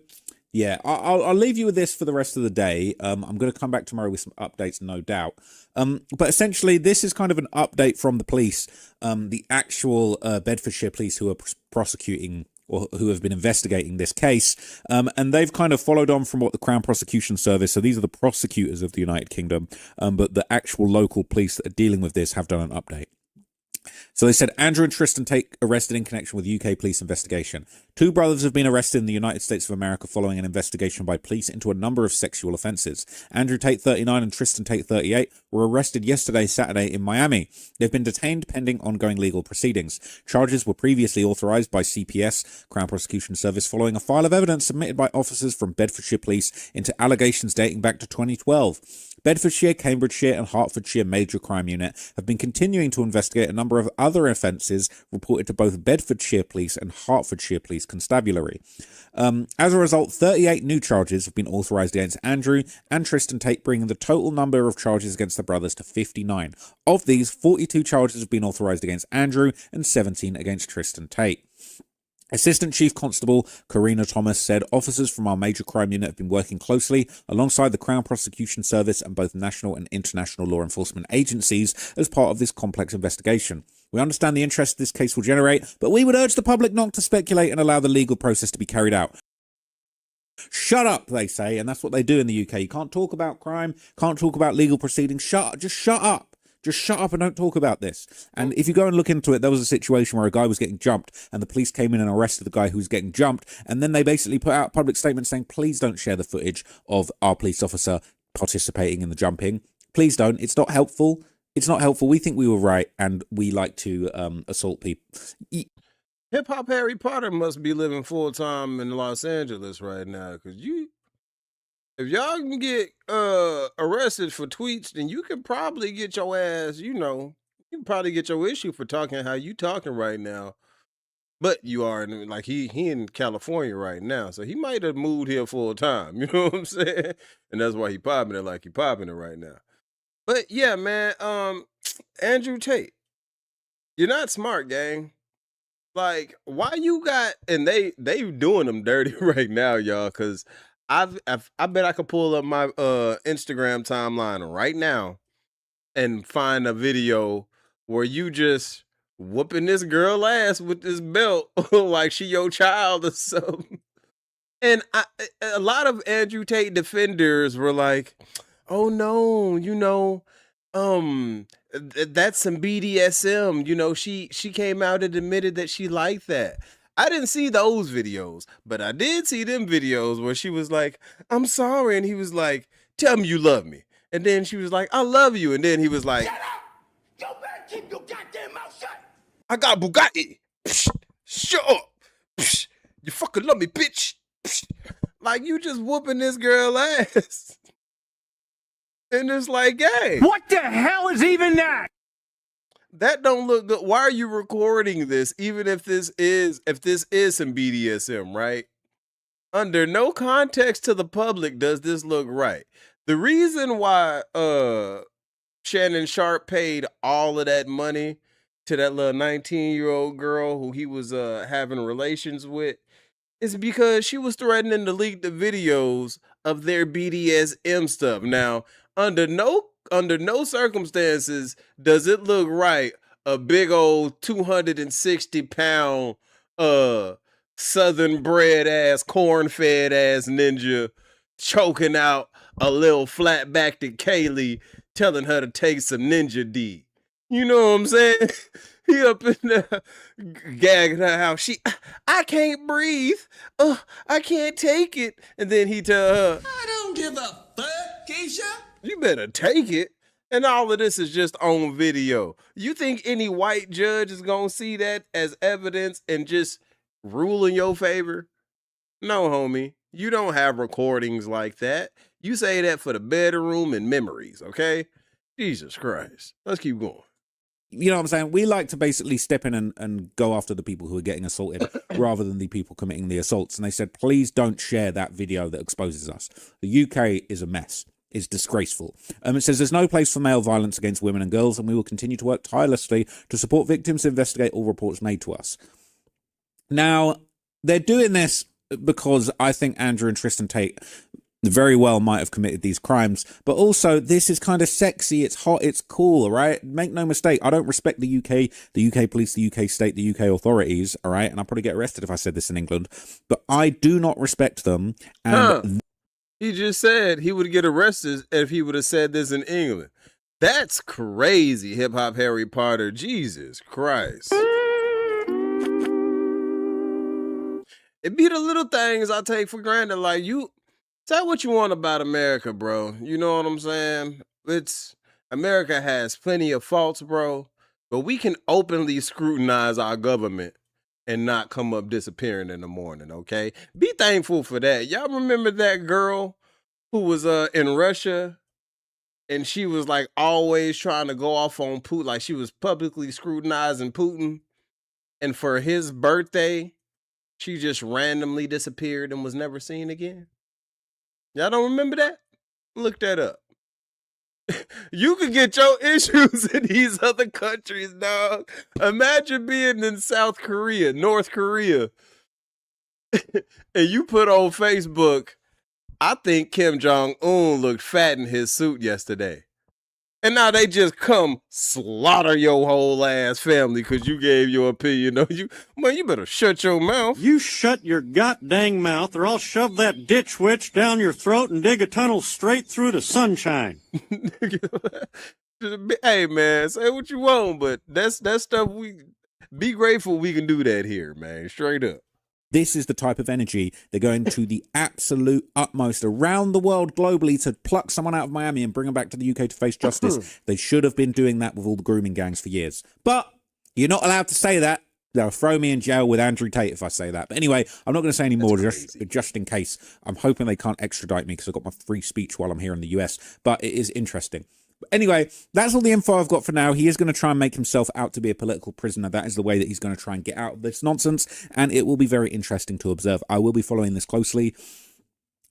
yeah, I'll leave you with this for the rest of the day. I'm going to come back tomorrow with some updates, no doubt. But essentially, this is kind of an update from the police, the actual Bedfordshire police who are prosecuting or who have been investigating this case. And they've kind of followed on from what the Crown Prosecution Service, so these are the prosecutors of the United Kingdom, but the actual local police that are dealing with this have done an update. So they said Andrew and Tristan Tate arrested in connection with UK police investigation. 2 brothers have been arrested in the United States of America following an investigation by police into a number of sexual offences. Andrew Tate, 39, and Tristan Tate, 38, were arrested yesterday, Saturday, in Miami. They've been detained pending ongoing legal proceedings. Charges were previously authorised by CPS, Crown Prosecution Service, following a file of evidence submitted by officers from Bedfordshire Police into allegations dating back to 2012. Bedfordshire, Cambridgeshire and Hertfordshire Major Crime Unit have been continuing to investigate a number of other offences reported to both Bedfordshire Police and Hertfordshire Police Constabulary. As a result, 38 new charges have been authorised against Andrew and Tristan Tate, bringing the total number of charges against the brothers to 59. Of these, 42 charges have been authorised against Andrew and 17 against Tristan Tate. Assistant Chief Constable Karina Thomas said officers from our major crime unit have been working closely alongside the Crown Prosecution Service and both national and international law enforcement agencies as part of this complex investigation. We understand the interest this case will generate, but we would urge the public not to speculate and allow the legal process to be carried out. Shut up, they say, and that's what they do in the UK. You can't talk about crime, can't talk about legal proceedings. Just shut up. Just shut up and don't talk about this. And if you go and look into it, there was a situation where a guy was getting jumped and the police came in and arrested the guy who was getting jumped. And then they basically put out a public statement saying, please don't share the footage of our police officer participating in the jumping. Please don't. It's not helpful. It's not helpful. We think we were right and we like to assault people. Hip Hop Harry Potter must be living full time in Los Angeles right now, because if y'all can get arrested for tweets, then you can probably get your ass, you can probably get your issue for talking how you talking right now. But you are like he in California right now, so he might have moved here full time. You know what I'm saying? And that's why he popping it like he popping it right now. But yeah, man, Andrew Tate, you're not smart, gang. Like, why you got, and they doing them dirty right now, y'all, because I bet I could pull up my Instagram timeline right now and find a video where you just whooping this girl ass with this belt like she your child or something. And a lot of Andrew Tate defenders were like, oh no, that's some BDSM. She came out and admitted that she liked that. I didn't see those videos, but I did see them videos where she was like, I'm sorry. And he was like, tell me you love me. And then she was like, I love you. And then he was like, shut up! You better keep your goddamn mouth shut. I got Bugatti. Psh, shut up. Psh, you fucking love me, bitch. Psh. Like, you just whooping this girl ass. And it's like, hey. What the hell is even that? That don't look good. Why are you recording this? Even if this is some BDSM, right? Under no context to the public does this look right. The reason why Shannon Sharp paid all of that money to that little 19-year-old girl who he was having relations with is because she was threatening to leak the videos of their BDSM stuff. Now, under no circumstances does it look right a big old 260-pound southern bred ass, corn-fed ass ninja choking out a little flat-backed Kaylee, telling her to take some ninja D. You know what I'm saying? He up in there gagging her how I can't breathe. I can't take it. And then he tell her, I don't give a fuck, Keisha. You better take it. And all of this is just on video. You think any white judge is going to see that as evidence and just rule in your favor? No, homie. You don't have recordings like that. You say that for the bedroom and memories, okay? Jesus Christ. Let's keep going. You know what I'm saying? We like to basically step in and go after the people who are getting assaulted rather than the people committing the assaults. And they said, please don't share that video that exposes us. The UK is a mess. It's disgraceful. It says there's no place for male violence against women and girls, and we will continue to work tirelessly to support victims, investigate all reports made to us. Now, they're doing this because I think Andrew and Tristan Tate very well might have committed these crimes, but also this is kind of sexy, it's hot, it's cool, all right? Make no mistake, I don't respect the UK police, the UK state, the UK authorities, all right? And I'll probably get arrested if I said this in England, but I do not respect them. And He just said he would get arrested if he would have said this in England. That's crazy, Hip Hop Harry Potter. Jesus Christ. It be the little things I take for granted, like you. Say what you want about America, bro. You know what I'm saying? America has plenty of faults, bro, but we can openly scrutinize our government and not come up disappearing in the morning, okay? Be thankful for that. Y'all remember that girl who was in Russia and she was like always trying to go off on Putin, like she was publicly scrutinizing Putin, and for his birthday, she just randomly disappeared and was never seen again? Y'all don't remember that? Look that up. You could get your issues in these other countries, dog. Imagine being in South Korea, North Korea, and you put on Facebook, I think Kim Jong-un looked fat in his suit yesterday. And now they just come slaughter your whole ass family because you gave your opinion. No, you better shut your mouth. You shut your goddamn mouth, or I'll shove that ditch witch down your throat and dig a tunnel straight through the sunshine. Hey man, say what you want, but that's stuff we be grateful we can do that here, man. Straight up. This is the type of energy they're going to the absolute utmost around the world globally to pluck someone out of Miami and bring them back to the UK to face justice. They should have been doing that with all the grooming gangs for years. But you're not allowed to say that. They'll throw me in jail with Andrew Tate if I say that. But anyway, I'm not going to say any more just in case. I'm hoping they can't extradite me because I've got my free speech while I'm here in the US. But it is interesting. Anyway, that's all the info I've got for now. He is going to try and make himself out to be a political prisoner. That is the way that he's going to try and get out of this nonsense, and it will be very interesting to observe. I will be following this closely.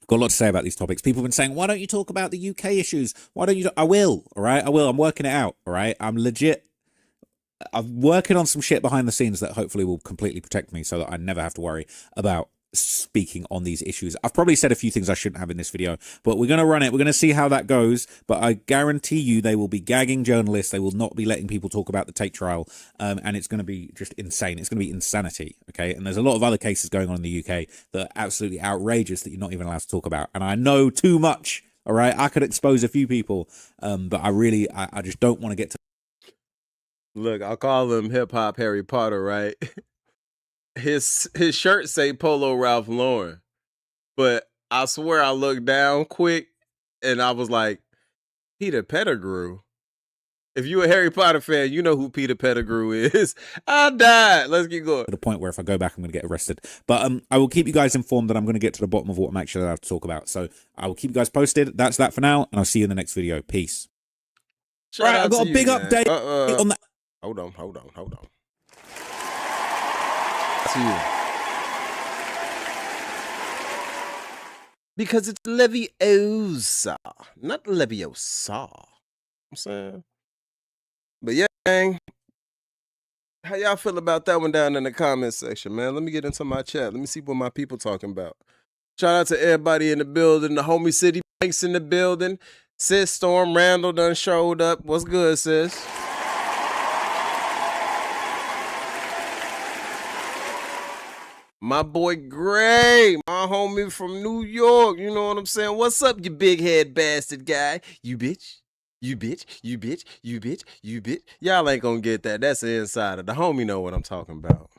Got a lot to say about these topics. People have been saying, why don't you talk about the UK issues? Why don't you? I will, all right? I will. I'm working it out, all right? I'm working on some shit behind the scenes that hopefully will completely protect me so that I never have to worry about speaking on these issues. I've probably said a few things I shouldn't have in this video, but we're going to run it. We're going to see how that goes, but I guarantee you they will be gagging journalists. They will not be letting people talk about the Tate trial, and it's going to be just insane. It's going to be insanity, okay? And there's a lot of other cases going on in the UK that are absolutely outrageous that you're not even allowed to talk about, and I know too much, all right? I could expose a few people, but I just don't want to get to... Look, I'll call him hip-hop Harry Potter, right? His shirt say Polo Ralph Lauren, but I swear I looked down quick and I was like, Peter Pettigrew. If you a Harry Potter fan, you know who Peter Pettigrew is. I died. Let's get going. To the point where if I go back, I'm going to get arrested. But I will keep you guys informed that I'm going to get to the bottom of what I'm actually allowed to talk about. So I will keep you guys posted. That's that for now, and I'll see you in the next video. Peace. Right, I've got a big update on that. Hold on. To you. Because it's Leviosa, not Leviosa. I'm saying. But yeah, gang. How y'all feel about that one down in the comment section, man? Let me get into my chat. Let me see what my people talking about. Shout out to everybody in the building. The homie City Banks in the building. Sis Storm Randall done showed up. What's good, sis? My boy Gray, my homie from New York, you know what I'm saying? What's up, you big head bastard guy? You bitch, you bitch, you bitch, you bitch, you bitch. Y'all ain't gonna get that. That's the insider. The homie know what I'm talking about.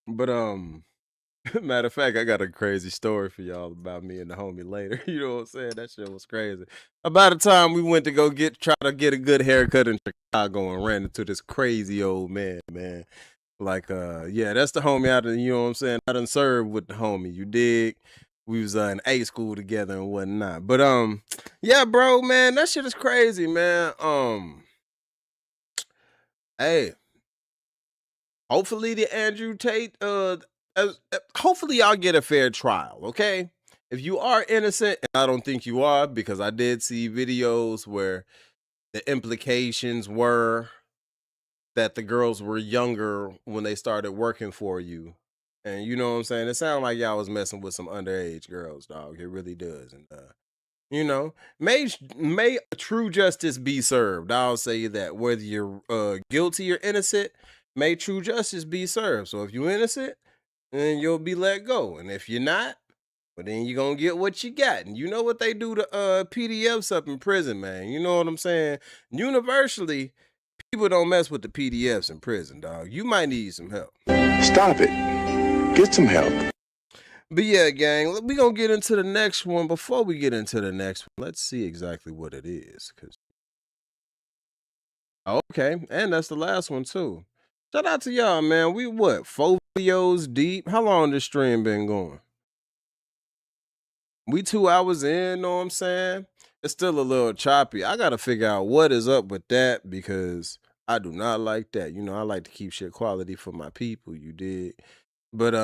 But matter of fact, I got a crazy story for y'all about me and the homie later. You know what I'm saying? That shit was crazy. About the time we went to go try to get a good haircut in Chicago and ran into this crazy old man. Like, yeah, that's the homie out of, you know what I'm saying? I done served with the homie, you dig? We was in A school together and whatnot. But yeah, bro, man, that shit is crazy, man. Hey, hopefully the Andrew Tate, hopefully y'all get a fair trial, okay? If you are innocent, and I don't think you are, because I did see videos where the implications were that the girls were younger when they started working for you. And you know what I'm saying? It sounded like y'all was messing with some underage girls, dog. It really does. And you know, may true justice be served. I'll say that. Whether you're guilty or innocent, may true justice be served. So if you're innocent, then you'll be let go. And if you're not, well, then you're going to get what you got. And you know what they do to PDFs up in prison, man. You know what I'm saying? Universally, people don't mess with the PDFs in prison, dog. You might need some help. Stop it. Get some help. But yeah, gang, we're going to get into the next one. Before we get into the next one, let's see exactly what it is. Okay, and that's the last one, too. Shout out to y'all, man. We what, 4 videos deep? How long this stream been going? We 2 hours in, know what I'm saying? It's still a little choppy. I got to figure out what is up with that because I do not like that. You know, I like to keep shit quality for my people, you dig? But,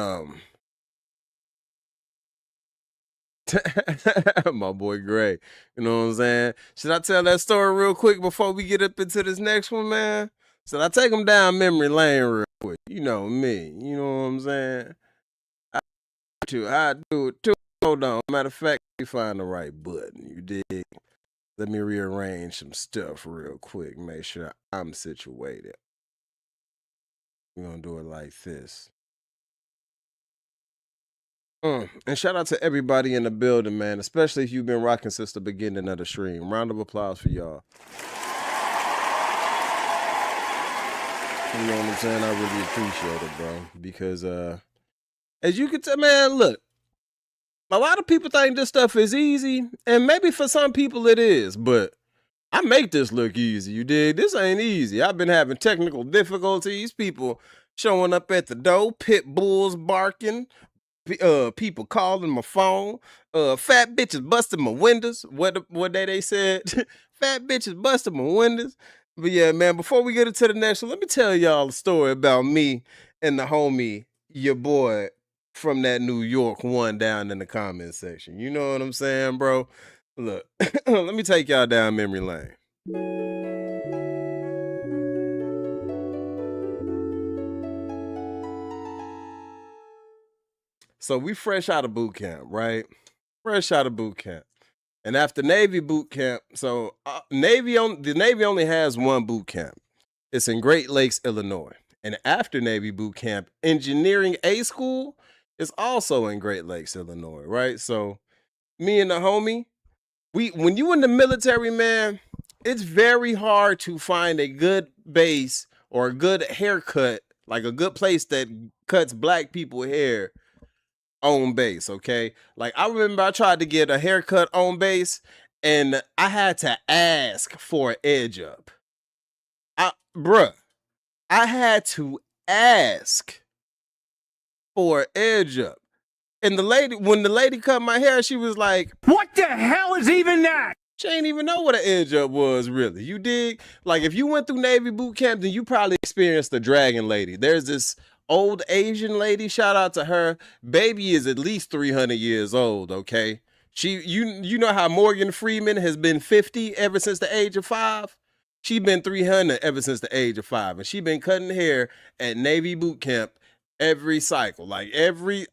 my boy Gray, you know what I'm saying? Should I tell that story real quick before we get up into this next one, man? Should I take him down memory lane real quick? You know me, you know what I'm saying? too. I do it too. Hold on. Matter of fact, let me find the right button. You dig? Let me rearrange some stuff real quick. Make sure I'm situated. We're gonna do it like this. And shout out to everybody in the building, man, especially if you've been rocking since the beginning of the stream. Round of applause for y'all. You know what I'm saying? I really appreciate it, bro. Because as you can tell, man, look, a lot of people think this stuff is easy, and maybe for some people it is, but I make this look easy, you dig? This ain't easy. I've been having technical difficulties, people showing up at the door, pit bulls barking, people calling my phone, fat bitches busting my windows. What day they said? Fat bitches busting my windows. But yeah, man, before we get into the next one, let me tell y'all a story about me and the homie, your boy from that New York one down in the comment section. You know what I'm saying, bro? Look, let me take y'all down memory lane. So we fresh out of boot camp, right? Fresh out of boot camp. And after Navy boot camp, so the Navy only has one boot camp. It's in Great Lakes, Illinois. And after Navy boot camp, engineering A school is also in Great Lakes, Illinois, right? So me and the homie, when you in the military, man, it's very hard to find a good base or a good haircut, like a good place that cuts black people hair on base, okay? Like, I remember I tried to get a haircut on base, and I had to ask for an edge up. I had to ask for an edge up. And when the lady cut my hair, she was like, "What the hell is even that?" She ain't even know what an edge up was, really. You dig? Like, if you went through Navy boot camp, then you probably experienced the dragon lady. There's this old Asian lady, shout out to her. Baby is at least 300 years old, okay? You know how Morgan Freeman has been 50 ever since the age of 5? She been 300 ever since the age of 5, and she been cutting hair at Navy boot camp every cycle. Like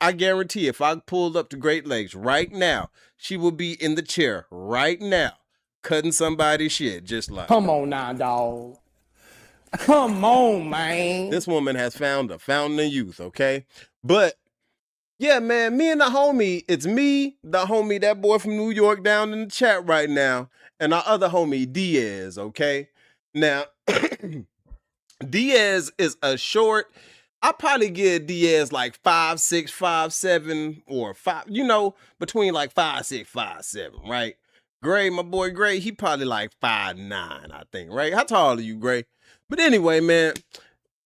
I guarantee if I pulled up to Great Lakes right now, she will be in the chair right now, cutting somebody's shit, just like. Come on now, dog. Come on, man. This woman has found a fountain of youth, okay? But yeah, man, me and the homie, it's me, the homie, that boy from New York down in the chat right now, and our other homie, Diaz, okay? Now, Diaz is a short, I probably give Diaz like 5'6", 5'7", or 5, between like 5'6", 5'7", right? Gray, my boy Gray, he probably like 5'9", I think, right? How tall are you, Gray? But anyway, man,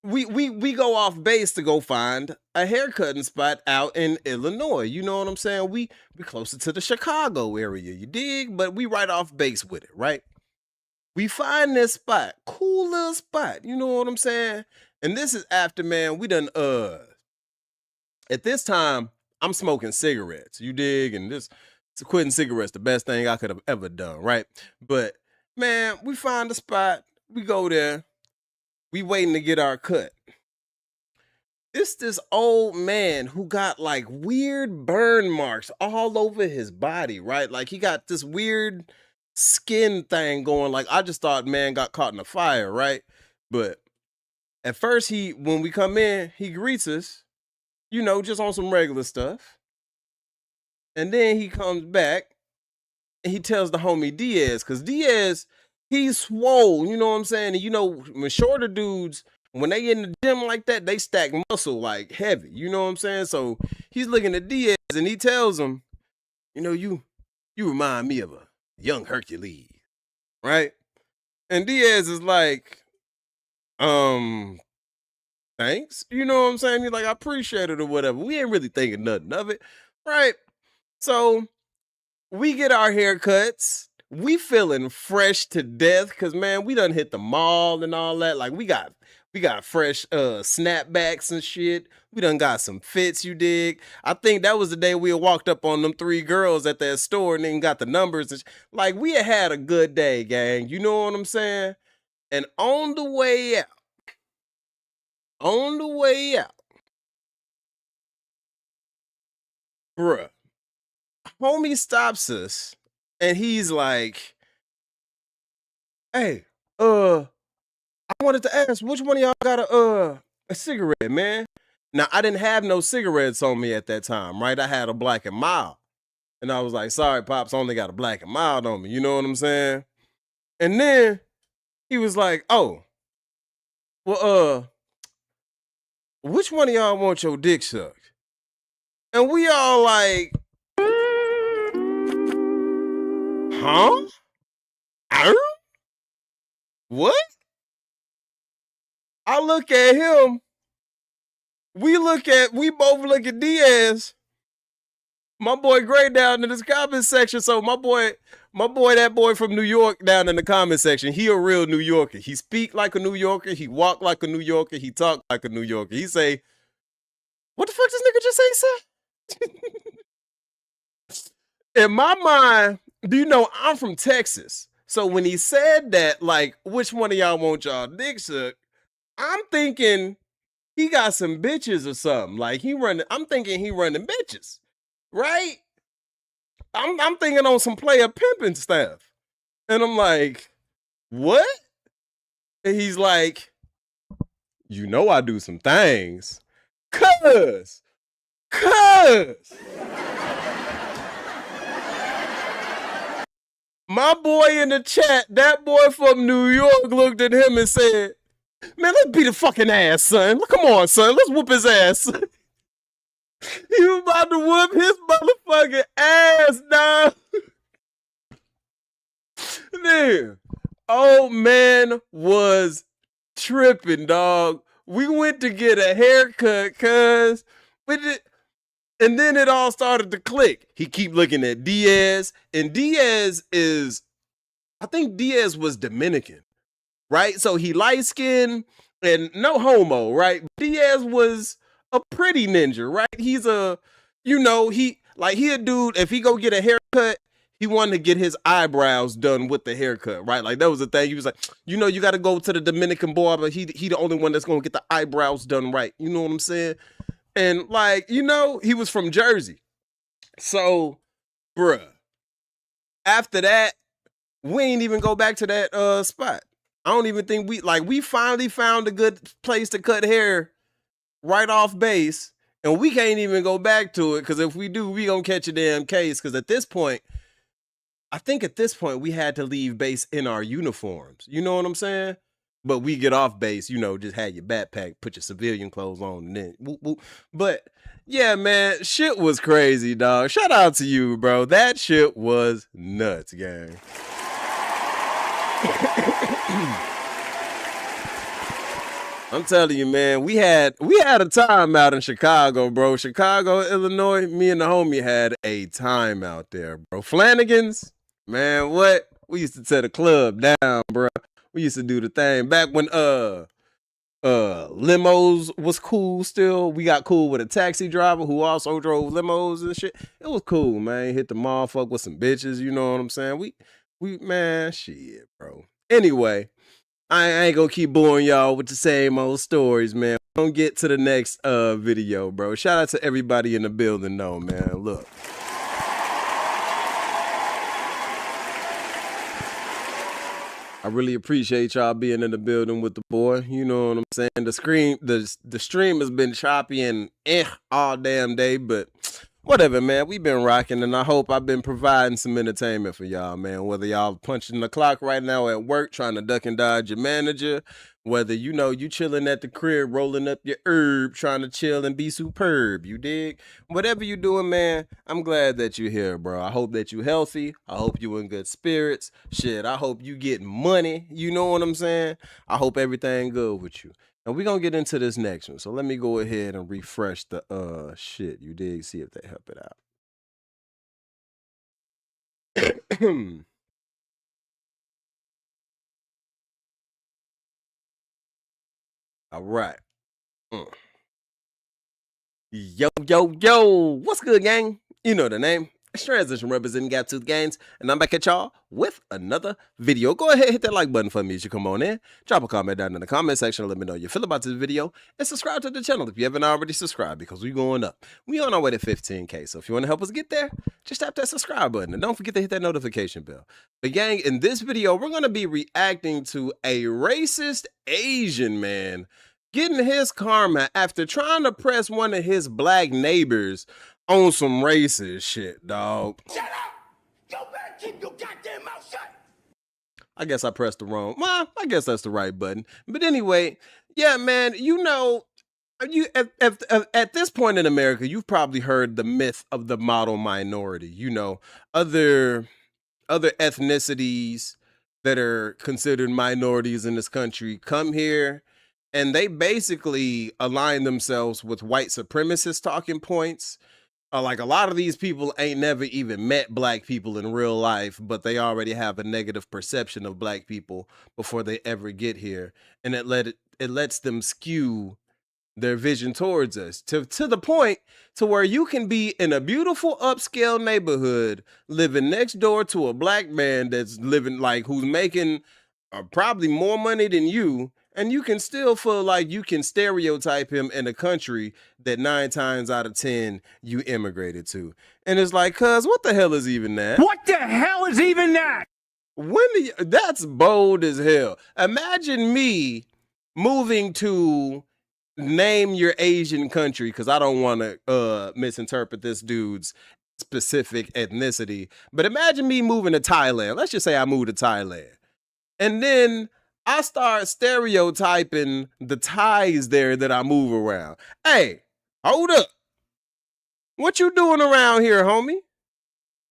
we go off base to go find a haircutting spot out in Illinois. You know what I'm saying? We closer to the Chicago area, you dig? But we right off base with it, right? We find this spot, cool little spot. You know what I'm saying? And this is after, man, we done, at this time, I'm smoking cigarettes, you dig? And quitting cigarettes, the best thing I could have ever done, right? But, man, we find a spot, we go there, we waiting to get our cut. It's this old man who got like weird burn marks all over his body, right? Like he got this weird skin thing going. Like I just thought man got caught in a fire, right? But at first when we come in, he greets us, just on some regular stuff. And then he comes back and he tells the homie Diaz, because Diaz, he's swole, you know what I'm saying? And when shorter dudes, when they in the gym like that, they stack muscle like heavy, you know what I'm saying? So he's looking at Diaz and he tells him, you remind me of a young Hercules, right? And Diaz is like, thanks, you know what I'm saying? He's like, I appreciate it or whatever. We ain't really thinking nothing of it, right? So we get our haircuts. We feeling fresh to death because, man, we done hit the mall and all that. Like, we got fresh snapbacks and shit. We done got some fits, you dig? I think that was the day we walked up on them 3 girls at that store and then got the numbers. And like, we had a good day, gang. You know what I'm saying? And on the way out, bruh, homie stops us and he's like, hey, I wanted to ask, which one of y'all got a cigarette, man? Now, I didn't have no cigarettes on me at that time, right? I had a Black and Mild. And I was like, sorry, Pops, I only got a Black and Mild on me. You know what I'm saying? And then he was like, oh, well, which one of y'all want your dick sucked? And we all like, huh? What? I look at him. We both look at Diaz. My boy Gray down in this comment section. So my boy, that boy from New York down in the comment section, he a real New Yorker. He speak like a New Yorker. He walk like a New Yorker. He talk like a New Yorker. He say, what the fuck this nigga just say, sir? In my mind, do you know I'm from Texas? So when he said that, like, which one of y'all want y'all dick sucked? I'm thinking he got some bitches or something. Like I'm thinking he running bitches. Right? I'm thinking on some player pimping stuff. And I'm like, what? And he's like, you know I do some things. Cuz. My boy in the chat, that boy from New York looked at him and said, man, let's beat the fucking ass, son. Come on, son. Let's whoop his ass, son. He was about to whoop his motherfucking ass, dog. Dude, old man was tripping, dog. We went to get a haircut, cuz. And then it all started to click. He keep looking at Diaz, and Diaz I think Diaz was Dominican, right? So he light-skinned and no homo, right? Diaz was a pretty ninja, right? He's he a dude, if he go get a haircut, he wanted to get his eyebrows done with the haircut, right? Like that was the thing. He was like, you got to go to the Dominican barber. He the only one that's going to get the eyebrows done right. You know what I'm saying? And like, he was from Jersey. So, bruh, after that, we ain't even go back to that spot. I don't even think we finally found a good place to cut hair right off base, and we can't even go back to it, because if we do, we gonna catch a damn case, because I think at this point, we had to leave base in our uniforms. You know what I'm saying? But we get off base, just had your backpack, put your civilian clothes on, and then whoop, whoop. But yeah, man, shit was crazy, dog. Shout out to you, bro. That shit was nuts, gang. I'm telling you, man, we had a time out in Chicago, bro. Chicago, Illinois, me and the homie had a time out there, bro. Flanagan's, man, what? We used to tear the club down, bro. We used to do the thing back when limos was cool still. We got cool with a taxi driver who also drove limos and shit. It was cool, man. Hit the motherfucker with some bitches, you know what I'm saying? We man, shit, bro. Anyway, I ain't gonna keep boring y'all with the same old stories, man. We're gonna get to the next video, bro. Shout out to everybody in the building, though, man. Look. I really appreciate y'all being in the building with the boy. You know what I'm saying? The stream has been choppy and all damn day, but whatever, man. We've been rocking, and I hope I've been providing some entertainment for y'all, man. Whether y'all punching the clock right now at work, trying to duck and dodge your manager, whether you chilling at the crib, rolling up your herb, trying to chill and be superb, you dig? Whatever you doing, man, I'm glad that you're here, bro. I hope that you healthy. I hope you in good spirits. Shit, I hope you getting money. You know what I'm saying? I hope everything good with you. And we're going to get into this next one. So let me go ahead and refresh the shit. You dig? See if they help it out. All right. Yo. What's good, gang? You know the name. It's Transition representing Gaptooth Gainz, and I'm back at y'all with another video. Go ahead, hit that like button for me as you come on in. Drop a comment down in the comment section. Let me know how you feel about this video. And subscribe to the channel if you haven't already subscribed, because we're going up. We on our way to 15K. So if you want to help us get there, just tap that subscribe button. And don't forget to hit that notification bell. But gang, in this video, we're going to be reacting to a racist Asian man getting his karma after trying to press one of his black neighbors on some racist shit, dog. Shut up! You better keep your goddamn mouth shut! I guess I pressed the wrong. Well, I guess that's the right button. But anyway, yeah, man, you know, at this point in America, you've probably heard the myth of the model minority. You know, other ethnicities that are considered minorities in this country come here and they basically align themselves with white supremacist talking points. Like a lot of these people ain't never even met black people in real life, but they already have a negative perception of black people before they ever get here. And it lets them skew their vision towards us to the point to where you can be in a beautiful upscale neighborhood living next door to a black man that's living like who's making probably more money than you. And you can still feel like you can stereotype him in a country that 9 times out of 10 you immigrated to. And it's like, cuz, what the hell is even that? What the hell is even that? That's bold as hell. Imagine me moving to name your Asian country, because I don't want to misinterpret this dude's specific ethnicity. But imagine me moving to Thailand. Let's just say I moved to Thailand. And then I start stereotyping the Thais there that I move around. Hey, hold up. What you doing around here, homie?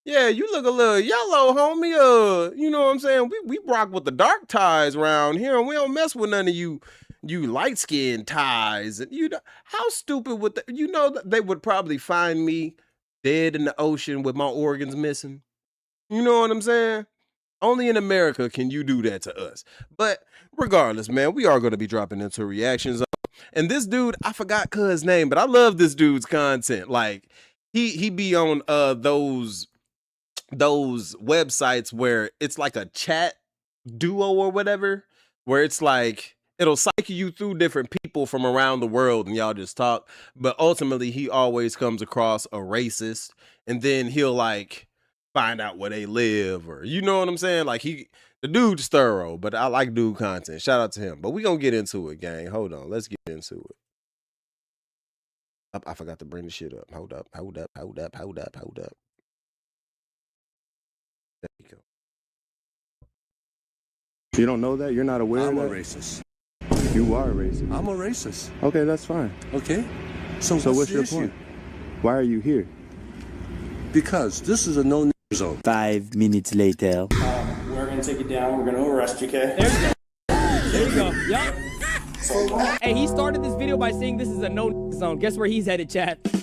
Yeah, you look a little yellow, homie. You know what I'm saying? We rock with the dark Thais around here, and we don't mess with none of you light-skinned Thais. And how stupid would that? You know, they would probably find me dead in the ocean with my organs missing. You know what I'm saying? Only in America can you do that to us. But regardless, man, we are going to be dropping into reactions. And this dude, I forgot his name, but I love this dude's content. Like he be on those websites where it's like a chat duo or whatever, where it's like it'll cycle you through different people from around the world and y'all just talk. But ultimately, he always comes across a racist, and then he'll like find out where they live, or you know what I'm saying? Like the dude's thorough, but I like dude content. Shout out to him. But we gonna get into it, gang. Hold on, let's get into it. I forgot to bring the shit up. Hold up. There you go. You don't know that? You're not aware of that? I'm a racist. You are a racist. I'm a racist. Okay, that's fine. Okay? So what's your point? Why are you here? Because this is a no zone. 5 minutes later. We're going to take it down. We're going to arrest you, okay? There you go. Yup. Hey, he started this video by saying this is a no zone. Guess where he's headed, chat? Hey,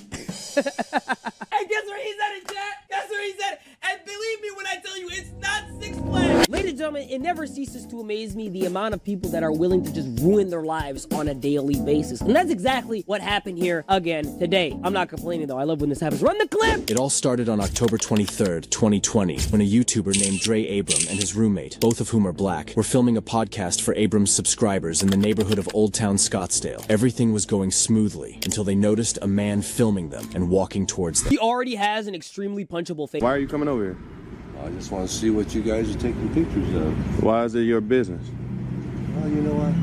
guess where he's headed, chat? Guess where he's headed? And believe me when I tell you, it's not Six Flags. Ladies and gentlemen, it never ceases to amaze me the amount of people that are willing to just ruin their lives on a daily basis. And that's exactly what happened here again today. I'm not complaining though. I love when this happens. Run the clip! It all started on October 23rd, 2020, when a YouTuber named Dre Abram and his roommate, both of whom are black, were filming a podcast for Abram's subscribers in the neighborhood of Old Town Scottsdale. Everything was going smoothly until they noticed a man filming them and walking towards them. He already has an extremely punchable face. Why are you coming over here? I just want to see what you guys are taking pictures of. Why is it your business? Well, you know what?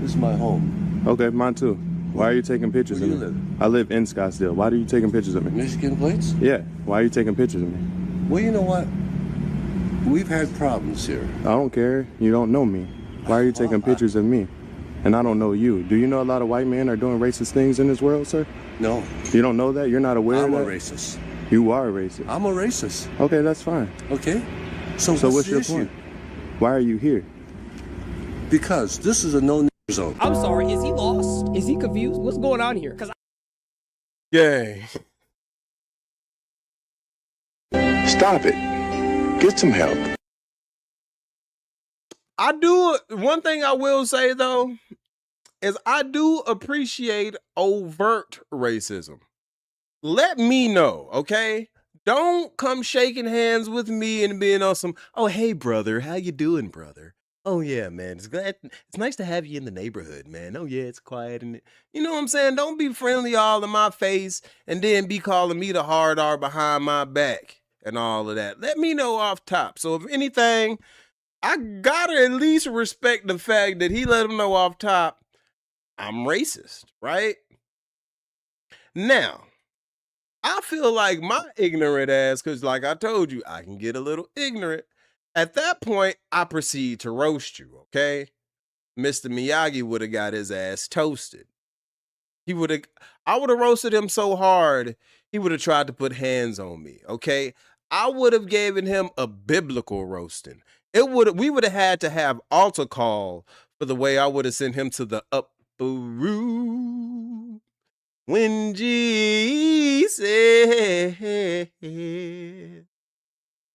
This is my home. Okay, mine too. Why are you taking pictures of me? Where do you live? I live in Scottsdale. Why are you taking pictures of me? Michigan plates? Yeah. Why are you taking pictures of me? Well, you know what? We've had problems here. I don't care. You don't know me. Why are you taking pictures of me? And I don't know you. Do you know a lot of white men are doing racist things in this world, sir? No. You don't know that? You're not aware of that? I'm a racist. You are a racist. I'm a racist. Okay, that's fine. Okay? So what's your issue? point? Why are you here? Because this is a no zone. I'm sorry, is he lost? Is he confused? What's going on here? Yay. Stop it. Get some help. One thing I will say though, is I do appreciate overt racism. Let me know, okay? Don't come shaking hands with me and being on some, oh, hey, brother, how you doing, brother? Oh, yeah, man, it's nice to have you in the neighborhood, man. Oh, yeah, it's quiet. And you know what I'm saying? Don't be friendly all in my face and then be calling me the hard R behind my back and all of that. Let me know off top. So if anything, I gotta at least respect the fact that he let him know off top I'm racist, right? Now, I feel like my ignorant ass, because like I told you, I can get a little ignorant. At that point, I proceed to roast you, okay? Mr. Miyagi would have got his ass toasted. I would have roasted him so hard, he would have tried to put hands on me, okay? I would have given him a biblical roasting. We would have had to have altar call for the way I would have sent him to the upper room when Jesus.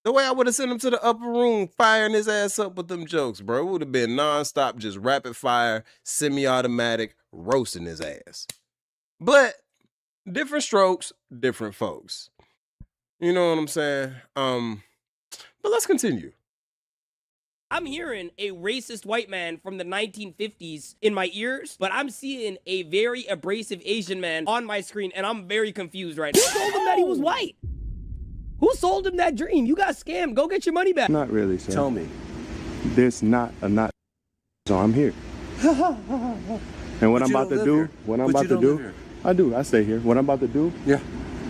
The way I would have sent him to the upper room, firing his ass up with them jokes, bro. It would have been nonstop, just rapid fire, semi-automatic, roasting his ass. But different strokes, different folks. You know what I'm saying? But let's continue. I'm hearing a racist white man from the 1950s in my ears, but I'm seeing a very abrasive Asian man on my screen, and I'm very confused right now. Who told him that he was white? Who sold him that dream? You got scammed. Go get your money back. Not really, sir. Tell me. There's not a not. So I'm here. And what I'm about to do, I do. I stay here. What I'm about to do,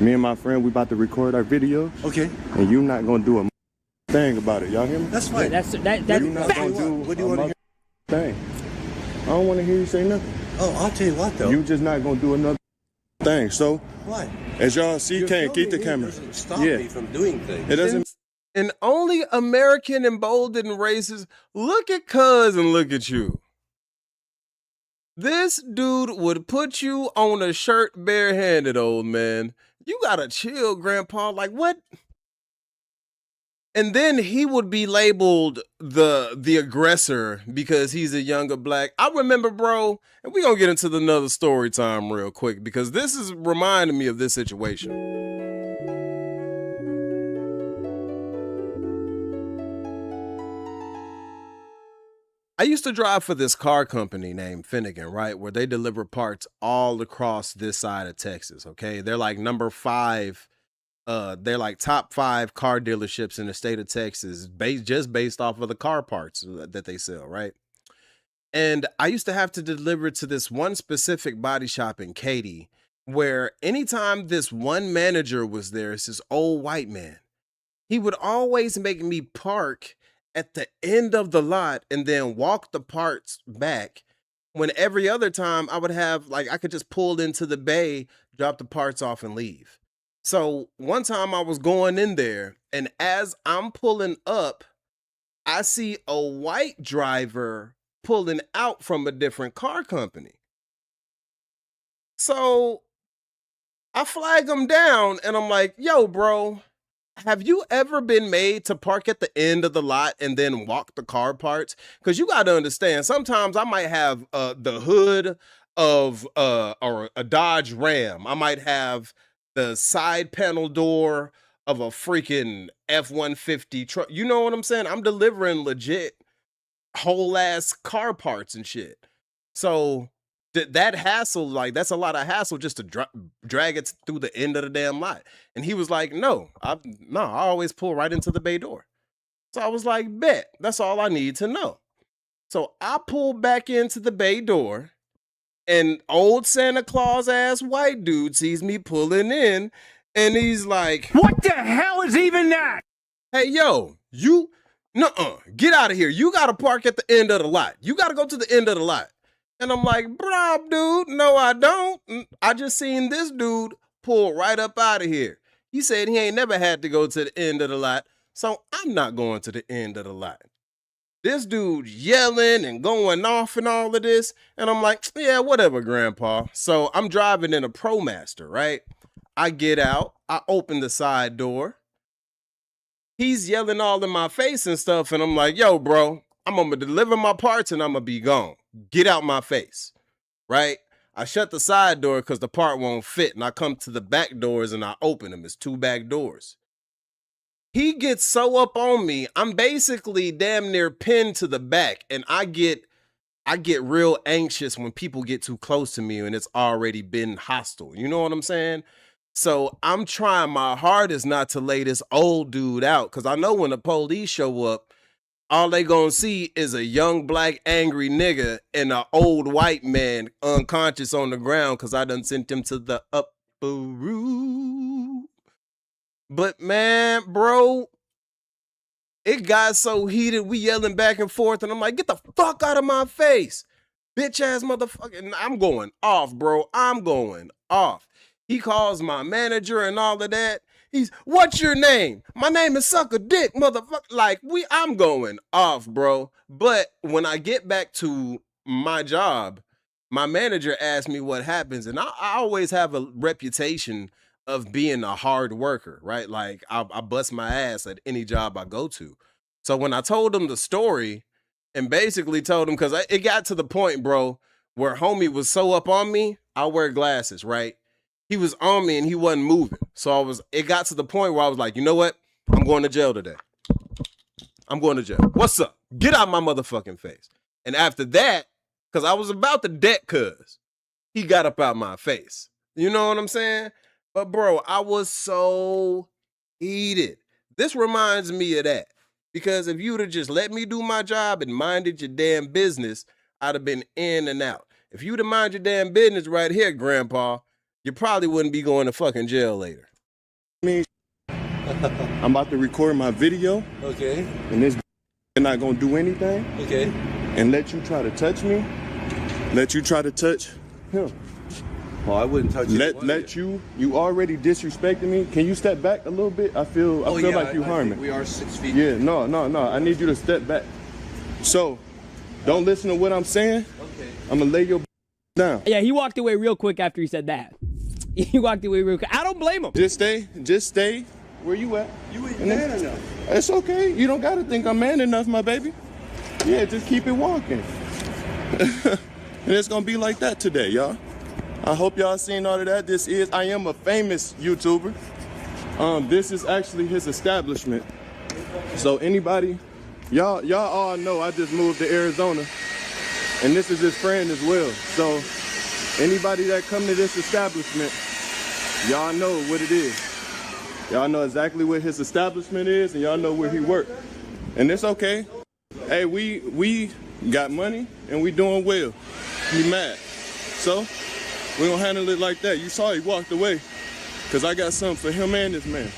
me and my friend, we about to record our video. Okay. And you not gonna do a thing about it. Y'all hear me? That's fine. That's You're not gonna do what do you want to hear? Thing. I don't want to hear you say nothing. Oh, I'll tell you what though. You just not gonna do another thing. So What? as y'all see, can't keep the camera. Doesn't stop me from doing things. It doesn't. And only American emboldened races. Look at Cuz and look at you. This dude would put you on a shirt barehanded, old man. You gotta chill, Grandpa. Like what? And then he would be labeled the aggressor because he's a younger black. I remember, bro, and we're gonna get into another story time real quick because this is reminding me of this situation. I used to drive for this car company named Finnegan, right? Where they deliver parts all across this side of Texas, okay? They're like number 5. They're like top 5 car dealerships in the state of Texas, based off of the car parts that they sell, right? And I used to have to deliver to this one specific body shop in Katy, where anytime this one manager was there, it's this old white man, he would always make me park at the end of the lot and then walk the parts back, when every other time I would have, like, I could just pull into the bay, drop the parts off and leave. So one time I was going in there, and as I'm pulling up, I see a white driver pulling out from a different car company. So I flag him down and I'm like, yo, bro, have you ever been made to park at the end of the lot and then walk the car parts? Because you got to understand, sometimes I might have the hood of or a Dodge Ram. I might have the side panel door of a freaking F-150 truck. You know what I'm saying? I'm delivering legit whole ass car parts and shit. So that hassle, like, that's a lot of hassle just to drag it through the end of the damn lot. And he was like, no, I always pull right into the bay door. So I was like, bet, that's all I need to know. So I pulled back into the bay door, and old Santa Claus ass white dude sees me pulling in, and he's like, what the hell is even that? Hey, yo, you, get out of here. You got to park at the end of the lot. You got to go to the end of the lot. And I'm like, bro, dude, no, I don't. I just seen this dude pull right up out of here. He said he ain't never had to go to the end of the lot, so I'm not going to the end of the lot. This dude yelling and going off and all of this. And I'm like, yeah, whatever, Grandpa. So I'm driving in a ProMaster, right? I get out. I open the side door. He's yelling all in my face and stuff. And I'm like, yo, bro, I'm going to deliver my parts and I'm going to be gone. Get out my face, right? I shut the side door because the part won't fit. And I come to the back doors and I open them. It's 2 back doors. he gets so up on me, I'm basically damn near pinned to the back, and I get real anxious when people get too close to me and it's already been hostile. You know what I'm saying? So I'm trying my hardest not to lay this old dude out, because I know when the police show up, all they gonna see is a young black angry nigga and an old white man unconscious on the ground because I done sent him to the upper room. But man, bro, it got so heated, we yelling back and forth, and I'm like, get the fuck out of my face, bitch ass motherfucker. And I'm going off, bro. I'm going off. He calls my manager and all of that. What's your name? My name is Sucker Dick, motherfucker. Like, I'm going off, bro. But when I get back to my job, my manager asked me what happens, and I always have a reputation of being a hard worker, right? Like, I bust my ass at any job I go to. So when I told him the story and basically told him, because it got to the point, bro, where homie was so up on me, I wear glasses, right? He was on me and he wasn't moving. So it got to the point where I was like, you know what? I'm going to jail today. I'm going to jail. What's up? Get out my motherfucking face. And after that, because I was about to deck cuz, he got up out my face. You know what I'm saying? But bro, I was so heated. This reminds me of that. Because if you would have just let me do my job and minded your damn business, I'd have been in and out. If you'd have minded your damn business right here, Grandpa, you probably wouldn't be going to fucking jail later. I'm about to record my video. Okay. And this not gonna do anything. Okay. And let you try to touch me. Let you try to touch him. Oh, I wouldn't touch you. You already disrespecting me. Can you step back a little bit? I feel like you harming. We are 6 feet. Yeah, no. I need you to step back. So, don't listen to what I'm saying. Okay. I'm gonna lay your down. Yeah, he walked away real quick after he said that. He walked away real quick. I don't blame him. Just stay where you at. You ain't man enough. It's okay. You don't gotta think I'm man enough, my baby. Yeah, just keep it walking. And it's gonna be like that today, y'all. I hope y'all seen all of that. I am a famous YouTuber. This is actually his establishment. So anybody, y'all all know I just moved to Arizona, and this is his friend as well. So anybody that come to this establishment, y'all know what it is. Y'all know exactly what his establishment is, and y'all know where he works. And it's okay. Hey, we got money and we doing well. He mad. So we gonna handle it like that. You saw he walked away, because I got something for him and this man.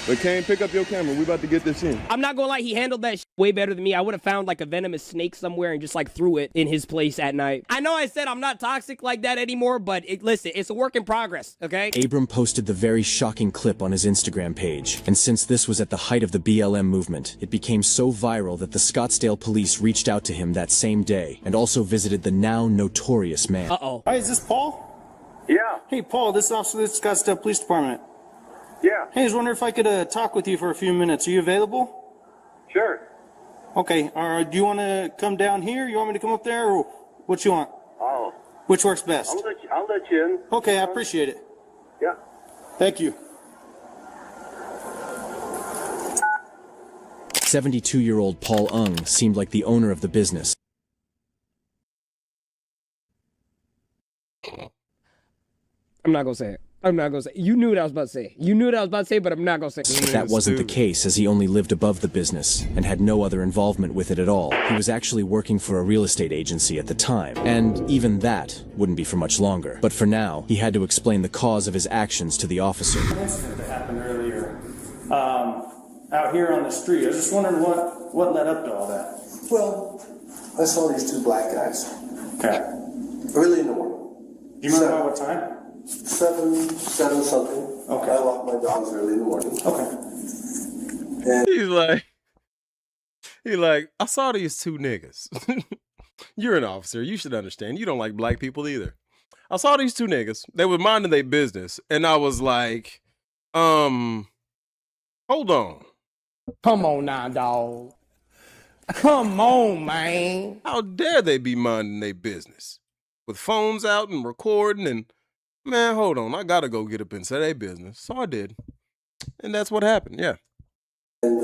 But Kane, pick up your camera. We about to get this in. I'm not gonna lie, he handled that way better than me. I would have found like a venomous snake somewhere and just like threw it in his place at night. I know I said I'm not toxic like that anymore, but listen, it's a work in progress, okay? Abram posted the very shocking clip on his Instagram page, and since this was at the height of the BLM movement, it became so viral that the Scottsdale police reached out to him that same day and also visited the now notorious man. Uh-oh. Hi, is this Paul? Yeah. Hey, Paul, this is Officer of the Scottsdale Police Department. Yeah. Hey, I was wondering if I could talk with you for a few minutes. Are you available? Sure. Okay. Do you want to come down here? You want me to come up there, or what you want? Oh. Which works best? I'll let you in. Okay, I appreciate it. Yeah. Thank you. 72-year-old Paul Ung seemed like the owner of the business. I'm not gonna say it. I'm not gonna say it. You knew what I was about to say. You knew what I was about to say, but I'm not gonna say it. That wasn't the case, as he only lived above the business and had no other involvement with it at all. He was actually working for a real estate agency at the time, and even that wouldn't be for much longer. But for now, he had to explain the cause of his actions to the officer. An incident that happened earlier out here on the street. I was just wondering what led up to all that. Well, I saw these two black guys. Okay. Early in the morning. Do you remember what time? 7 something. Okay. I walk my dogs early in the morning. Okay. And He's like, I saw these two niggas. You're an officer. You should understand. You don't like black people either. I saw these two niggas. They were minding their business. And I was like, hold on. Come on now, dog. Come on, man. How dare they be minding their business? With phones out and recording and, man, hold on. I gotta go get up into their business. So I did. And that's what happened, yeah. And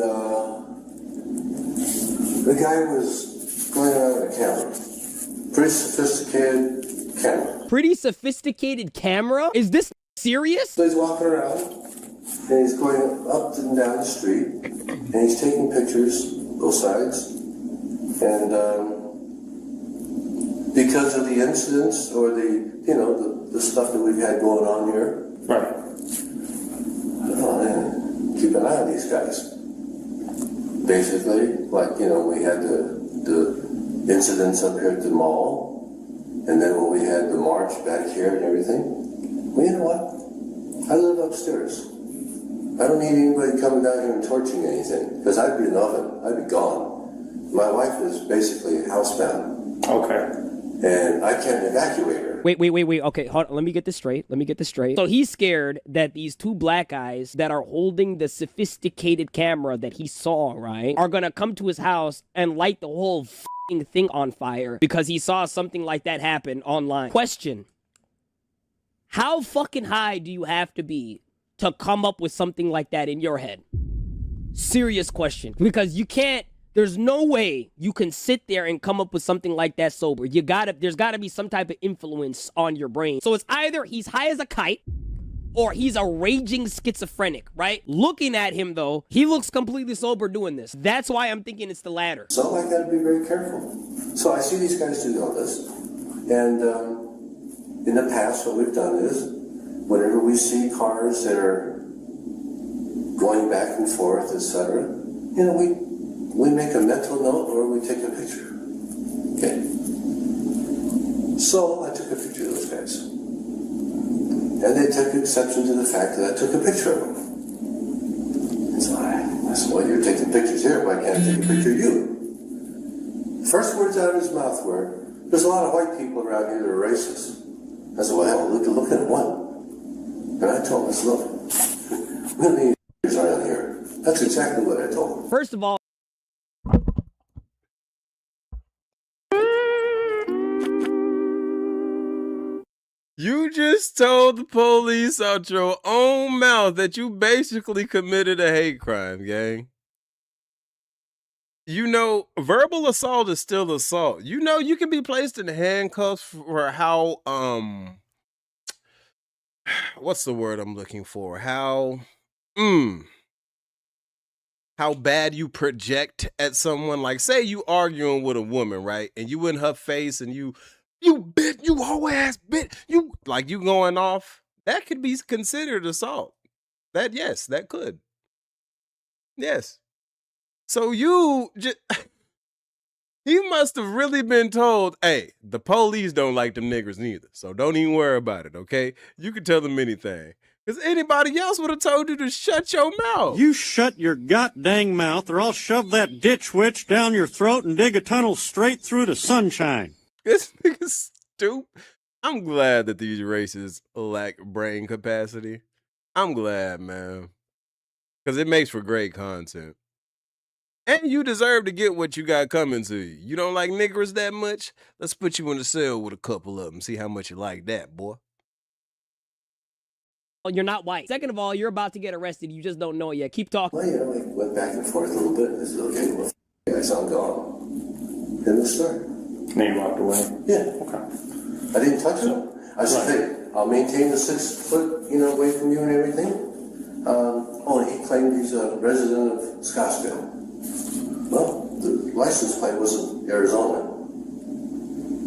the guy was going around with a camera. Pretty sophisticated camera. Pretty sophisticated camera? Is this serious? So he's walking around, and he's going up and down the street, and he's taking pictures, both sides. And because of the incidents or the stuff that we've had going on here, right? Oh man, keep an eye on these guys. Basically, like we had the incidents up here at the mall, and then when we had the march back here and everything. Well, you know what? I live upstairs. I don't need anybody coming down here and torching anything, because I'd be in the oven. I'd be gone. My wife is basically housebound. Okay. And I can't evacuate her. Wait. Okay, hold on. Let me get this straight. So he's scared that these two black guys that are holding the sophisticated camera that he saw, right, are gonna come to his house and light the whole f***ing thing on fire because he saw something like that happen online. Question. How fucking high do you have to be to come up with something like that in your head? Serious question. Because you can't, there's no way you can sit there and come up with something like that sober. There's gotta be some type of influence on your brain. So it's either he's high as a kite or he's a raging schizophrenic, right? Looking at him though, he looks completely sober doing this. That's why I'm thinking it's the latter. So I gotta be very careful. So I see these guys do all this, and in the past, what we've done is, whenever we see cars that are going back and forth, etc., we make a mental note or we take a picture. Okay. So I took a picture of those guys, and they took exception to the fact that I took a picture of them. And so I said, "Well, you're taking pictures here. Why can't I take a picture of you?" First words out of his mouth were, "There's a lot of white people around here that are racist." I said, "Well, hell, look at one." And I told him, "Look, we need around here." That's exactly what I told him. First of all, you just told the police out your own mouth that you basically committed a hate crime, gang. Verbal assault is still assault. You can be placed in handcuffs for how, what's the word I'm looking for? How bad you project at someone. Like, say you arguing with a woman, right? And you in her face and you bitch, you whole ass bitch, you going off. That could be considered assault. That could. Yes. So you must have really been told, hey, the police don't like them niggers neither. So don't even worry about it, okay? You can tell them anything. Because anybody else would have told you to shut your mouth. You shut your goddamn mouth or I'll shove that ditch witch down your throat and dig a tunnel straight through to sunshine. This nigga's stupid. I'm glad that these racists lack brain capacity. I'm glad, man. Because it makes for great content. And you deserve to get what you got coming to you. You don't like niggers that much? Let's put you in a cell with a couple of them. See how much you like that, boy. you're not white. Second of all, you're about to get arrested. You just don't know it yet. Keep talking. Well, we went back and forth a little bit. I said, okay, well, guys, I'm gone. End of the story. And then you walked away? Yeah. Okay. I didn't touch him. I said, hey, I'll maintain the 6 foot, away from you and everything. He claimed he's a resident of Scottsdale. Well, the license plate was in Arizona.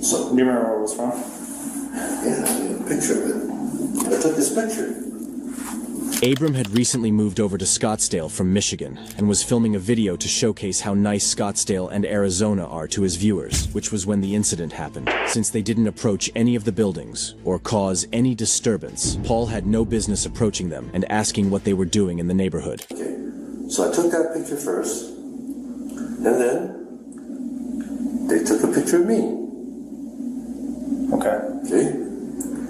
So. Do you remember where it was from? Yeah, I have a picture of it. I took this picture. Abram had recently moved over to Scottsdale from Michigan and was filming a video to showcase how nice Scottsdale and Arizona are to his viewers, which was when the incident happened. Since they didn't approach any of the buildings or cause any disturbance, Paul had no business approaching them and asking what they were doing in the neighborhood. Okay, so I took that picture first, and then they took a picture of me. Okay.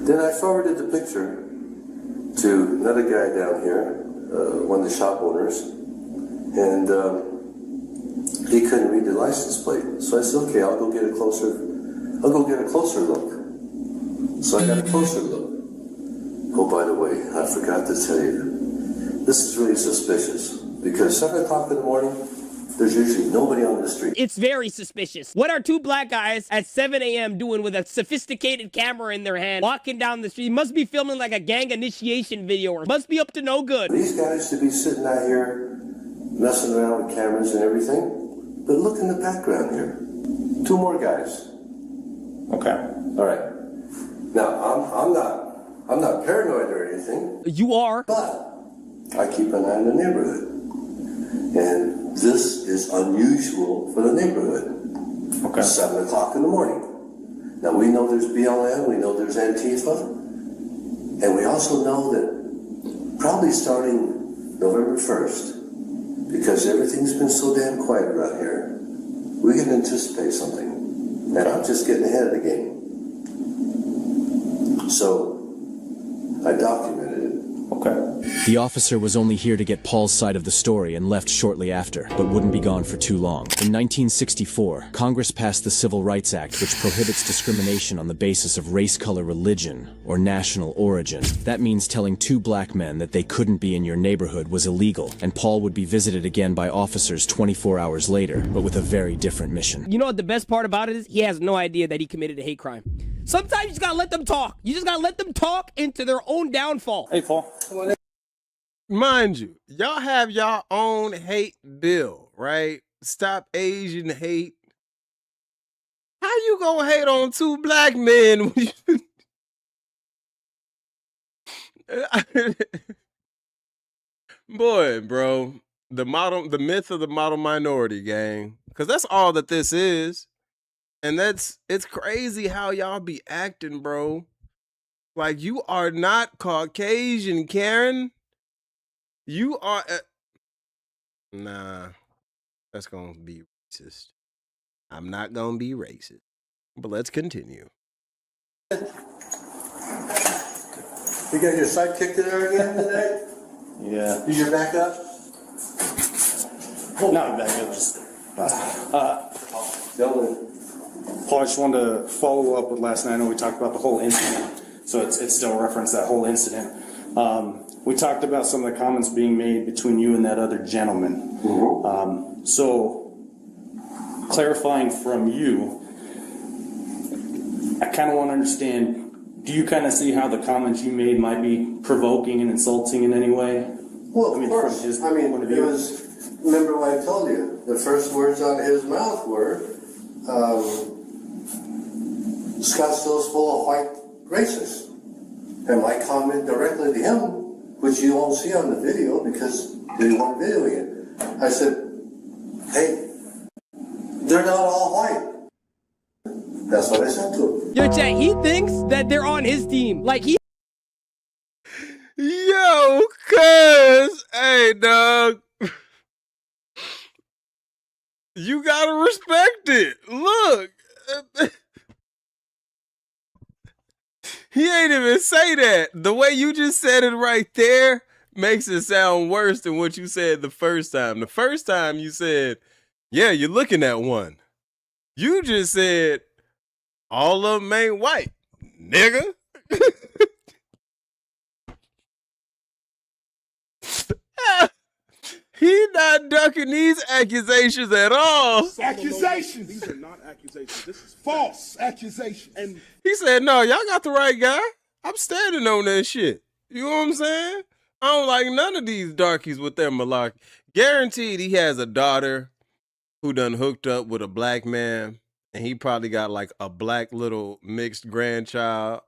Then I forwarded the picture to another guy down here, one of the shop owners, and he couldn't read the license plate. So I said, okay, I'll go get a closer look. So I got a closer look. Oh, by the way, I forgot to tell you, this is really suspicious. Because 7 o'clock in the morning, there's usually nobody on the street. It's very suspicious. What are two black guys at 7 a.m. doing with a sophisticated camera in their hand, walking down the street? Must be filming like a gang initiation video or must be up to no good. These guys to be sitting out here messing around with cameras and everything. But look in the background here. 2 more guys. Okay. All right. Now, I'm not paranoid or anything. You are. But I keep an eye on the neighborhood. And this is unusual for the neighborhood. Okay. 7 o'clock in the morning. Now, we know there's BLM, we know there's Antifa, and we also know that probably starting November 1st, because everything's been so damn quiet around here, we can anticipate something. And I'm just getting ahead of the game. So, I documented it. Okay. The officer was only here to get Paul's side of the story and left shortly after, but wouldn't be gone for too long. In 1964, Congress passed the Civil Rights Act, which prohibits discrimination on the basis of race, color, religion, or national origin. That means telling 2 black men that they couldn't be in your neighborhood was illegal, and Paul would be visited again by officers 24 hours later, but with a very different mission. You know what the best part about it is? He has no idea that he committed a hate crime. Sometimes you just gotta let them talk. You just gotta let them talk into their own downfall. Hey, Paul. Mind you, y'all have y'all own hate bill, right? Stop Asian hate. How you gonna hate on 2 black men when you... Boy, bro, the myth of the model minority, gang. Because that's all that this is. And it's crazy how y'all be acting, bro. Like, you are not Caucasian, Karen. You are... Nah, that's going to be racist. I'm not going to be racist. But let's continue. You got your sidekick there again today? Yeah. You your backup? Not back up. Just. Paul, I just wanted to follow up with last night. I know we talked about the whole incident, so it's still referenced that whole incident. We talked about some of the comments being made between you and that other gentleman. Mm-hmm. So, clarifying from you, I kind of want to understand, do you kind of see how the comments you made might be provoking and insulting in any way? Well, of course. From his I mean, point of it view. was, remember what I told you, the first words out of his mouth were, Scottsdale's full of white racists. And my comment directly to him, which you won't see on the video because they weren't videoing it, I said, hey, they're not all white. That's what I said to him. Yo, Chat, he thinks that they're on his team. Like, he... Yo, cuz, hey, dog. You gotta respect it. Look. He ain't even say that. The way you just said it right there makes it sound worse than what you said the first time. The first time you said, yeah, you're looking at one. You just said, all of them ain't white, nigga. He not ducking these accusations at all. Accusations. These are not accusations. This is false accusations. And he said, no, y'all got the right guy. I'm standing on that shit. You know what I'm saying? I don't like none of these darkies with their malarkey. Guaranteed he has a daughter who done hooked up with a black man, and he probably got like a black little mixed grandchild,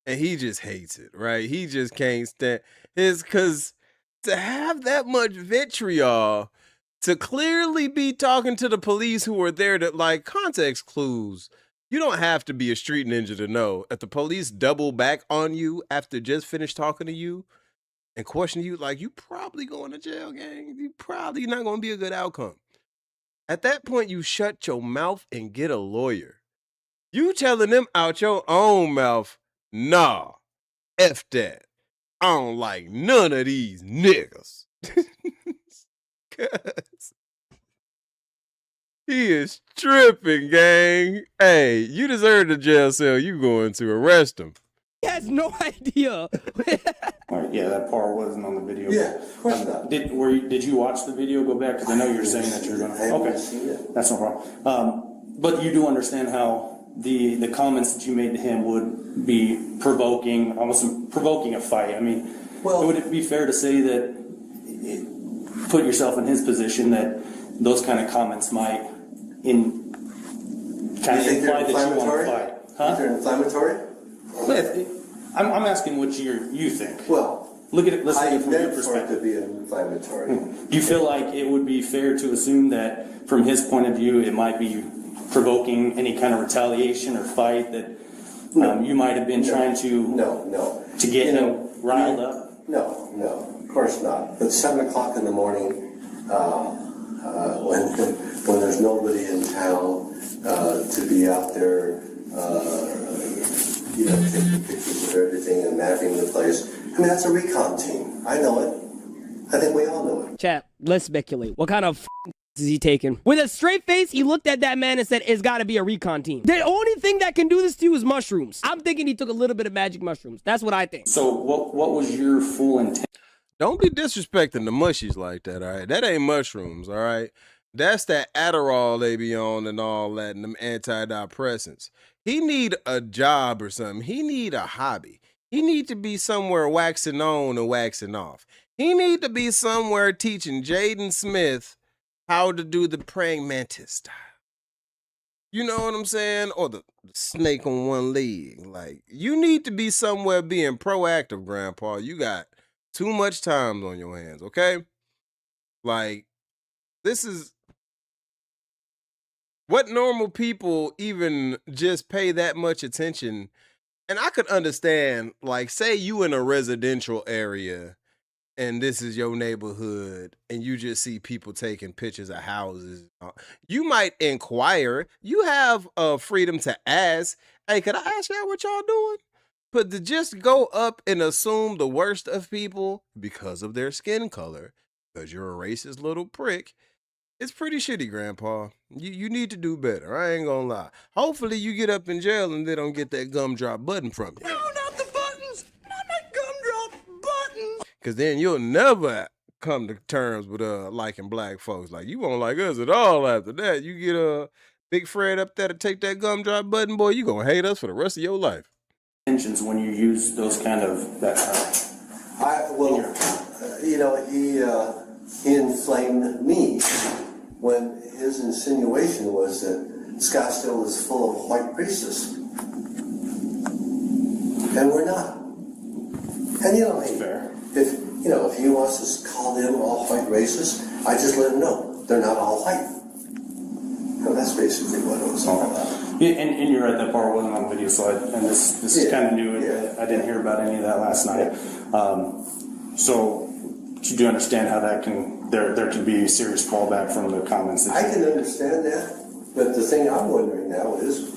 and he just hates it, right? He just can't stand his, because to have that much vitriol, to clearly be talking to the police who are there to, like, context clues. You don't have to be a street ninja to know. If the police double back on you after just finished talking to you and question you, like, you probably going to jail, gang. You probably not going to be a good outcome. At that point, you shut your mouth and get a lawyer. You telling them out your own mouth, nah, F that. I don't like none of these niggas. He is tripping, gang. Hey, you deserve the jail cell you going to. Arrest him. He has no idea. All right, yeah, that part wasn't on the video. Yeah, of course not. Did you watch the video? Go back, because I know you're saying that you're going to. Okay, that's no problem. But you do understand how the comments that you made to him would be provoking, almost provoking a fight. I mean, would it be fair to say that, put yourself in his position, that those kind of comments might kind of imply that you want to fight? Huh? They're inflammatory? I'm asking what you think. Well, look at it. Let's look at it from your meant for it perspective. to be inflammatory. Do you feel like it would be fair to assume that, from his point of view, it might be provoking any kind of retaliation or fight that you might have been trying to to get him riled up? No, of course not. But 7 o'clock in the morning, when there's nobody in town, to be out there, taking pictures of everything and mapping the place. I mean, that's a recon team. I know it. I think we all know it. Chat, let's speculate. What kind of is he taking? With a straight face, he looked at that man and said, it's got to be a recon team. The only thing that can do this to you is mushrooms. I'm thinking he took a little bit of magic mushrooms. That's what I think. So what was your full intent? Don't be disrespecting the mushies like that, all right? That ain't mushrooms, all right? That's that Adderall they be on and all that, and them antidepressants. He need a job or something. He need a hobby. He need to be somewhere waxing on and waxing off. He need to be somewhere teaching Jaden Smith how to do the praying mantis style. You know what I'm saying? Or the snake on one leg. Like, you need to be somewhere being proactive, Grandpa. You got too much time on your hands, okay? Like, this is what normal people even just pay that much attention. And I could understand, like, say you in a residential area and this is your neighborhood and you just see people taking pictures of houses. You might inquire. You have freedom to ask, hey, could I ask y'all what y'all doing? But to just go up and assume the worst of people because of their skin color, because you're a racist little prick, it's pretty shitty, Grandpa. You need to do better. I ain't gonna lie. Hopefully you get up in jail and they don't get that gumdrop button from you. No, not the buttons! Not my gumdrop buttons! Because then you'll never come to terms with liking black folks. Like, you won't like us at all after that. You get Big Fred up there to take that gumdrop button, boy, you gonna hate us for the rest of your life. Intentions when you use those kind of He inflamed me when his insinuation was that Scottsdale is full of white racists. And we're not. And if he wants to call them all white racists, I just let him know they're not all white. No, that's basically what it was all about. Yeah, and you're right, that part wasn't on video, so this is kind of new. I didn't hear about any of that last night. So you do understand how that there can be serious fallback from the comments. I can understand that, but the thing I'm wondering now is,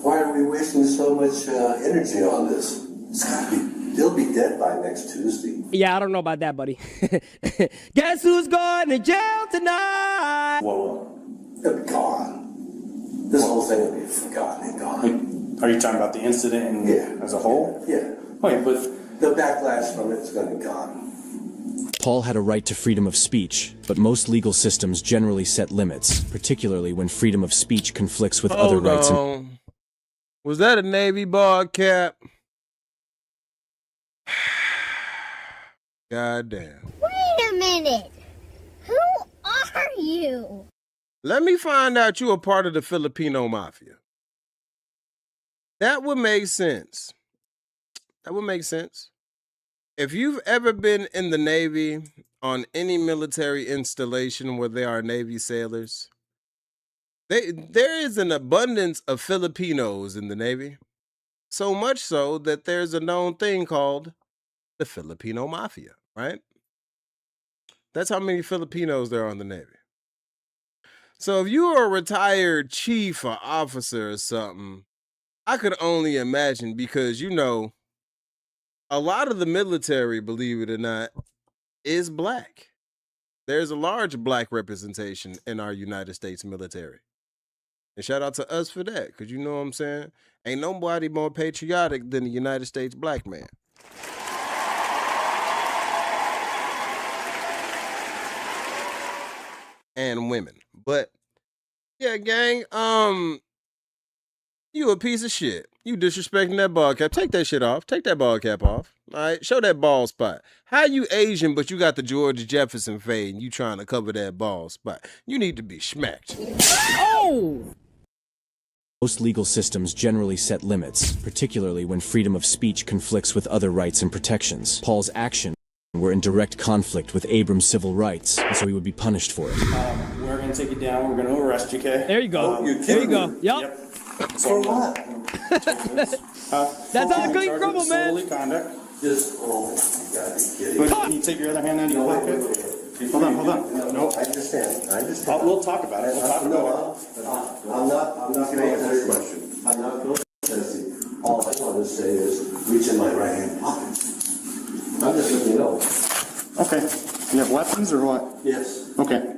why are we wasting so much energy on this? They'll be dead by next Tuesday. Yeah, I don't know about that, buddy. Guess who's going to jail tonight? Whoa. They'll be gone. This whole thing will be forgotten and gone. Are you talking about the incident as a whole? Yeah. Wait, but the backlash from it is going to be gone. Paul had a right to freedom of speech, but most legal systems generally set limits, particularly when freedom of speech conflicts with other rights. Was that a Navy bar, Cap? God damn. Wait a minute! Who are you? Let me find out you a part of the Filipino mafia. That would make sense. That would make sense. If you've ever been in the Navy on any military installation where there are Navy sailors, there is an abundance of Filipinos in the Navy. So much so that there's a known thing called the Filipino Mafia, right? That's how many Filipinos there are in the Navy. So if you are a retired chief or officer or something, I could only imagine, because, you know, a lot of the military, believe it or not, is black. There's a large black representation in our United States military. And shout out to us for that, because you know what I'm saying? Ain't nobody more patriotic than the United States black man. And women. But yeah, gang, you a piece of shit. You disrespecting that ball cap. Take that shit off. Take that ball cap off. All right, show that ball spot. How you Asian, but you got the George Jefferson fade and you trying to cover that ball spot? You need to be smacked. Oh! Most legal systems generally set limits, particularly when freedom of speech conflicts with other rights and protections. Paul's actions were in direct conflict with Abram's civil rights, and so he would be punished for it. We're going to take you down. We're going to arrest you, okay? There you go. There you go. Yep. For what? That's how the cookie crumble, man. Disorderly conduct. But can you take your other hand out of your pocket? Hold on. No, I understand. We'll talk about it. I'm not going to answer this question. I'm not protesting. All I want to say is reach in my right hand pocket. I'm just letting you know. Okay. You have weapons or what? Yes. Okay.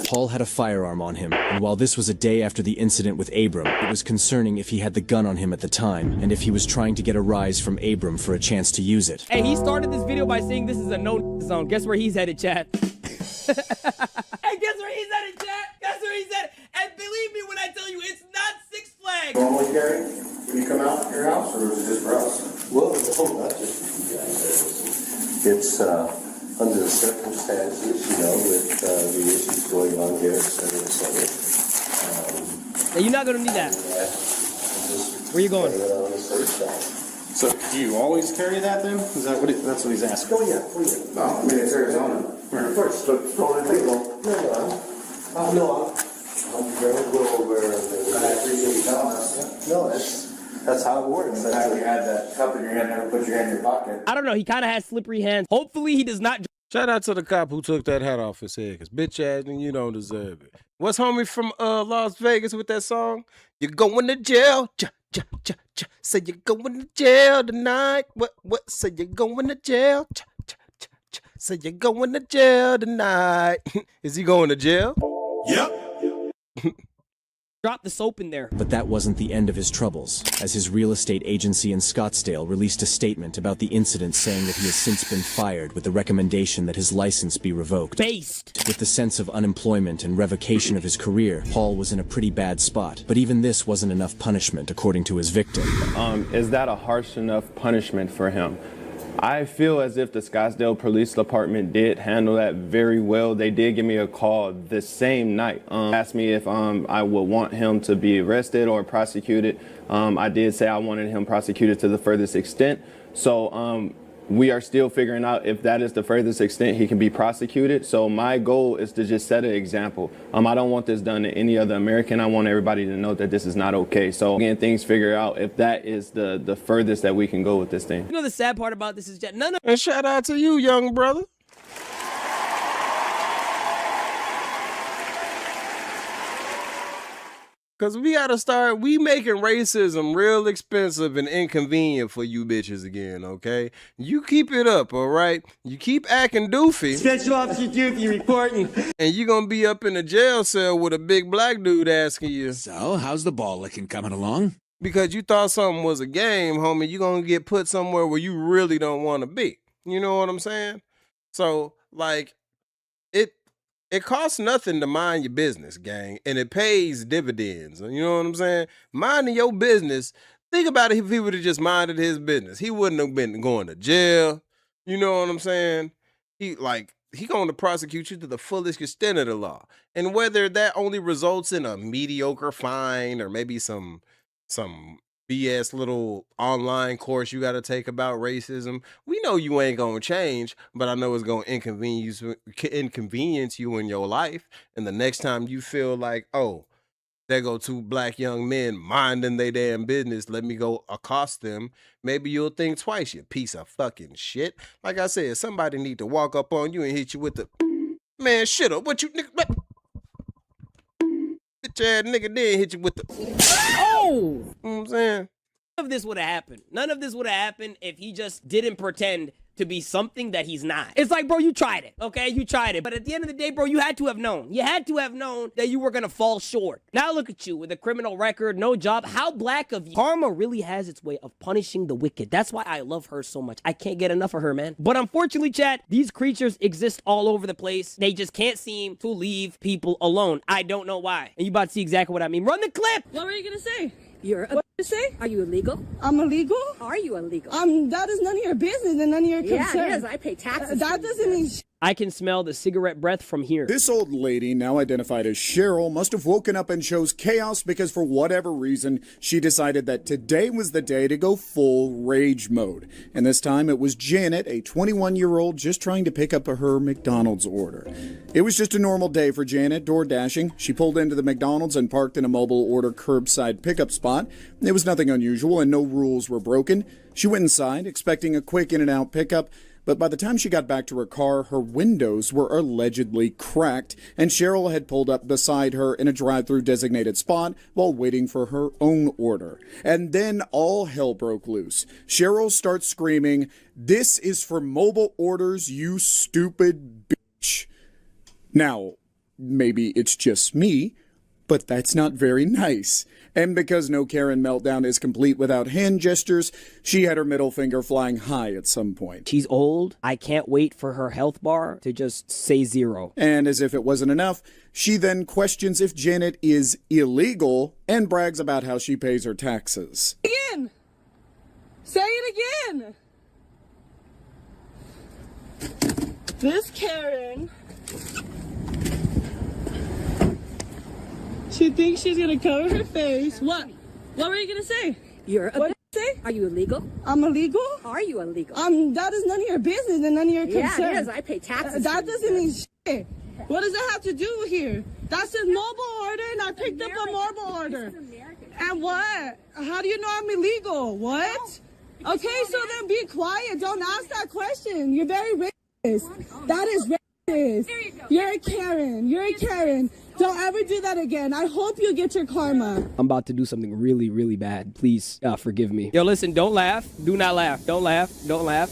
Paul had a firearm on him, and while this was a day after the incident with Abram, it was concerning if he had the gun on him at the time, and if he was trying to get a rise from Abram for a chance to use it. Hey, he started this video by saying this is a no zone. Guess where he's headed, chat? Hey, guess where he's headed, chat? Guess where he's headed? And believe me when I tell you, it's not Six Flags. Normally, Gary, when you come out your house, or is it just for us? Well, it's under the circumstances, you know, with the issues going on here, et cetera, et cetera. Hey, you're not gonna need that. Where you going? So, do you always carry that then? Is that what that's what he's asking? Oh, yeah. No, I mean, it's Arizona. First, but totally legal. No, I'm very well aware of it. I appreciate you telling us. No, that's how it works. That's how you had that cup in your hand, never put your hand in your pocket. I don't know. He kind of has slippery hands. Hopefully, he does not. Shout out to the cop who took that hat off his head, because bitch ass, and you don't deserve it. What's homie from Las Vegas with that song? You're going to jail. Say you're going to jail tonight. What? Say you're going to jail. Say you're going to jail tonight. Is he going to jail? Yep. Drop the soap in there. But that wasn't the end of his troubles, as his real estate agency in Scottsdale released a statement about the incident saying that he has since been fired with the recommendation that his license be revoked. Based. With the sense of unemployment and revocation of his career, Paul was in a pretty bad spot. But even this wasn't enough punishment, according to his victim. Is that a harsh enough punishment for him? I feel as if the Scottsdale Police Department did handle that very well. They did give me a call the same night. Asked me if I would want him to be arrested or prosecuted. I did say I wanted him prosecuted to the furthest extent. So we are still figuring out if that is the furthest extent he can be prosecuted. So my goal is to just set an example. I don't want this done to any other American. I want everybody to know that this is not okay. So again, things figure out if that is the furthest that we can go with this thing. You know the sad part about this is that none of. And shout out to you, young brother. Because we got to start, we making racism real expensive and inconvenient for you bitches again, okay? You keep it up, all right? You keep acting doofy. Special Officer Doofy reporting. And you're going to be up in a jail cell with a big black dude asking you. So, how's the ball licking coming along? Because you thought something was a game, homie, you're going to get put somewhere where you really don't want to be. You know what I'm saying? So, like, it costs nothing to mind your business, gang, and it pays dividends. You know what I'm saying? Minding your business, think about it if he would have just minded his business. He wouldn't have been going to jail. You know what I'm saying? He going to prosecute you to the fullest extent of the law. And whether that only results in a mediocre fine or maybe some BS little online course you got to take about racism, we know you ain't going to change, but I know it's going to inconvenience you in your life. And the next time you feel like, oh, there go two black young men minding their damn business, let me go accost them, maybe you'll think twice, you piece of fucking shit. Like I said, somebody need to walk up on you and hit you with the, man, shut up, what you nigga, bitch ass nigga then hit you with the, oh! You know what I'm saying? None of this would have happened. None of this would have happened if he just didn't pretend to be something that he's not. It's like, bro, you tried it, okay? You tried it. But at the end of the day, bro, you had to have known. You had to have known that you were gonna fall short. Now look at you with a criminal record, no job. How black of you. Karma really has its way of punishing the wicked. That's why I love her so much. I can't get enough of her, man. But unfortunately, chat, these creatures exist all over the place. They just can't seem to leave people alone. I don't know why. And you about to see exactly what I mean. Run the clip! What were you gonna say? What did you say? Are you illegal? I'm illegal? Are you illegal? That is none of your business and none of your concern. Yeah, it is. I pay taxes. That doesn't mean I can smell the cigarette breath from here. This old lady, now identified as Cheryl, must have woken up and chose chaos because for whatever reason, she decided that today was the day to go full rage mode. And this time it was Janet, a 21-year-old, just trying to pick up her McDonald's order. It was just a normal day for Janet, door dashing. She pulled into the McDonald's and parked in a mobile order curbside pickup spot. It was nothing unusual and no rules were broken. She went inside, expecting a quick in-and-out pickup. But by the time she got back to her car, her windows were allegedly cracked, and Cheryl had pulled up beside her in a drive-thru designated spot while waiting for her own order. And then all hell broke loose. Cheryl starts screaming, "This is for mobile orders, you stupid bitch." Now, maybe it's just me, but that's not very nice. And because no Karen meltdown is complete without hand gestures, she had her middle finger flying high at some point. She's old. I can't wait for her health bar to just say 0. And as if it wasn't enough, she then questions if Janet is illegal and brags about how she pays her taxes. Again! Say it again! This Karen... She thinks she's gonna cover her face. What? What were you gonna say? What did you say? Are you illegal? I'm illegal? Are you illegal? That is none of your business and none of your concern. Yeah, it is. I pay taxes. That doesn't mean shit. What does that have to do here? That says mobile order and I picked up a mobile order. And what? How do you know I'm illegal? What? Okay, so then be quiet. Don't ask that question. You're very racist. That is racist. You're a Karen. You're a Karen. Don't ever do that again. I hope you get your karma. I'm about to do something really, really bad. Please forgive me. Yo, listen, don't laugh. Do not laugh. Don't laugh. Don't laugh.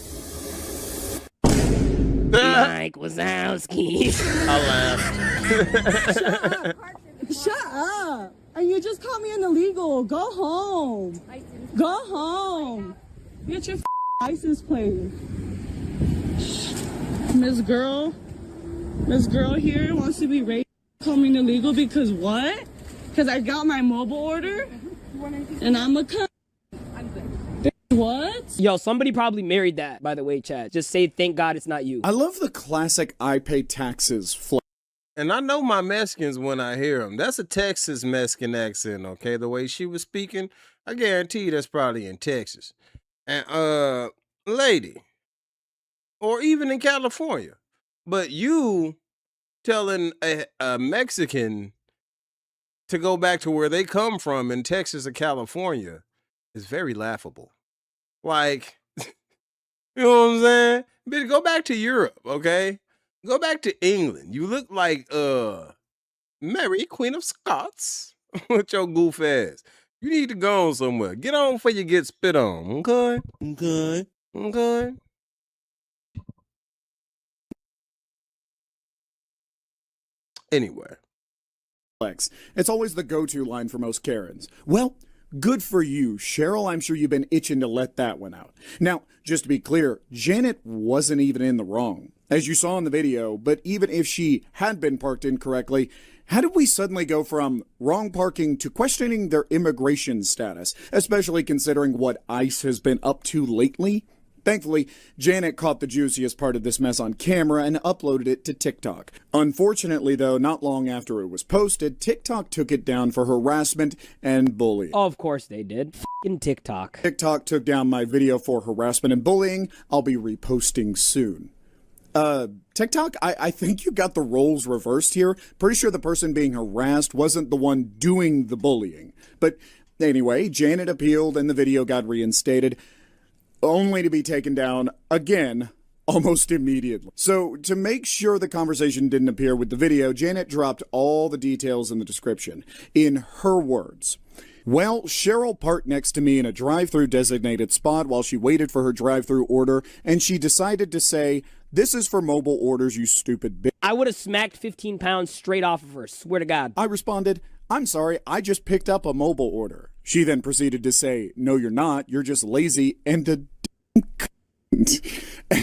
Mike Wazowski. I laughed. Shut up. And you just called me an illegal. Go home. Go home. Get your license plate. Miss Girl here wants to be raped. Call me illegal because what? Because I got my mobile order and I'm a cunt. What? Yo, somebody probably married that, by the way, chat. Just say, thank God it's not you. I love the classic I pay taxes flag. And I know my Mexicans when I hear them. That's a Texas Mexican accent, okay? The way she was speaking, I guarantee you that's probably in Texas. And, lady, or even in California. But you telling a Mexican to go back to where they come from in Texas or California is very laughable. Like, you know what I'm saying? Bitch, go back to Europe, okay? Go back to England. You look like Mary, Queen of Scots, with your goof ass. You need to go on somewhere. Get on before you get spit on, okay? Okay. Okay. Anyway. It's always the go-to line for most Karens. Well, good for you, Cheryl. I'm sure you've been itching to let that one out. Now, just to be clear, Janet wasn't even in the wrong, as you saw in the video, but even if she had been parked incorrectly, how did we suddenly go from wrong parking to questioning their immigration status, especially considering what ICE has been up to lately? Thankfully, Janet caught the juiciest part of this mess on camera and uploaded it to TikTok. Unfortunately, though, not long after it was posted, TikTok took it down for harassment and bullying. Oh, of course they did. F***ing TikTok. TikTok took down my video for harassment and bullying. I'll be reposting soon. TikTok, I think you got the roles reversed here. Pretty sure the person being harassed wasn't the one doing the bullying. But anyway, Janet appealed and the video got reinstated, only to be taken down again almost immediately. So to make sure the conversation didn't appear with the video, Janet dropped all the details in the description. In her words, Well, Cheryl parked next to me in a drive-thru designated spot while she waited for her drive-thru order, and she decided to say, "This is for mobile orders, you stupid bitch." I would have smacked 15 pounds straight off of her, swear to God. I responded, "I'm sorry, I just picked up a mobile order." She then proceeded to say, "No, you're not, you're just lazy and a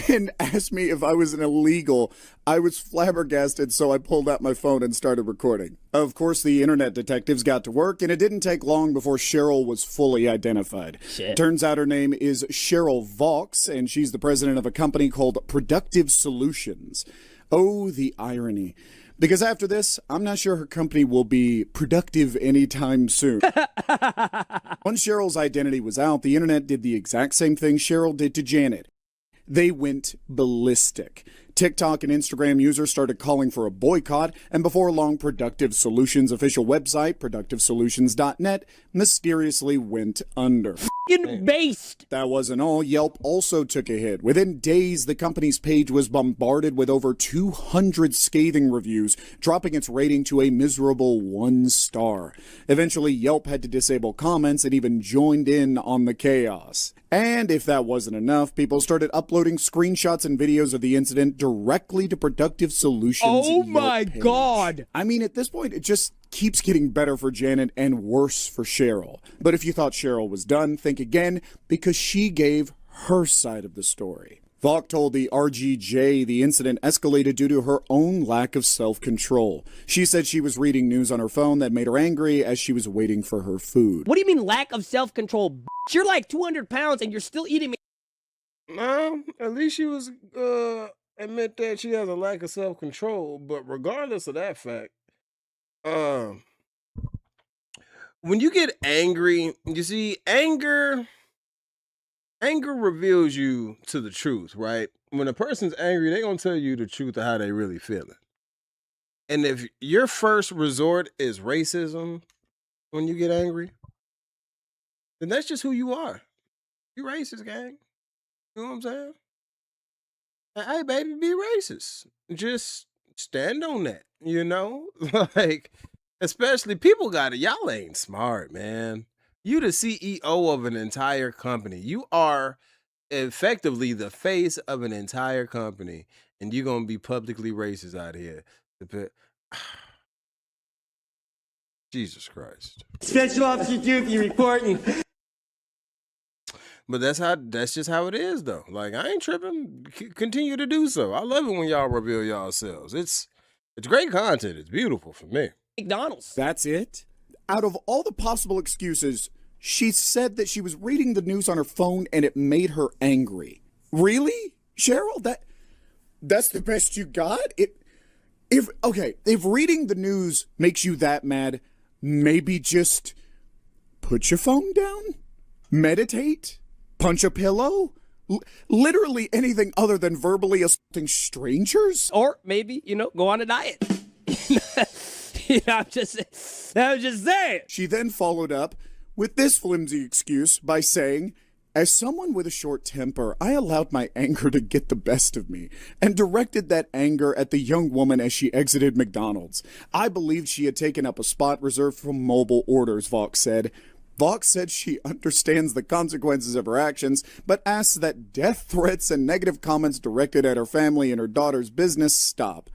and asked me if I was an illegal. I was flabbergasted, so I pulled out my phone and started recording. Of course, the internet detectives got to work, and it didn't take long before Cheryl was fully identified. Shit. Turns out her name is Cheryl Vaux, and she's the president of a company called Productive Solutions. Oh, the irony. Because after this, I'm not sure her company will be productive anytime soon. Once Cheryl's identity was out, the internet did the exact same thing Cheryl did to Janet. They went ballistic. TikTok and Instagram users started calling for a boycott, and before long, Productive Solutions' official website, productivesolutions.net, mysteriously went under. F***ing based! That wasn't all. Yelp also took a hit. Within days, the company's page was bombarded with over 200 scathing reviews, dropping its rating to a miserable 1 star. Eventually, Yelp had to disable comments and even joined in on the chaos. And if that wasn't enough, people started uploading screenshots and videos of the incident directly to Productive Solutions' Oh Yelp my page. God! I mean, at this point, it just keeps getting better for Janet and worse for Cheryl. But if you thought Cheryl was done, think again, because she gave her side of the story. Vaughn told the RGJ the incident escalated due to her own lack of self-control. She said she was reading news on her phone that made her angry as she was waiting for her food. What do you mean lack of self-control, bitch? You're like 200 pounds and you're still eating me. No, at least she was admit that she has a lack of self-control. But regardless of that fact, when you get angry, you see, anger reveals you to the truth, right? When a person's angry, they're gonna tell you the truth of how they really feeling. And if your first resort is racism when you get angry, then that's just who you are. You racist, gang. You know what I'm saying? Hey, baby, be racist. Just stand on that, you know? Like, especially people got it. Y'all ain't smart, man. You the CEO of an entire company. You are effectively the face of an entire company, and you're gonna be publicly racist out here. Jesus Christ. Special Officer Duke, you reporting. But that's just how it is, though. Like, I ain't tripping. Continue to do so. I love it when y'all reveal yourselves. It's great content. It's beautiful for me. McDonald's. That's it? Out of all the possible excuses, she said that she was reading the news on her phone and it made her angry. Really? Cheryl, that's the best you got? If reading the news makes you that mad, maybe just put your phone down, meditate, punch a pillow, literally anything other than verbally assaulting strangers? Or maybe, go on a diet. I'm just saying. She then followed up with this flimsy excuse by saying, "As someone with a short temper, I allowed my anger to get the best of me and directed that anger at the young woman as she exited McDonald's. I believed she had taken up a spot reserved for mobile orders," Vaughn said. Vaughn said she understands the consequences of her actions, but asks that death threats and negative comments directed at her family and her daughter's business stop.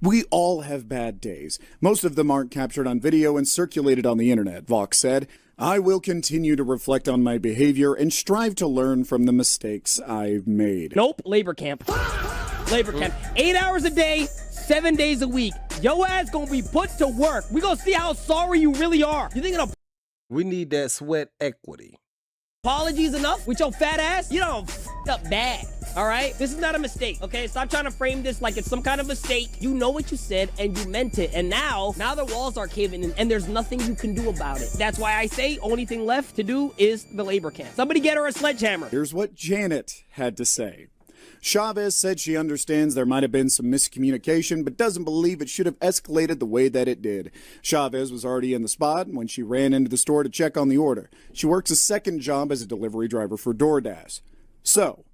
"We all have bad days. Most of them aren't captured on video and circulated on the internet," Vaughn said. "I will continue to reflect on my behavior and strive to learn from the mistakes I've made." Nope, labor camp. Labor camp. 8 hours a day, 7 days a week. Yo ass gonna be put to work. We gonna see how sorry you really are. You think an We need that sweat equity. apology's enough with your fat ass? You don't f***ed up bad. All right? This is not a mistake, okay? Stop trying to frame this like it's some kind of mistake. You know what you said, and you meant it. And now the walls are caving in, and there's nothing you can do about it. That's why I say only thing left to do is the labor camp. Somebody get her a sledgehammer. Here's what Janet had to say. Chavez said she understands there might have been some miscommunication, but doesn't believe it should have escalated the way that it did. Chavez was already in the spot when she ran into the store to check on the order. She works a second job as a delivery driver for DoorDash. So,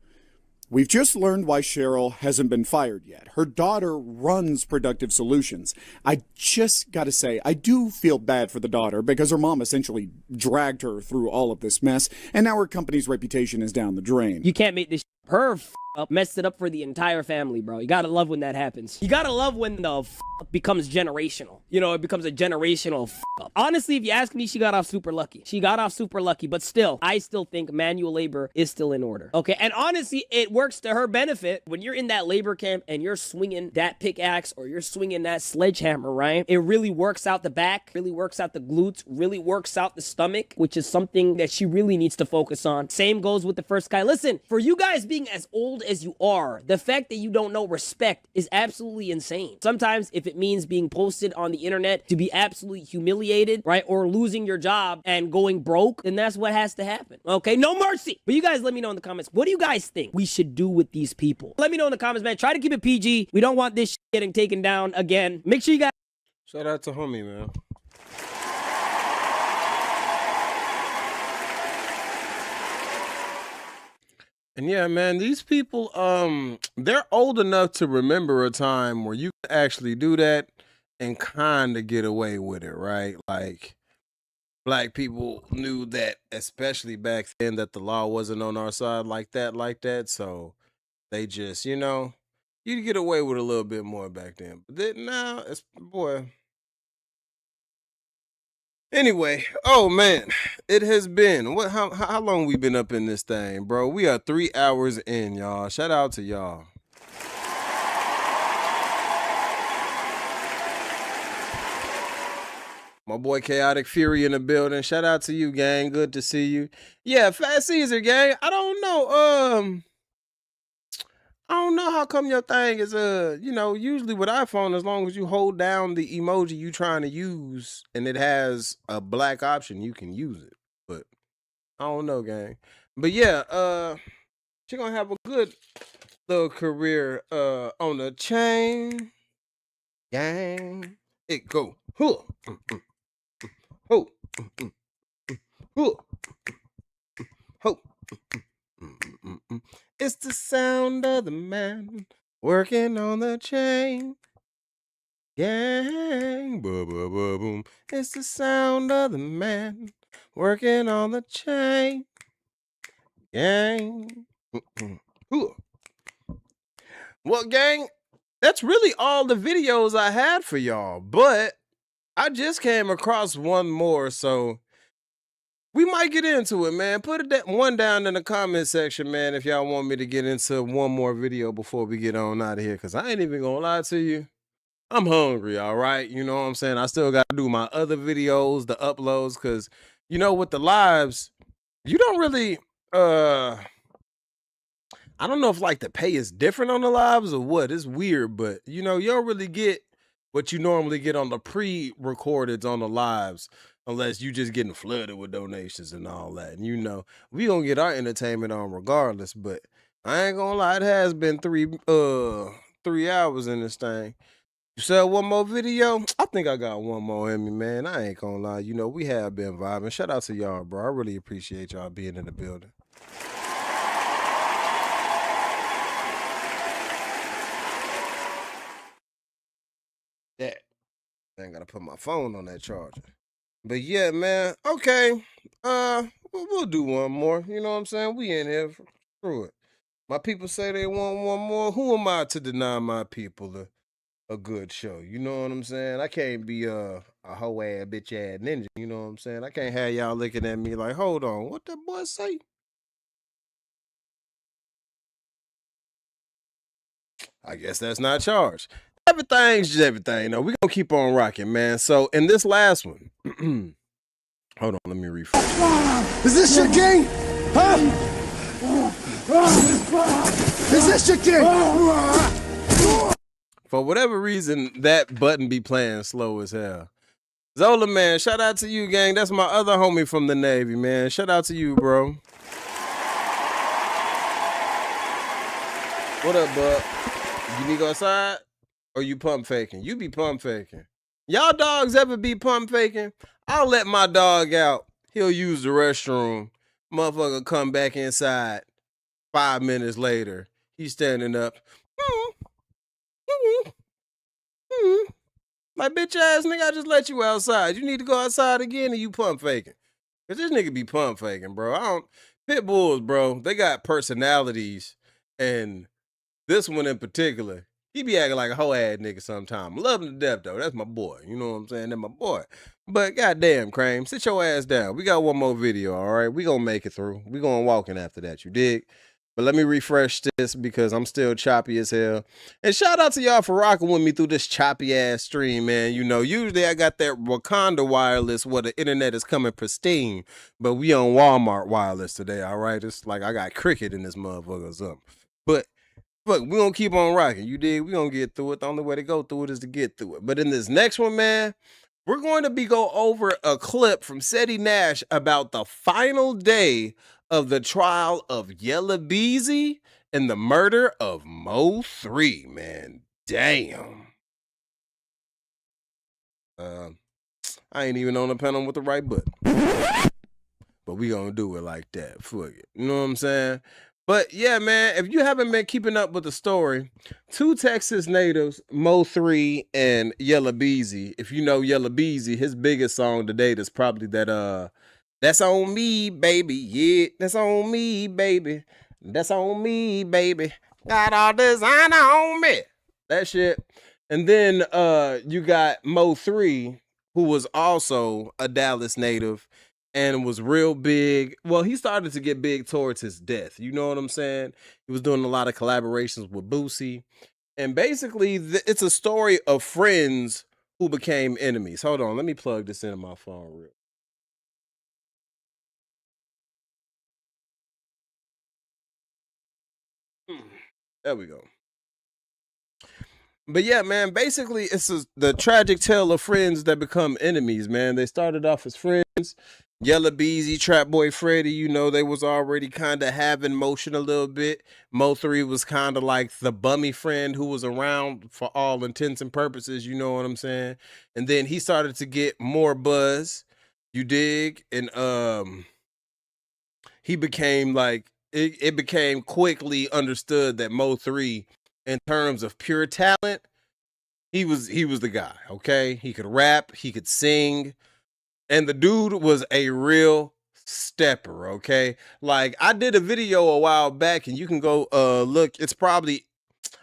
We've just learned why Cheryl hasn't been fired yet. Her daughter runs Productive Solutions. I just gotta say, I do feel bad for the daughter because her mom essentially dragged her through all of this mess, and now her company's reputation is down the drain. You can't make this her up, messed it up for the entire family, bro. You gotta love when that happens. You gotta love when the becomes generational. You know, it becomes a generational up. Honestly, if you ask me, she got off super lucky. She got off super lucky, but still, I still think manual labor is still in order. Okay, and honestly, it works to her benefit. When you're in that labor camp and you're swinging that pickaxe or you're swinging that sledgehammer, right? It really works out the back, really works out the glutes, really works out the stomach, which is something that she really needs to focus on. Same goes with the first guy. Listen, for you guys being as old as you are, the fact that you don't know respect is absolutely insane. Sometimes if it means being posted on the internet to be absolutely humiliated, right, or losing your job and going broke, then that's what has to happen. Okay, no mercy. But you guys let me know in the comments, what do you guys think we should do with these people? Let me know in the comments, man. Try to keep it PG. We don't want this shit getting taken down again. Make sure you guys shout out to homie, man. And yeah, man, these people, they're old enough to remember a time where you could actually do that and kind of get away with it, right? Like, black people knew that, especially back then, that the law wasn't on our side like that. So they just, you know, you'd get away with a little bit more back then. But then now, it's, boy. Anyway, oh man, it has been how long we been up in this thing, bro? We are 3 hours in, y'all. Shout out to y'all. My boy Chaotic Fury in the building. Shout out to you, gang. Good to see you. Yeah, Fat Caesar, gang. I don't know how come your thing is you know, usually with iPhone, as long as you hold down the emoji you trying to use and it has a black option, you can use it. But I don't know, gang. But yeah, she gonna have a good little career on the chain. Gang. It go. Huh. Ho. Huh. Ho. It's the sound of the man working on the chain. Gang. Boom. It's the sound of the man working on the chain. Gang. Well, gang, that's really all the videos I had for y'all. But I just came across one more, so we might get into it, man. Put that one down in the comment section, man, if y'all want me to get into one more video before we get on out of here, because I ain't even gonna lie to you. I'm hungry, all right? You know what I'm saying? I still got to do my other videos, the uploads, because, you know, with the lives, you don't really, I don't know if, like, the pay is different on the lives or what. It's weird, but, you know, you don't really get what you normally get on the pre-recordeds on the lives, unless you just getting flooded with donations and all that. And, you know, we gonna get our entertainment on regardless, but I ain't gonna lie, it has been 3 hours in this thing. You said one more video? I think I got one more in me, man. I ain't gonna lie. You know, we have been vibing. Shout out to y'all, bro. I really appreciate y'all being in the building. Yeah. I ain't gotta put my phone on that charger. But yeah, man. Okay. We'll do one more. You know what I'm saying? We in here. Screw it. My people say they want one more. Who am I to deny my people a good show? You know what I'm saying? I can't be a hoe ass bitch ass ninja. You know what I'm saying? I can't have y'all looking at me like, hold on, what that boy say? I guess that's not charged. Everything's just everything. No, we're gonna keep on rocking, man. So in this last one, hold on, let me refresh. Is this your game? Huh? Is this your game? For whatever reason, that button be playing slow as hell. Zola, man, shout out to you, gang. That's my other homie from the Navy, man. Shout out to you, bro. What up, bud? You need to go outside? Or you pump faking? You be pump faking. Y'all dogs ever be pump faking? I'll let my dog out. He'll use the restroom. Motherfucker come back inside 5 minutes later. He's standing up. My bitch ass nigga, I just let you outside. You need to go outside again and you pump faking. Cause this nigga be pump faking, bro. Pit bulls, bro, they got personalities, and this one in particular, he be acting like a hoe ass nigga sometime. Love him to death though. That's my boy. You know what I'm saying? That's my boy. But goddamn, Crane, sit your ass down. We got one more video, all right? We gonna make it through. We gonna walk in after that, you dig? But let me refresh this because I'm still choppy as hell. And shout out to y'all for rocking with me through this choppy ass stream, man. You know, usually I got that Wakanda wireless where the internet is coming pristine, but we on Walmart wireless today, all right? It's like I got cricket in this motherfucker or something. But look, we gonna keep on rocking. You dig? We gonna get through it. The only way to go through it is to get through it. But in this next one, man, we're going to go over a clip from Seti Nash about the final day of the trial of Yella Beezy and the murder of Mo 3, man. Damn. I ain't even on the panel with the right button. But we gonna do it like that. Fuck it. You know what I'm saying? But yeah, man, if you haven't been keeping up with the story, two Texas natives, Mo 3 and Yella Beezy. If you know Yella Beezy, his biggest song to date is probably that That's On Me, Baby. Yeah, that's on me, baby. That's on me, baby. Got all designer on me. That shit. And then you got Mo 3, who was also a Dallas native and was real big. Well, he started to get big towards his death. You know what I'm saying? He was doing a lot of collaborations with Boosie. And basically, it's a story of friends who became enemies. Hold on, let me plug this into my phone real. There we go. But yeah, man, basically it's the tragic tale of friends that become enemies, man. They started off as friends. Yella Beezy, Trap Boy Freddy, you know, they was already kind of having motion a little bit. Mo 3 was kind of like the bummy friend who was around for all intents and purposes, you know what I'm saying? And then he started to get more buzz, you dig? And he became like, it became quickly understood that Mo 3, in terms of pure talent, he was the guy, okay? He could rap, he could sing, and the dude was a real stepper, okay? Like, I did a video a while back, and you can go look. It's probably,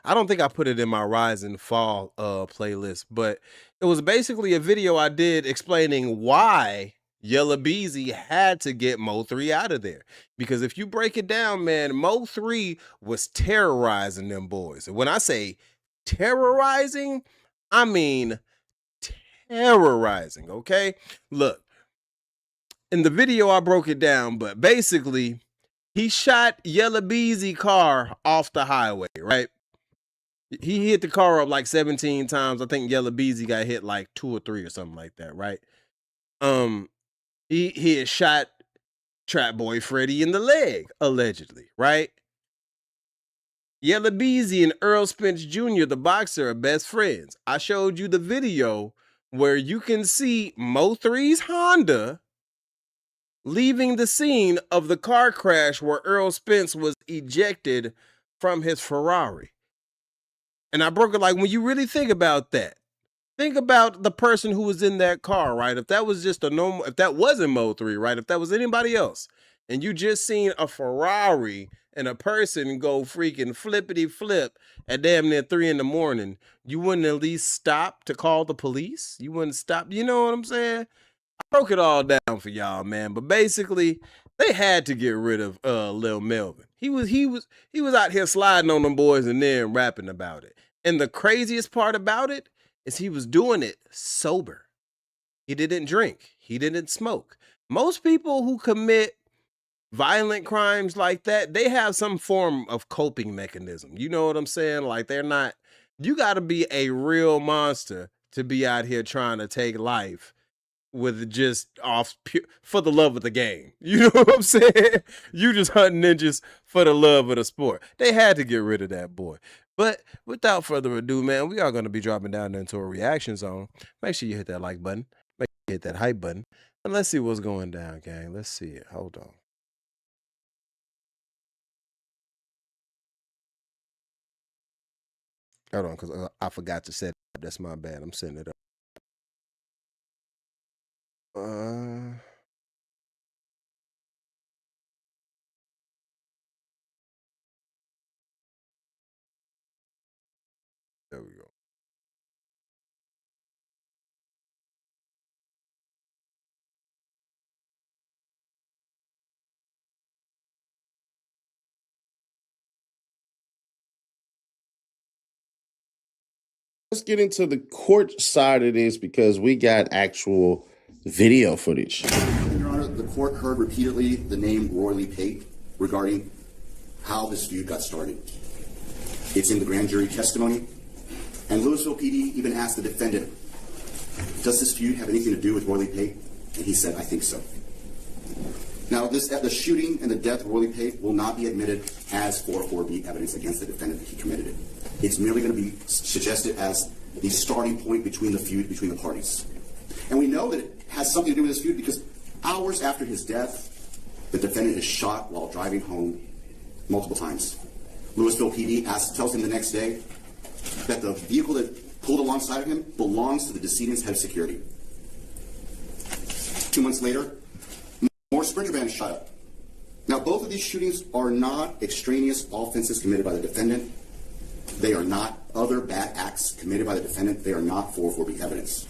I don't think I put it in my Rise and Fall playlist, but it was basically a video I did explaining why Yella Beezy had to get Mo 3 out of there. Because if you break it down, man, Mo 3 was terrorizing them boys. And when I say terrorizing, I mean terrorizing, okay? Look, in the video I broke it down, but basically he shot Yella Beezy car off the highway, right? He hit the car up like 17 times. I think Yella Beezy got hit like 2 or 3 or something like that, right? He had shot Trap Boy Freddy in the leg, allegedly, right? Yella Beezy and Earl Spence Jr., the boxer, are best friends. I showed you the video where you can see Mo 3's Honda leaving the scene of the car crash where Earl Spence was ejected from his Ferrari. And I broke it like, when you really think about that, think about the person who was in that car, right? If that was just a normal, if that wasn't Mo 3, right? If that was anybody else, and you just seen a Ferrari and a person go freaking flippity flip at damn near 3 in the morning, you wouldn't at least stop to call the police? You wouldn't stop, you know what I'm saying? I broke it all down for y'all, man. But basically, they had to get rid of Lil Melvin. He was out here sliding on them boys and then rapping about it. And the craziest part about it is he was doing it sober. He didn't drink. He didn't smoke. Most people who commit violent crimes like that, they have some form of coping mechanism. You know what I'm saying? Like, they're not, you got to be a real monster to be out here trying to take life with just for the love of the game. You know what I'm saying? You just hunting ninjas for the love of the sport. They had to get rid of that boy. But without further ado, man, we are going to be dropping down into a reaction zone. Make sure you hit that like button. Make sure you hit that hype button. And let's see what's going down, gang. Let's see it. Hold on. Hold on, because I forgot to set it up. That's my bad. I'm setting it up. There we go. Let's get into the court side of this because we got actual video footage. Your Honor, the court heard repeatedly the name Roy Lee Tate regarding how this feud got started. It's in the grand jury testimony. And Louisville PD even asked the defendant, does this feud have anything to do with Roy Lee Tate? And he said, I think so. Now, the shooting and the death of Roy Lee Tate will not be admitted as 404B evidence against the defendant that he committed it. It's merely going to be suggested as the starting point between the feud between the parties. And we know that it has something to do with this feud because hours after his death, the defendant is shot while driving home multiple times. Louisville PD tells him the next day that the vehicle that pulled alongside of him belongs to the decedent's head of security. 2 months later, more Sprinter vans shot up. Now, both of these shootings are not extraneous offenses committed by the defendant. They are not other bad acts committed by the defendant. They are not 404B evidence.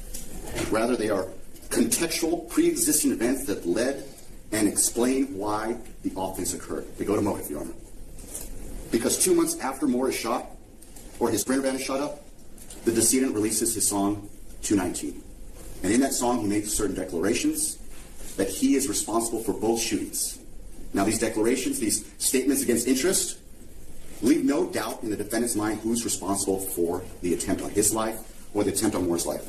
Rather, they are contextual, pre-existing events that led and explain why the offense occurred. They go to motive, Your Honor. Because 2 months after Moore is shot, or his Sprinter van is shot up, the decedent releases his song 219. And in that song, he makes certain declarations that he is responsible for both shootings. Now, these declarations, these statements against interest, leave no doubt in the defendant's mind who's responsible for the attempt on his life or the attempt on Moore's life.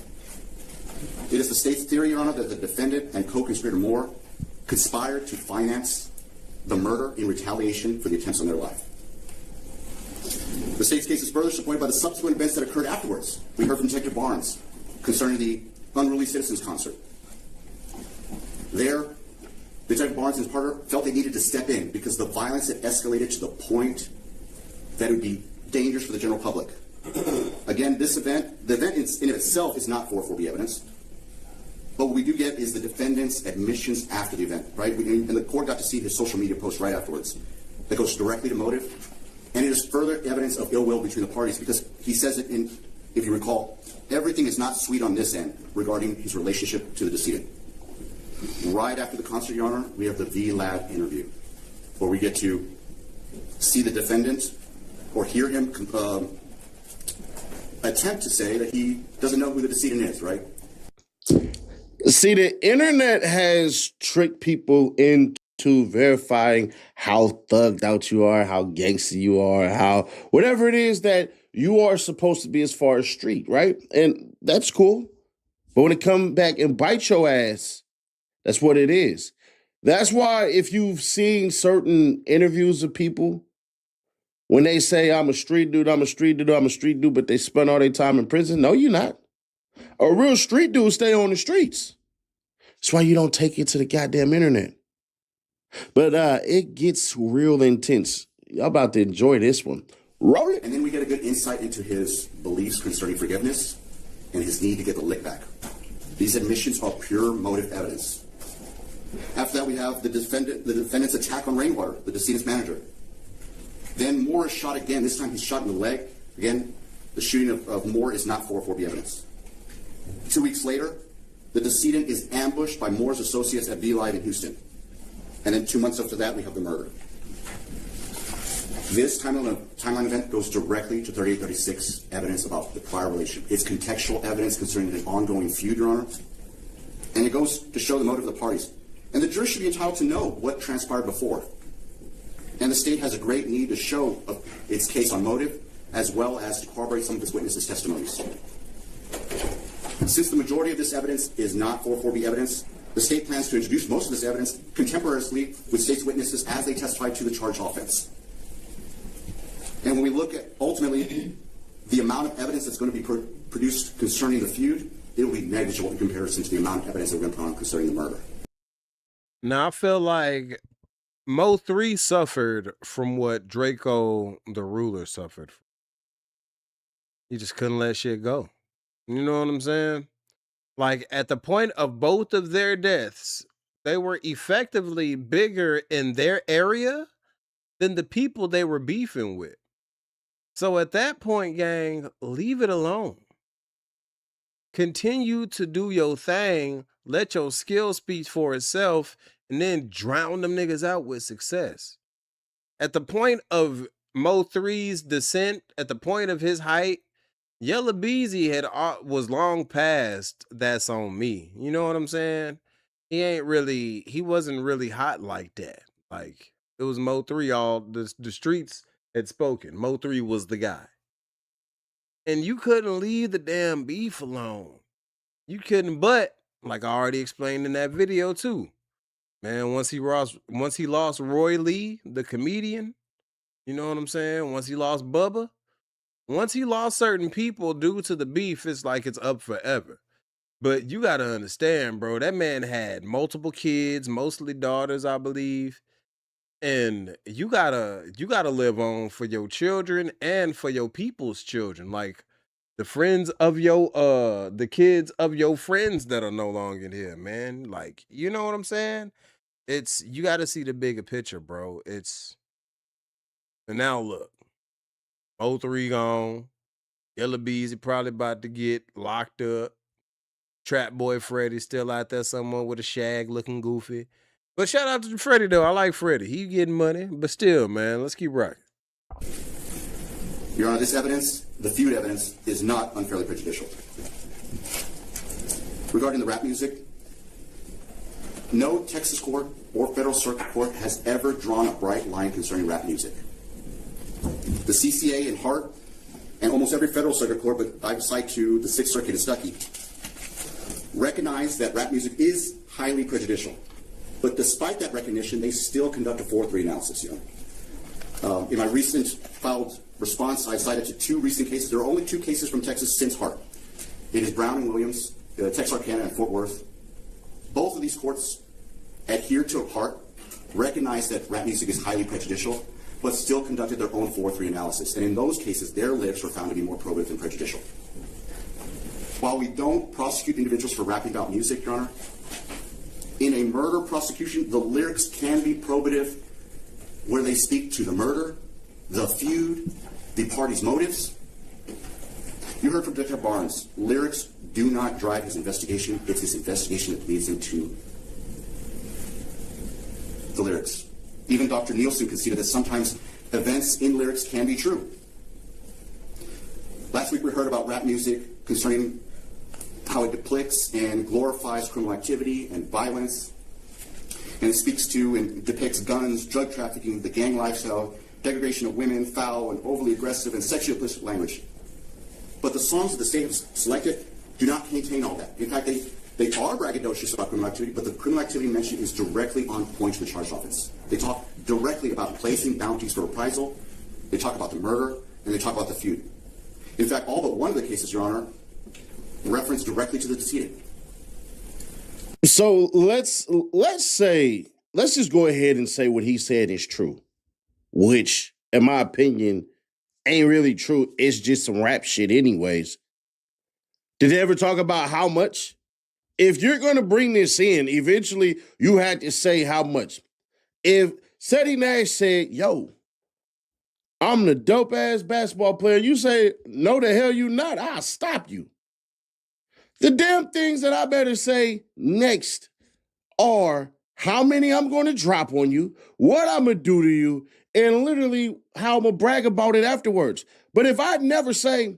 It is the state's theory, Your Honor, that the defendant and co-conspirator Moore conspired to finance the murder in retaliation for the attempts on their life. The state's case is further supported by the subsequent events that occurred afterwards. We heard from Detective Barnes concerning the Unruly Citizens concert. There, Detective Barnes and his partner felt they needed to step in because the violence had escalated to the point that it would be dangerous for the general public. Again, the event in itself is not 404B evidence. But what we do get is the defendant's admissions after the event, right? And the court got to see his social media post right afterwards. That goes directly to motive. And it is further evidence of ill will between the parties because he says it in, if you recall, everything is not sweet on this end regarding his relationship to the decedent. Right after the concert, Your Honor, we have the V-Lab interview where we get to see the defendant or hear him attempt to say that he doesn't know who the decedent is, right? See, the internet has tricked people into verifying how thugged out you are, how gangster you are, how whatever it is that you are supposed to be as far as street, right? And that's cool. But when it comes back and bite your ass, that's what it is. That's why if you've seen certain interviews of people, when they say, I'm a street dude, I'm a street dude, I'm a street dude, but they spend all their time in prison. No, you're not. A real street dude stay on the streets. That's why you don't take it to the goddamn internet. But it gets real intense. Y'all about to enjoy this one. Roll it. And then we get a good insight into his beliefs concerning forgiveness and his need to get the lick back. These admissions are pure motive evidence. After that, we have the defendant's attack on Rainwater, the decedent's manager. Then Moore is shot again. This time he's shot in the leg. Again, the shooting of Moore is not 404B evidence. 2 weeks later, the decedent is ambushed by Moore's associates at V-Live in Houston. And then 2 months after that, we have the murder. This timeline event goes directly to 3836 evidence about the prior relationship. It's contextual evidence concerning an ongoing feud, Your Honor. And it goes to show the motive of the parties. And the jury should be entitled to know what transpired before. And the state has a great need to show its case on motive, as well as to corroborate some of its witnesses' testimonies. Since the majority of this evidence is not 404B evidence, the state plans to introduce most of this evidence contemporaneously with state's witnesses as they testify to the charged offense. And when we look at, ultimately, the amount of evidence that's going to be produced concerning the feud, it will be negligible in comparison to the amount of evidence that we're going to put on concerning the murder. Now, I feel like Mo 3 suffered from what Draco the Ruler suffered. He just couldn't let shit go. You know what I'm saying? Like at the point of both of their deaths, they were effectively bigger in their area than the people they were beefing with. So at that point, gang, leave it alone. Continue to do your thing, let your skill speak for itself, and then drown them niggas out with success. At the point of Mo 3's descent, at the point of his height, Yella Beezy was long past that's on me. You know what I'm saying? He wasn't really hot like that. Like it was Mo 3, the streets had spoken. Mo 3 was the guy. And you couldn't leave the damn beef alone. You couldn't, but like I already explained in that video too. Man, once he lost Roy Lee, the comedian, you know what I'm saying? Once he lost Bubba, once he lost certain people due to the beef, it's like it's up forever. But you got to understand, bro, that man had multiple kids, mostly daughters, I believe. And you gotta live on for your children and for your people's children. Like the friends of the kids of your friends that are no longer here, man. Like, you know what I'm saying? You gotta see the bigger picture, bro. And now look, O3 gone. Yella Beezy probably about to get locked up. Trap Boy Freddy still out there somewhere with a shag looking goofy. But shout out to Freddy though. I like Freddy. He getting money, but still, man, let's keep rocking. Your Honor, this evidence, the feud evidence, is not unfairly prejudicial. Regarding the rap music, no Texas court or federal circuit court has ever drawn a bright line concerning rap music. The CCA in Hart and almost every federal circuit court, but I cite to the Sixth Circuit of Stuckey, recognize that rap music is highly prejudicial. But despite that recognition, they still conduct a 4-3 analysis. In my recent filed response, I cited to 2 recent cases. There are only 2 cases from Texas since Hart. It is Brown and Williams, Texarkana and Fort Worth. Both of these courts adhere to Hart, recognize that rap music is highly prejudicial, but still conducted their own 4-3 analysis. And in those cases, their lyrics were found to be more probative than prejudicial. While we don't prosecute individuals for rapping about music, Your Honor, in a murder prosecution, the lyrics can be probative where they speak to the murder, the feud, the party's motives. You heard from Detective Barnes, lyrics do not drive his investigation. It's his investigation that leads him to the lyrics. Even Dr. Nielsen conceded that sometimes events in lyrics can be true. Last week we heard about rap music concerning how it depicts and glorifies criminal activity and violence. And it speaks to and depicts guns, drug trafficking, the gang lifestyle, degradation of women, foul and overly aggressive and sexually explicit language. But the songs that the state has selected do not contain all that. In fact, they are braggadocious about criminal activity, but the criminal activity mentioned is directly on point to the charged offense. They talk directly about placing bounties for reprisal, they talk about the murder, and they talk about the feud. In fact, all but one of the cases, Your Honor, reference directly to the decedent. So let's just go ahead and say what he said is true, which, in my opinion, ain't really true. It's just some rap shit anyways. Did they ever talk about how much? If you're going to bring this in, eventually you had to say how much. If Seti Nash said, yo, I'm the dope-ass basketball player, you say, no, the hell you not, I'll stop you. The damn things that I better say next are how many I'm going to drop on you, what I'm going to do to you, and literally how I'm going to brag about it afterwards. But if I never say,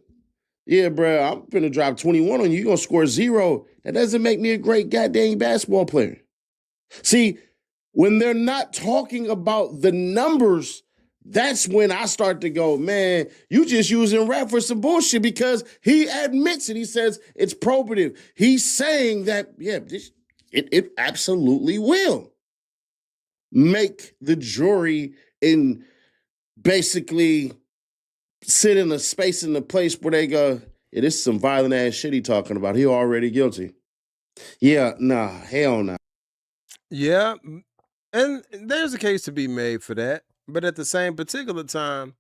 yeah, bro, I'm going to drop 21 on you, you're going to score 0, that doesn't make me a great goddamn basketball player. See, when they're not talking about the numbers, that's when I start to go, man, you just using rap for some bullshit, because he admits it. He says it's probative. He's saying that, yeah, it absolutely will make the jury in basically sit in a space in the place where they go, yeah, this is some violent ass shit he talking about. He already guilty. Yeah, nah, hell nah. Yeah, and there's a case to be made for that. But at the same particular time,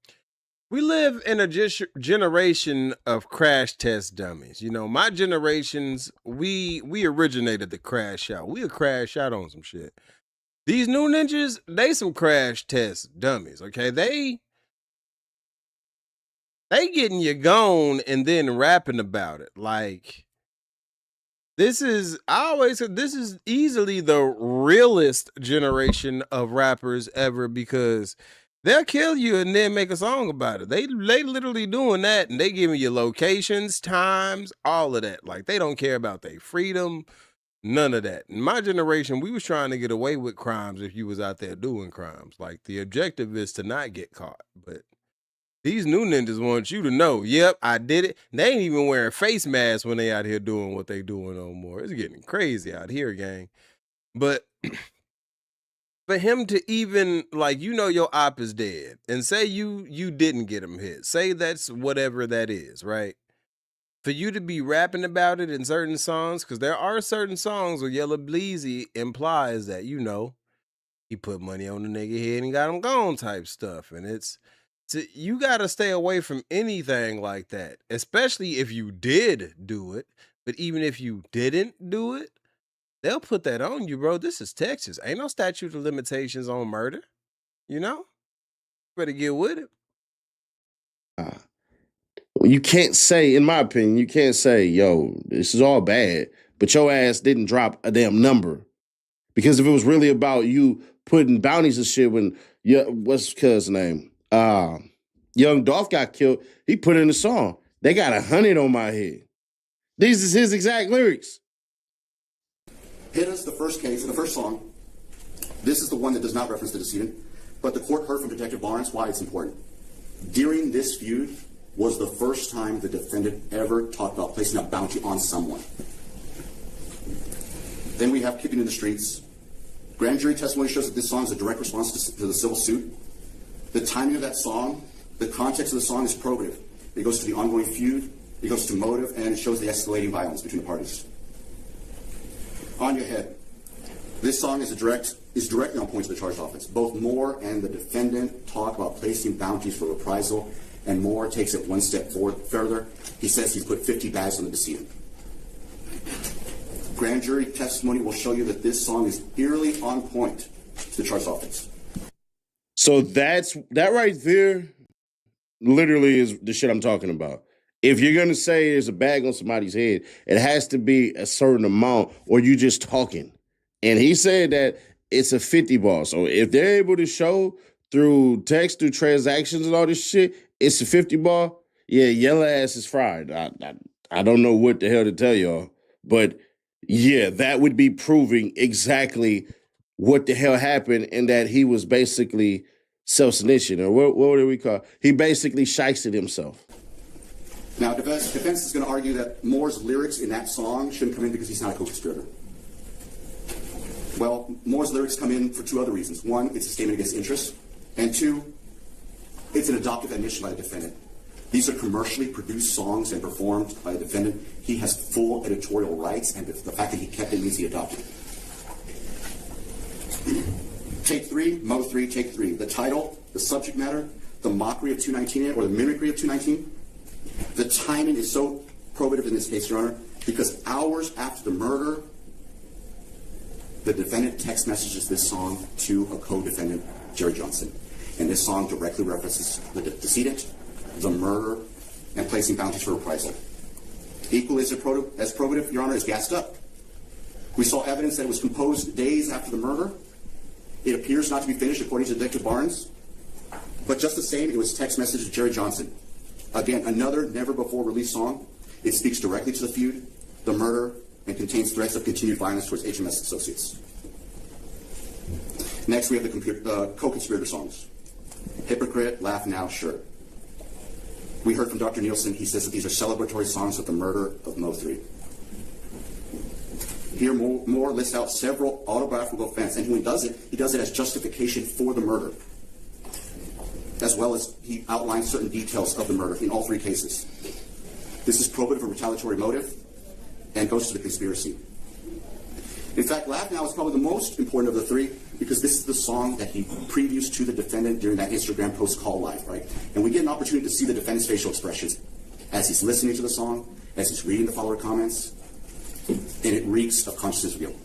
We live in a generation of crash test dummies. You know, my generations, we originated the crash out. We'll crash out on some shit. These new ninjas, they some crash test dummies, okay? They getting you gone and then rapping about it. Like, I always said this is easily the realest generation of rappers ever, because they'll kill you and then make a song about it. They literally doing that, and they giving you locations, times, all of that. Like, they don't care about their freedom, none of that. In my generation, we was trying to get away with crimes if you was out there doing crimes. Like, the objective is to not get caught. But these new ninjas want you to know, yep, I did it. They ain't even wearing face masks when they out here doing what they doing no more. It's getting crazy out here, gang. But for him to even, like, you know, your op is dead, and say you didn't get him hit, say that's whatever that is, right? For you to be rapping about it in certain songs, because there are certain songs where Yella Bleezy implies that, you know, he put money on the nigga head and got him gone type stuff. And you got to stay away from anything like that, especially if you did do it. But even if you didn't do it, they'll put that on you, bro. This is Texas. Ain't no statute of limitations on murder. You know? Better get with it. You can't say, in my opinion, you can't say, yo, this is all bad, but your ass didn't drop a damn number. Because if it was really about you putting bounties and shit when, what's his name? Young Dolph got killed, he put in a song, they got 100 on my head. These is his exact lyrics. Hit us, the first case, the first song. This is the one that does not reference the decedent, but the court heard from Detective Barnes why it's important. During this feud was the first time the defendant ever talked about placing a bounty on someone. Then we have Kicking in the Streets. Grand jury testimony shows that this song is a direct response to the civil suit. The timing of that song, the context of the song is probative. It goes to the ongoing feud, it goes to motive, and it shows the escalating violence between the parties. On Your Head. This song is directly on point to the charged offense. Both Moore and the defendant talk about placing bounties for reprisal, and Moore takes it one step further. He says he's put 50 bags on the decedent. Grand jury testimony will show you that this song is eerily on point to the charged offense. So that right there literally is the shit I'm talking about. If you're going to say there's a bag on somebody's head, it has to be a certain amount, or you just talking. And he said that it's a 50 ball. So if they're able to show through text, through transactions and all this shit, it's a 50 ball, yeah, yellow ass is fried. I don't know what the hell to tell y'all. But yeah, that would be proving exactly what the hell happened, and that he was basically self-snitching, or what do we call it? He basically shysted himself. Now, defense is going to argue that Moore's lyrics in that song shouldn't come in because he's not a co-conspirator. Well, Moore's lyrics come in for two other reasons. One, it's a statement against interest. And two, it's an adoptive admission by the defendant. These are commercially produced songs and performed by the defendant. He has full editorial rights, and the fact that he kept it means he adopted it. Take 3, Mo 3, Take 3. The title, the subject matter, the mockery of 219, or the mimicry of 219. The timing is so probative in this case, Your Honor, because hours after the murder, the defendant text messages this song to a co-defendant, Jerry Johnson. And this song directly references the decedent, the murder, and placing bounties for reprisal. Equally as probative, Your Honor, is Gassed Up. We saw evidence that it was composed days after the murder. It appears not to be finished, according to Detective Barnes. But just the same, it was text message to Jerry Johnson. Again, another never-before-released song. It speaks directly to the feud, the murder, and contains threats of continued violence towards HMS associates. Next, we have the co-conspirator songs. Hypocrite, Laugh Now, Sure. We heard from Dr. Nielsen. He says that these are celebratory songs of the murder of Mo 3. Here, Moore lists out several autobiographical events, and when he does it as justification for the murder, as well as he outlines certain details of the murder in all three cases. This is probative of retaliatory motive and goes to the conspiracy. In fact, Laugh Now is probably the most important of the three because this is the song that he previews to the defendant during that Instagram post call live, right? And we get an opportunity to see the defendant's facial expressions as he's listening to the song, as he's reading the follower comments, and it reeks of consciousness of guilt.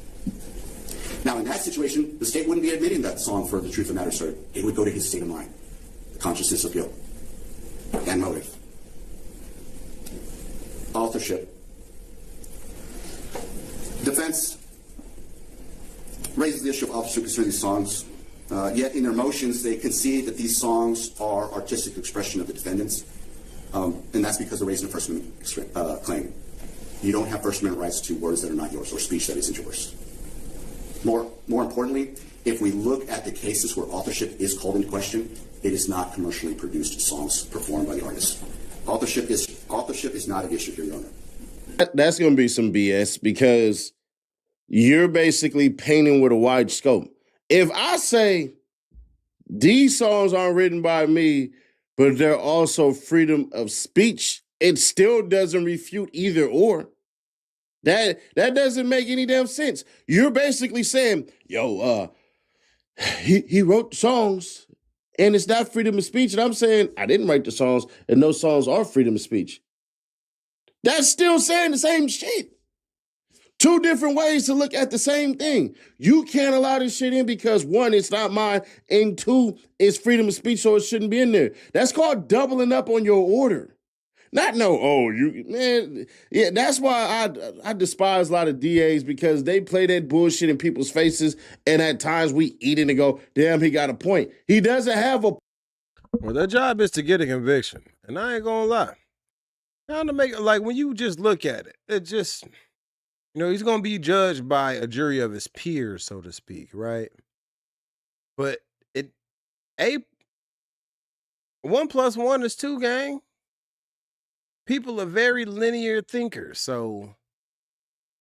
Now, in that situation, the state wouldn't be admitting that song for the truth of the matter asserted. It would go to his state of mind, the consciousness of guilt, and motive. Authorship. Defense raises the issue of authorship concerning these songs, yet in their motions they concede that these songs are artistic expression of the defendants, and that's because they're raising a First Amendment claim. You don't have First Amendment rights to words that are not yours or speech that isn't yours. More importantly, if we look at the cases where authorship is called into question, it is not commercially produced songs performed by the artist. Authorship is not an issue here, Your Honor. That's going to be some BS because you're basically painting with a wide scope. If I say these songs aren't written by me, but they're also freedom of speech, it still doesn't refute either or. That doesn't make any damn sense. You're basically saying, yo, he wrote songs and it's not freedom of speech. And I'm saying, I didn't write the songs and those songs are freedom of speech. That's still saying the same shit. Two different ways to look at the same thing. You can't allow this shit in because one, it's not mine, and two, it's freedom of speech, so it shouldn't be in there. That's called doubling up on your order. Not yeah, that's why I despise a lot of DAs because they play that bullshit in people's faces, and at times we eat it and go, damn, he got a point. He doesn't have a. Well, their job is to get a conviction, and I ain't gonna lie. Trying to make it like when you just look at it, it just, he's gonna be judged by a jury of his peers, so to speak, right? But 1 + 1 is 2, gang. People are very linear thinkers, so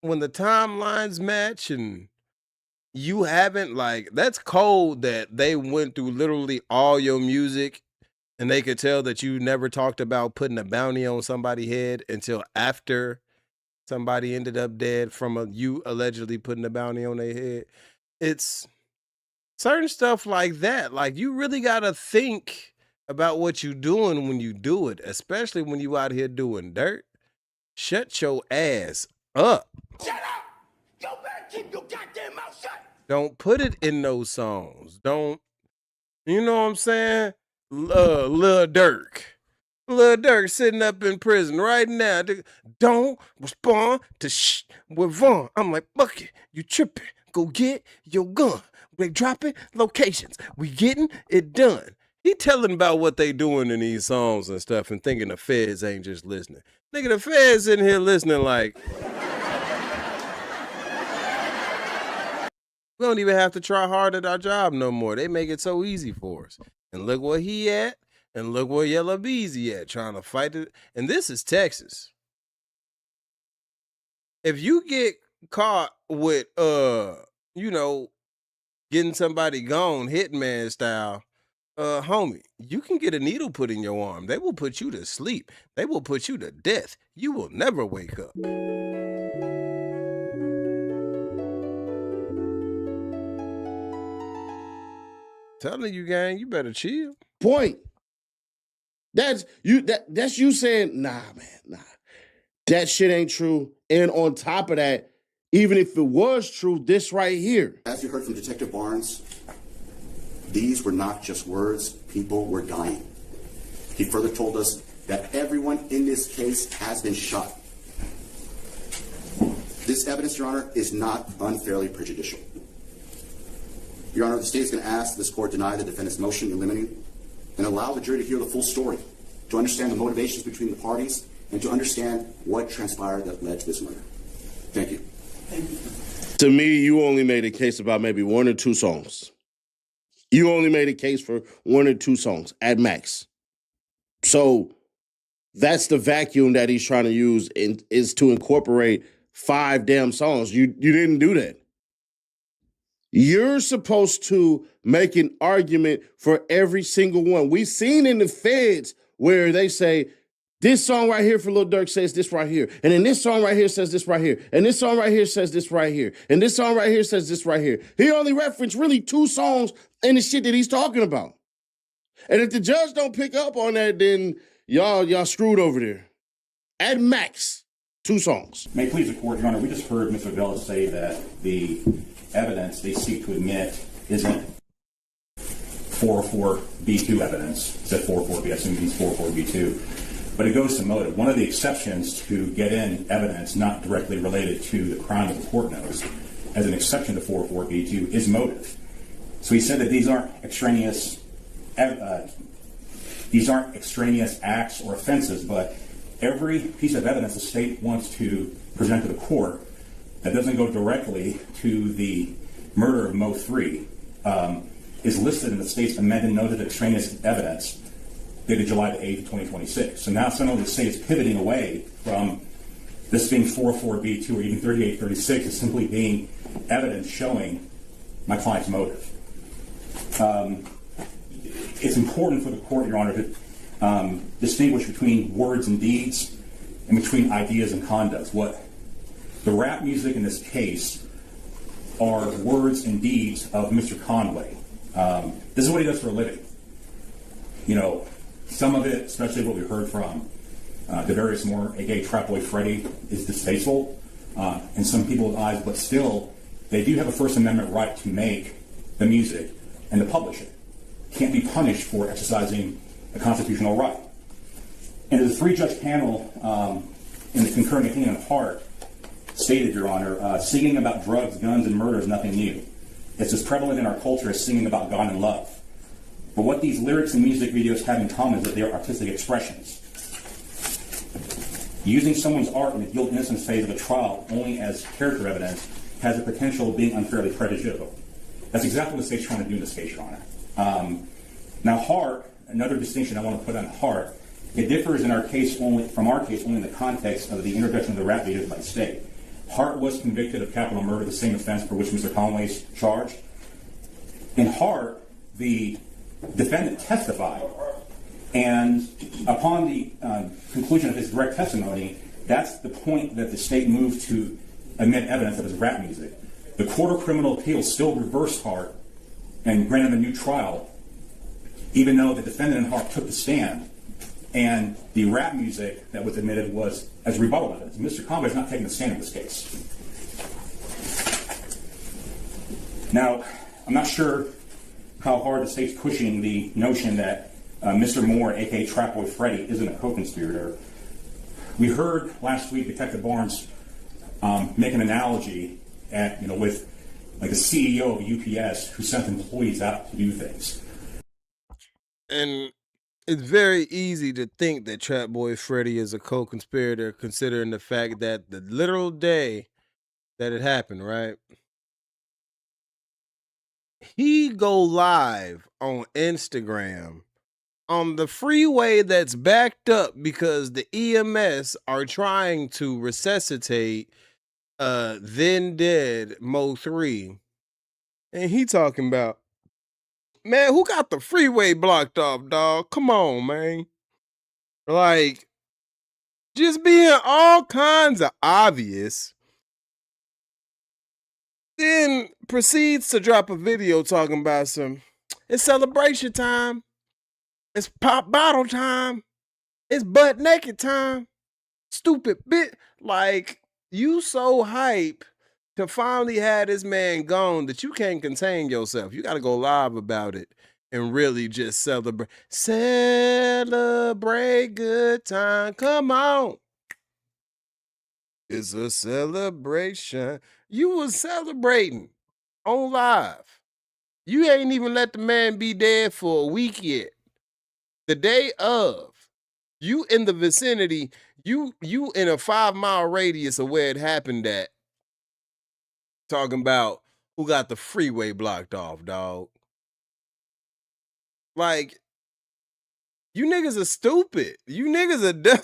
when the timelines match and you haven't, that's cold that they went through literally all your music and they could tell that you never talked about putting a bounty on somebody's head until after somebody ended up dead from you allegedly putting a bounty on their head. It's certain stuff like that. Like, you really got to think about what you're doing when you do it, especially when you out here doing dirt. Shut your ass up. Shut up! You better keep your goddamn mouth shut! Don't put it in those songs. Don't, you know what I'm saying? Lil Durk sitting up in prison right now. Don't respond to with Vaughn. I'm like, fuck it, you tripping. Go get your gun. We dropping locations. We getting it done. He telling about what they doing in these songs and stuff and thinking the feds ain't just listening. Nigga, the feds in here listening like, we don't even have to try hard at our job no more. They make it so easy for us. And look where he at, and look where Yellow Beezy at, trying to fight it. And this is Texas. If you get caught with, getting somebody gone, hitman style, homie, you can get a needle put in your arm. They will put you to sleep. They will put you to death. You will never wake up. Telling you, gang, you better chill. Point. That's you saying, nah, man, nah. That shit ain't true. And on top of that, even if it was true, this right here. As you heard from Detective Barnes, these were not just words, people were dying. He further told us that everyone in this case has been shot. This evidence, Your Honor, is not unfairly prejudicial. Your Honor, the state is going to ask this court deny the defendant's motion in limine and allow the jury to hear the full story, to understand the motivations between the parties, and to understand what transpired that led to this murder. Thank you. To me, you only made a case about maybe 1 or 2 songs. You only made a case for 1 or 2 songs at max. So that's the vacuum that he's trying to use is to incorporate 5 damn songs. You didn't do that. You're supposed to make an argument for every single one. We've seen in the feds where they say This song right here for Lil Durk says this right here. And then this song right here says this right here. And this song right here says this right here. And this song right here says this right here. He only referenced really 2 songs in the shit that he's talking about. And if the judge don't pick up on that, then y'all screwed over there. At max, 2 songs. May it please the court, Your Honor, we just heard Mr. Vela say that the evidence they seek to admit isn't 404B2 evidence. It said 404B, I assume it means 404B2. But it goes to motive. One of the exceptions to get in evidence not directly related to the crime that the court knows, as an exception to 404B2, is motive. So he said that these aren't extraneous acts or offenses, but every piece of evidence the state wants to present to the court that doesn't go directly to the murder of Mo 3 is listed in the state's amended notice of extraneous evidence dated July the 8th, 2026. So now suddenly the state is pivoting away from this being 404B2 or even 3836 as simply being evidence showing my client's motive. It's important for the court, Your Honor, to distinguish between words and deeds and between ideas and conducts. What the rap music in this case are words and deeds of Mr. Conway. This is what he does for a living. You know, some of it, especially what we heard from Devarius Moore, aka Trap Boy Freddy, is distasteful in some people's eyes, but still, they do have a First Amendment right to make the music and to publish it. Can't be punished for exercising a constitutional right. And as a 3-judge panel in the concurring opinion of Hart stated, Your Honor, singing about drugs, guns, and murder is nothing new. It's as prevalent in our culture as singing about God and love. But what these lyrics and music videos have in common is that they are artistic expressions. Using someone's art in the guilt innocence phase of a trial only as character evidence has the potential of being unfairly prejudicial. That's exactly what the state's trying to do in this case, Your Honor. Now, Hart, another distinction I want to put on Hart, it differs in our case only from our case only in the context of the introduction of the rap videos by the state. Hart was convicted of capital murder, the same offense for which Mr. Conway is charged. In Hart, the defendant testified, and upon the conclusion of his direct testimony, that's the point that the state moved to admit evidence of his rap music. The Court of Criminal Appeals still reversed Hart and granted a new trial, even though the defendant in Hart took the stand, and the rap music that was admitted was as rebuttal evidence. Mr. Conway is not taking the stand in this case. Now, I'm not sure how hard the state's pushing the notion that Mr. Moore, aka Trap Boy Freddy, isn't a co-conspirator. We heard last week Detective Barnes make an analogy with like the CEO of UPS who sent employees out to do things. And it's very easy to think that Trap Boy Freddy is a co-conspirator, considering the fact that the literal day that it happened, right? He go live on Instagram on the freeway that's backed up because the EMS are trying to resuscitate then dead Mo 3. And he talking about, man, who got the freeway blocked off, dog? Come on, man. Like, just being all kinds of obvious. Then proceeds to drop a video talking about it's celebration time. It's pop bottle time. It's butt naked time. Stupid bit. Like, you so hype to finally have this man gone that you can't contain yourself. You got to go live about it and really just celebrate. Celebrate good time. Come on. It's a celebration. You was celebrating on live. You ain't even let the man be dead for a week yet. The day of, you in the vicinity, you in a 5-mile radius of where it happened at. Talking about who got the freeway blocked off, dog. Like, you niggas are stupid. You niggas are dumb.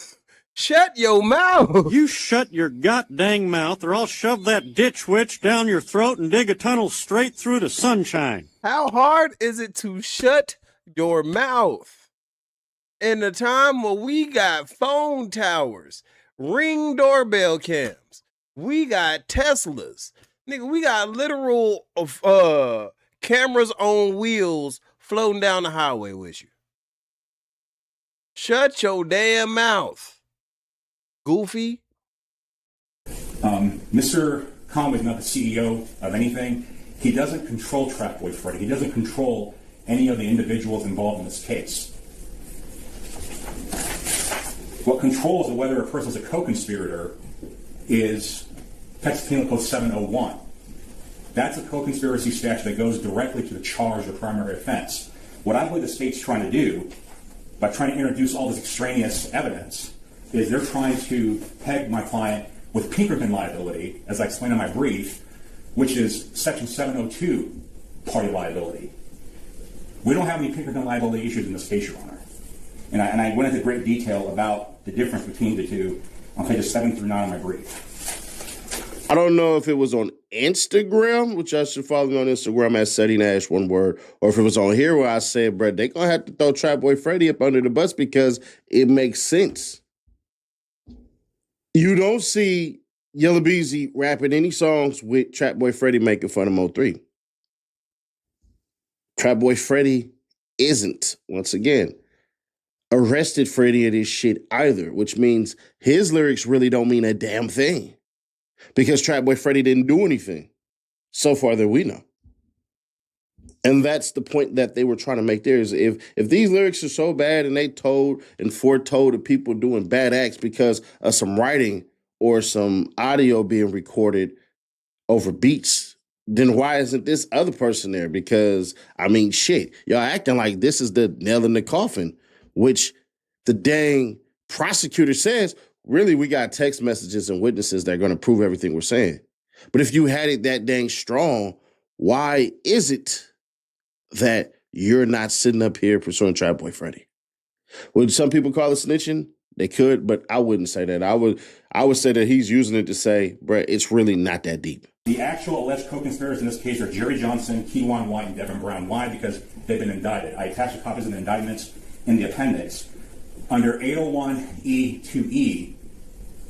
Shut your mouth. You shut your goddamn mouth, or I'll shove that ditch witch down your throat and dig a tunnel straight through to sunshine. How hard is it to shut your mouth? in the time where we got phone towers, Ring doorbell cams, we got Teslas, nigga, we got literal cameras on wheels floating down the highway with you. Shut your damn mouth, goofy. Mr. Conway's not the CEO of anything. He doesn't control Trap Boy Freddy. He doesn't control any of the individuals involved in this case. What controls whether a person is a co-conspirator is Texas Penal Code 701. That's a co-conspiracy statute that goes directly to the charge or primary offense. What I believe the state's trying to do, by trying to introduce all this extraneous evidence, is they're trying to peg my client with Pinkerton liability, as I explained in my brief, which is Section 702 party liability. We don't have any Pinkerton liability issues in this case, Your Honor. And I went into great detail about the difference between the two on pages 7 through 9 of my brief. I don't know if it was on Instagram, which I should follow me on Instagram at Setting Ash, one word, or if it was on here where I said, bro, they gonna have to throw Trap Boy Freddy up under the bus because it makes sense. You don't see Yella Beezy rapping any songs with Trap Boy Freddy making fun of Mo3. Trap Boy Freddy isn't, once again, arrested for any of this shit either, which means his lyrics really don't mean a damn thing because Trap Boy Freddy didn't do anything so far that we know. And that's the point that they were trying to make there is if these lyrics are so bad and they told and foretold of people doing bad acts because of some writing or some audio being recorded over beats, then why isn't this other person there? Because, I mean, shit, y'all acting like this is the nail in the coffin, which the dang prosecutor says, really, we got text messages and witnesses that are going to prove everything we're saying. But if you had it that dang strong, why is it that you're not sitting up here pursuing Trap Boy Freddy? Would some people call it snitching? They could, but I wouldn't say that. I would say that he's using it to say, bruh, it's really not that deep. The actual alleged co-conspirators in this case are Jerry Johnson, Keywan White, and Devin Brown. Why? Because they've been indicted. I attached the copies of the indictments in the appendix. Under 801E2E,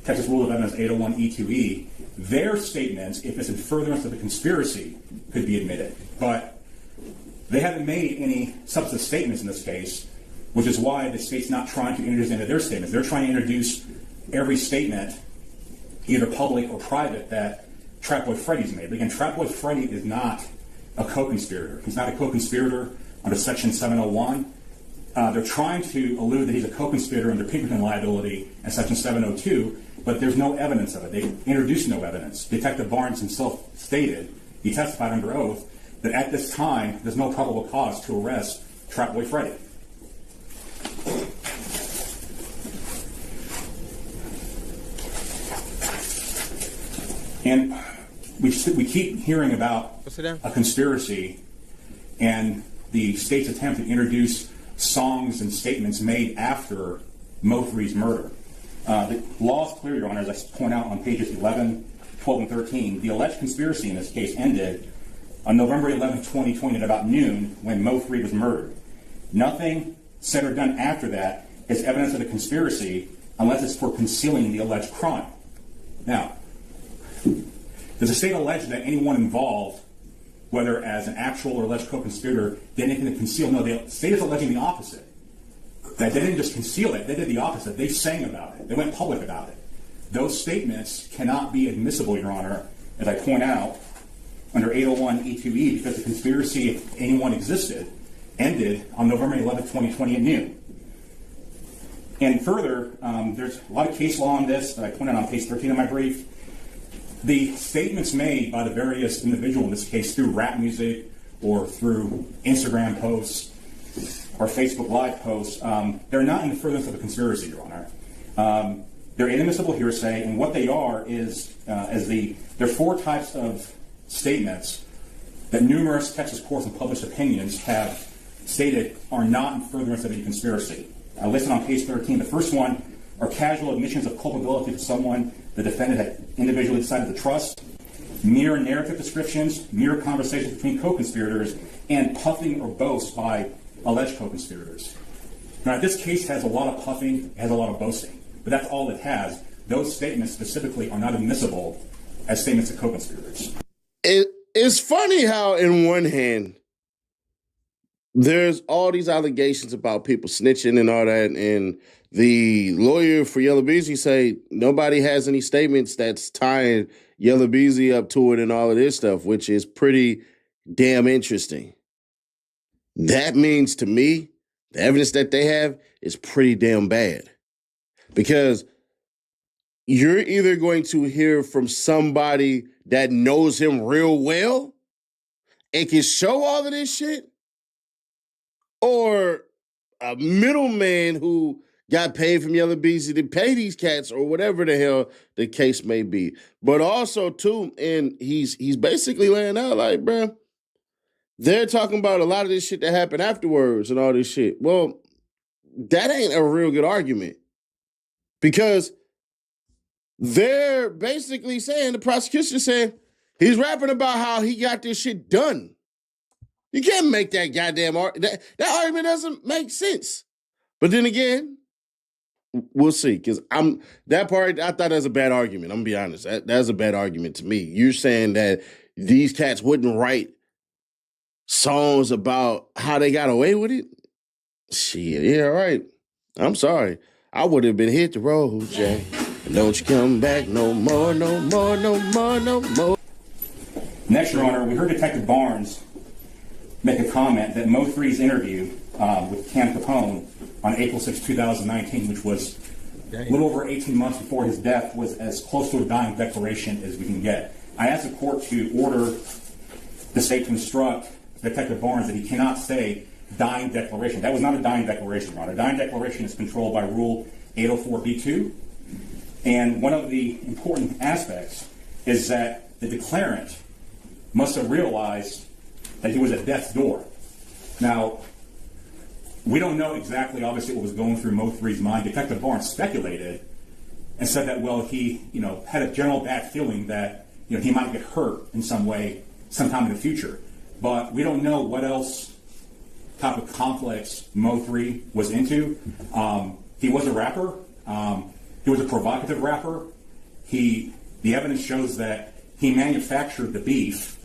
Texas Rule of Evidence 801E2E, their statements, if it's in furtherance of the conspiracy, could be admitted. But they haven't made any substantive statements in this case, which is why the state's not trying to introduce any of their statements. They're trying to introduce every statement, either public or private, that Trap Boy Freddy's made. But again, Trap Boy Freddy is not a co-conspirator. He's not a co-conspirator under Section 701. They're trying to allude that he's a co-conspirator under Pinkerton liability and Section 702, but there's no evidence of it. They introduced no evidence. Detective Barnes himself stated, he testified under oath, that at this time, there's no probable cause to arrest Trap Boy Freddy. And we keep hearing about a conspiracy and the state's attempt to introduce songs and statements made after Mo3's murder. The law is clear, Your Honor, as I point out on pages 11, 12, and 13. The alleged conspiracy in this case ended on November 11, 2020 at about noon when Mo3 was murdered. Nothing said or done after that is evidence of the conspiracy unless it's for concealing the alleged crime. Now, does the state allege that anyone involved, whether as an actual or alleged co-conspirator, did anything to conceal? No, the state is alleging the opposite. That they didn't just conceal it, they did the opposite. They sang about it. They went public about it. Those statements cannot be admissible, Your Honor, as I point out, under 801E2E, because the conspiracy, if anyone existed, ended on November 11, 2020 at noon. And further, there's a lot of case law on this that I pointed out on page 13 of my brief. The statements made by the various individuals in this case through rap music or through Instagram posts or Facebook Live posts, they're not in the furtherance of a conspiracy, Your Honor. They're inadmissible hearsay, and what they are is, there are four types of statements that numerous Texas courts and published opinions have stated are not in furtherance of a conspiracy. I listed on page 13. The first one are casual admissions of culpability to someone the defendant had individually decided to trust, mere narrative descriptions, mere conversations between co-conspirators, and puffing or boast by alleged co-conspirators. Now, this case has a lot of puffing, it has a lot of boasting, but that's all it has. Those statements specifically are not admissible as statements of co-conspirators. It's funny how, in one hand, there's all these allegations about people snitching and all that, and the lawyer for Yella Beezy say nobody has any statements that's tying Yella Beezy up to it and all of this stuff, which is pretty damn interesting. That means to me, the evidence that they have is pretty damn bad. Because you're either going to hear from somebody that knows him real well and can show all of this shit, or a middleman who got paid from Yella Beezy to pay these cats, or whatever the hell the case may be. But also, too, and he's basically laying out like, bruh, they're talking about a lot of this shit that happened afterwards and all this shit. Well, that ain't a real good argument. Because they're basically saying, the prosecution saying, he's rapping about how he got this shit done. You can't make that goddamn argument. That argument doesn't make sense. But then again, we'll see. Because that part, I thought that was a bad argument. I'm going to be honest. That's a bad argument to me. You're saying that these cats wouldn't write songs about how they got away with it? Shit, yeah, right. I'm sorry. I would have been hit the road, Jay. Don't you come back no more, no more, no more, no more. Next, Your Honor, we heard Detective Barnes make a comment that Mo 3's interview with Cam Capone on April 6, 2019, which was a little over 18 months before his death, was as close to a dying declaration as we can get. I asked the court to order the state to instruct Detective Barnes that he cannot say dying declaration. That was not a dying declaration, Your Honor. A dying declaration is controlled by Rule 804b2. And one of the important aspects is that the declarant must have realized that he was at death's door. Now, we don't know exactly, obviously, what was going through Mo 3's mind. Detective Barnes speculated and said that, well, he, had a general bad feeling that, he might get hurt in some way sometime in the future. But we don't know what else type of complex Mo 3 was into. He was a rapper. He was a provocative rapper. The evidence shows that he manufactured the beef.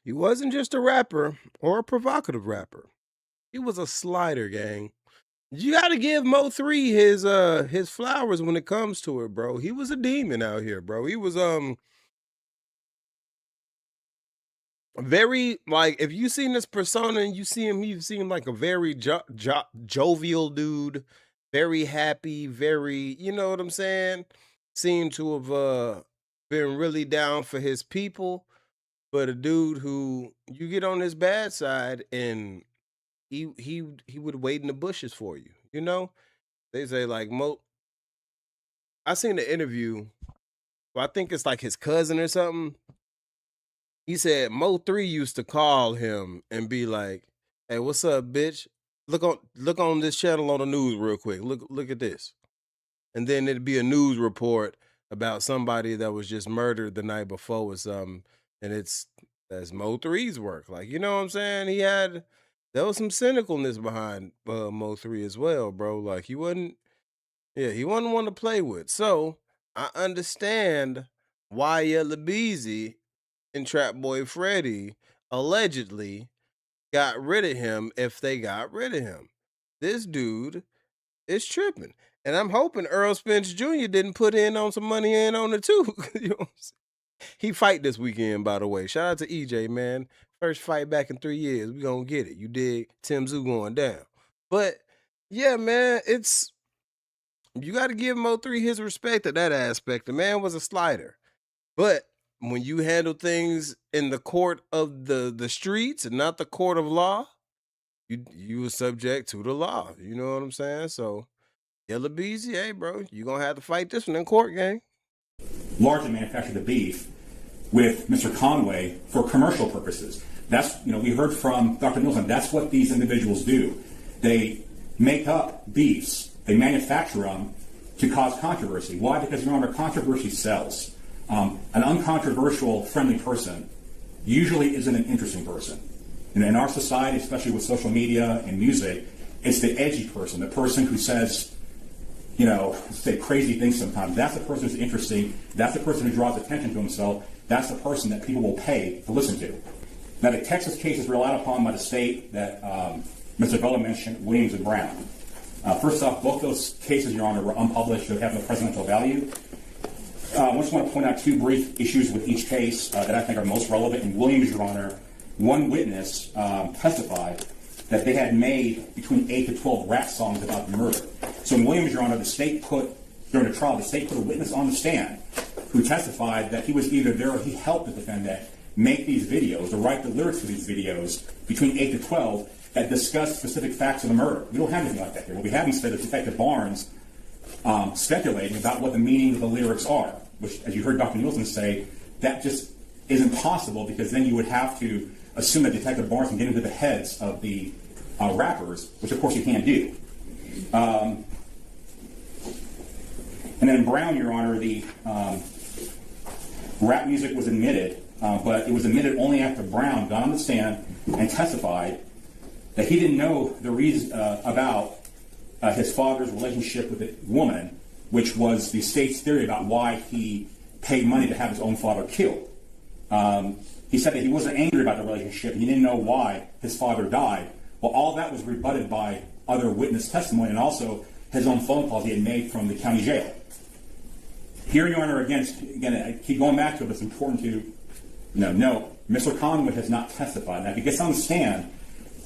He wasn't just a rapper or a provocative rapper. He was a slider, gang. You got to give Mo 3 his flowers when it comes to it, bro. He was a demon out here, bro. He was very, like, if you seen this persona and you see him like a very jovial dude, very happy, very, you know what I'm saying? Seemed to have been really down for his people, but a dude who you get on his bad side and he would wait in the bushes for you, They say like I seen the interview, well, I think it's like his cousin or something. He said Mo 3 used to call him and be like, "Hey, what's up, bitch? Look on this channel on the news real quick. Look at this." And then it'd be a news report about somebody that was just murdered the night before or something. And that's Mo 3's work. Like, you know what I'm saying? There was some cynicalness behind Mo 3 as well, bro. Like he wasn't one to play with. So I understand why Yella Beezy and Trap Boy Freddy allegedly got rid of him if they got rid of him. This dude is tripping. And I'm hoping Earl Spence Jr. didn't put in on some money in on it too. You know what I'm saying? He fight this weekend, by the way. Shout out to EJ, man. First fight back in 3 years. We gonna get it. You dig? Tim Zoo going down. But yeah, man, you got to give Mo 3 his respect at that aspect. The man was a slider. But when you handle things in the court of the streets and not the court of law, you were subject to the law. You know what I'm saying? So, Yella Beezy, hey, bro, you going to have to fight this one in court, gang. Largely manufactured the beef with Mr. Conway for commercial purposes. That's, we heard from Dr. Nielsen, that's what these individuals do. They make up beefs. They manufacture them to cause controversy. Why? Because, remember, controversy sells. An uncontroversial, friendly person usually isn't an interesting person. In our society, especially with social media and music, It's the edgy person, the person who says, you know, say crazy things sometimes. That's the person who's interesting. That's the person who draws attention to himself. That's the person that people will pay to listen to. Now, the Texas case is relied upon by the state that Mr. Bella mentioned, Williams and Brown. First off, both those cases, Your Honor, were unpublished, so have no presidential value. I just want to point out two brief issues with each case that I think are most relevant. In Williams, Your Honor, one witness testified that they had made between 8 to 12 rap songs about the murder. So in Williams, Your Honor, during the trial, the state put a witness on the stand who testified that he was either there or he helped the defendant make these videos or write the lyrics for these videos between 8 to 12 that discuss specific facts of the murder. We don't have anything like that here. What we have instead is Detective Barnes speculating about what the meaning of the lyrics are, which, as you heard Dr. Nielsen say, that just isn't possible, because then you would have to assume that Detective Barnes can get into the heads of the rappers, which of course you can't do. And then in Brown, Your Honor, the rap music was admitted, but it was admitted only after Brown got on the stand and testified that he didn't know the reason about his father's relationship with a woman, which was the state's theory about why he paid money to have his own father killed. He said that he wasn't angry about the relationship. He didn't know why his father died. Well, all that was rebutted by other witness testimony and also his own phone calls he had made from the county jail. Here, Your Honor, again, I keep going back to it, but it's important to note, Mr. Conway has not testified. Now, if he gets on the stand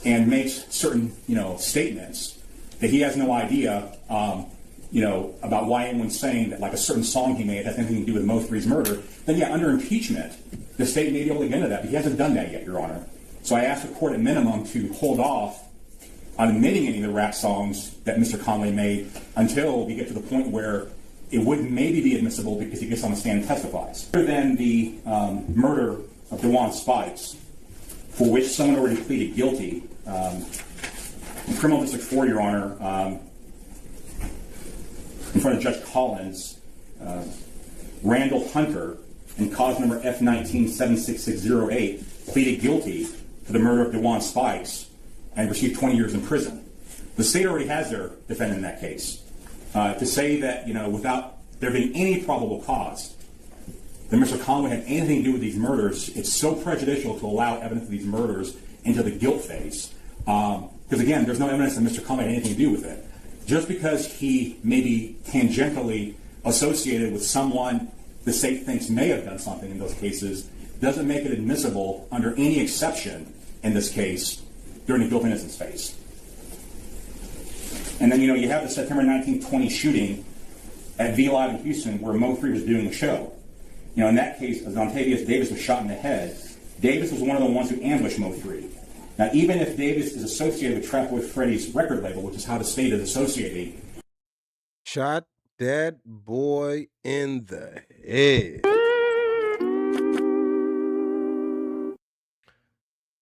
and makes certain, statements that he has no idea, about why anyone's saying that, like, a certain song he made has anything to do with Mo 3's murder, then, yeah, under impeachment, the state may be able to get into that, but he hasn't done that yet, Your Honor. So I asked the court at minimum to hold off on admitting any of the rap songs that Mr. Conway made until we get to the point where it would maybe be admissible because he gets on the stand and testifies. Other than the murder of DeJuan Spikes, for which someone already pleaded guilty, in Criminal District 4, Your Honor, in front of Judge Collins, Randall Hunter, in cause number F19-76608, pleaded guilty to the murder of DeJuan Spikes and received 20 years in prison. The state already has their defendant in that case. To say that, without there being any probable cause that Mr. Conway had anything to do with these murders, it's so prejudicial to allow evidence of these murders into the guilt phase. Because, again, there's no evidence that Mr. Conway had anything to do with it. Just because he may be tangentially associated with someone the state thinks may have done something in those cases doesn't make it admissible under any exception in this case during the guilt innocence phase. And then, you have the September 1920 shooting at V-Live in Houston where Mo 3 was doing the show. In that case, as Dontavius Davis was shot in the head, Davis was one of the ones who ambushed Mo 3. Now, even if Davis is associated with Trap Boy Freddy's record label, which is how the state is associating, shot that boy in the head.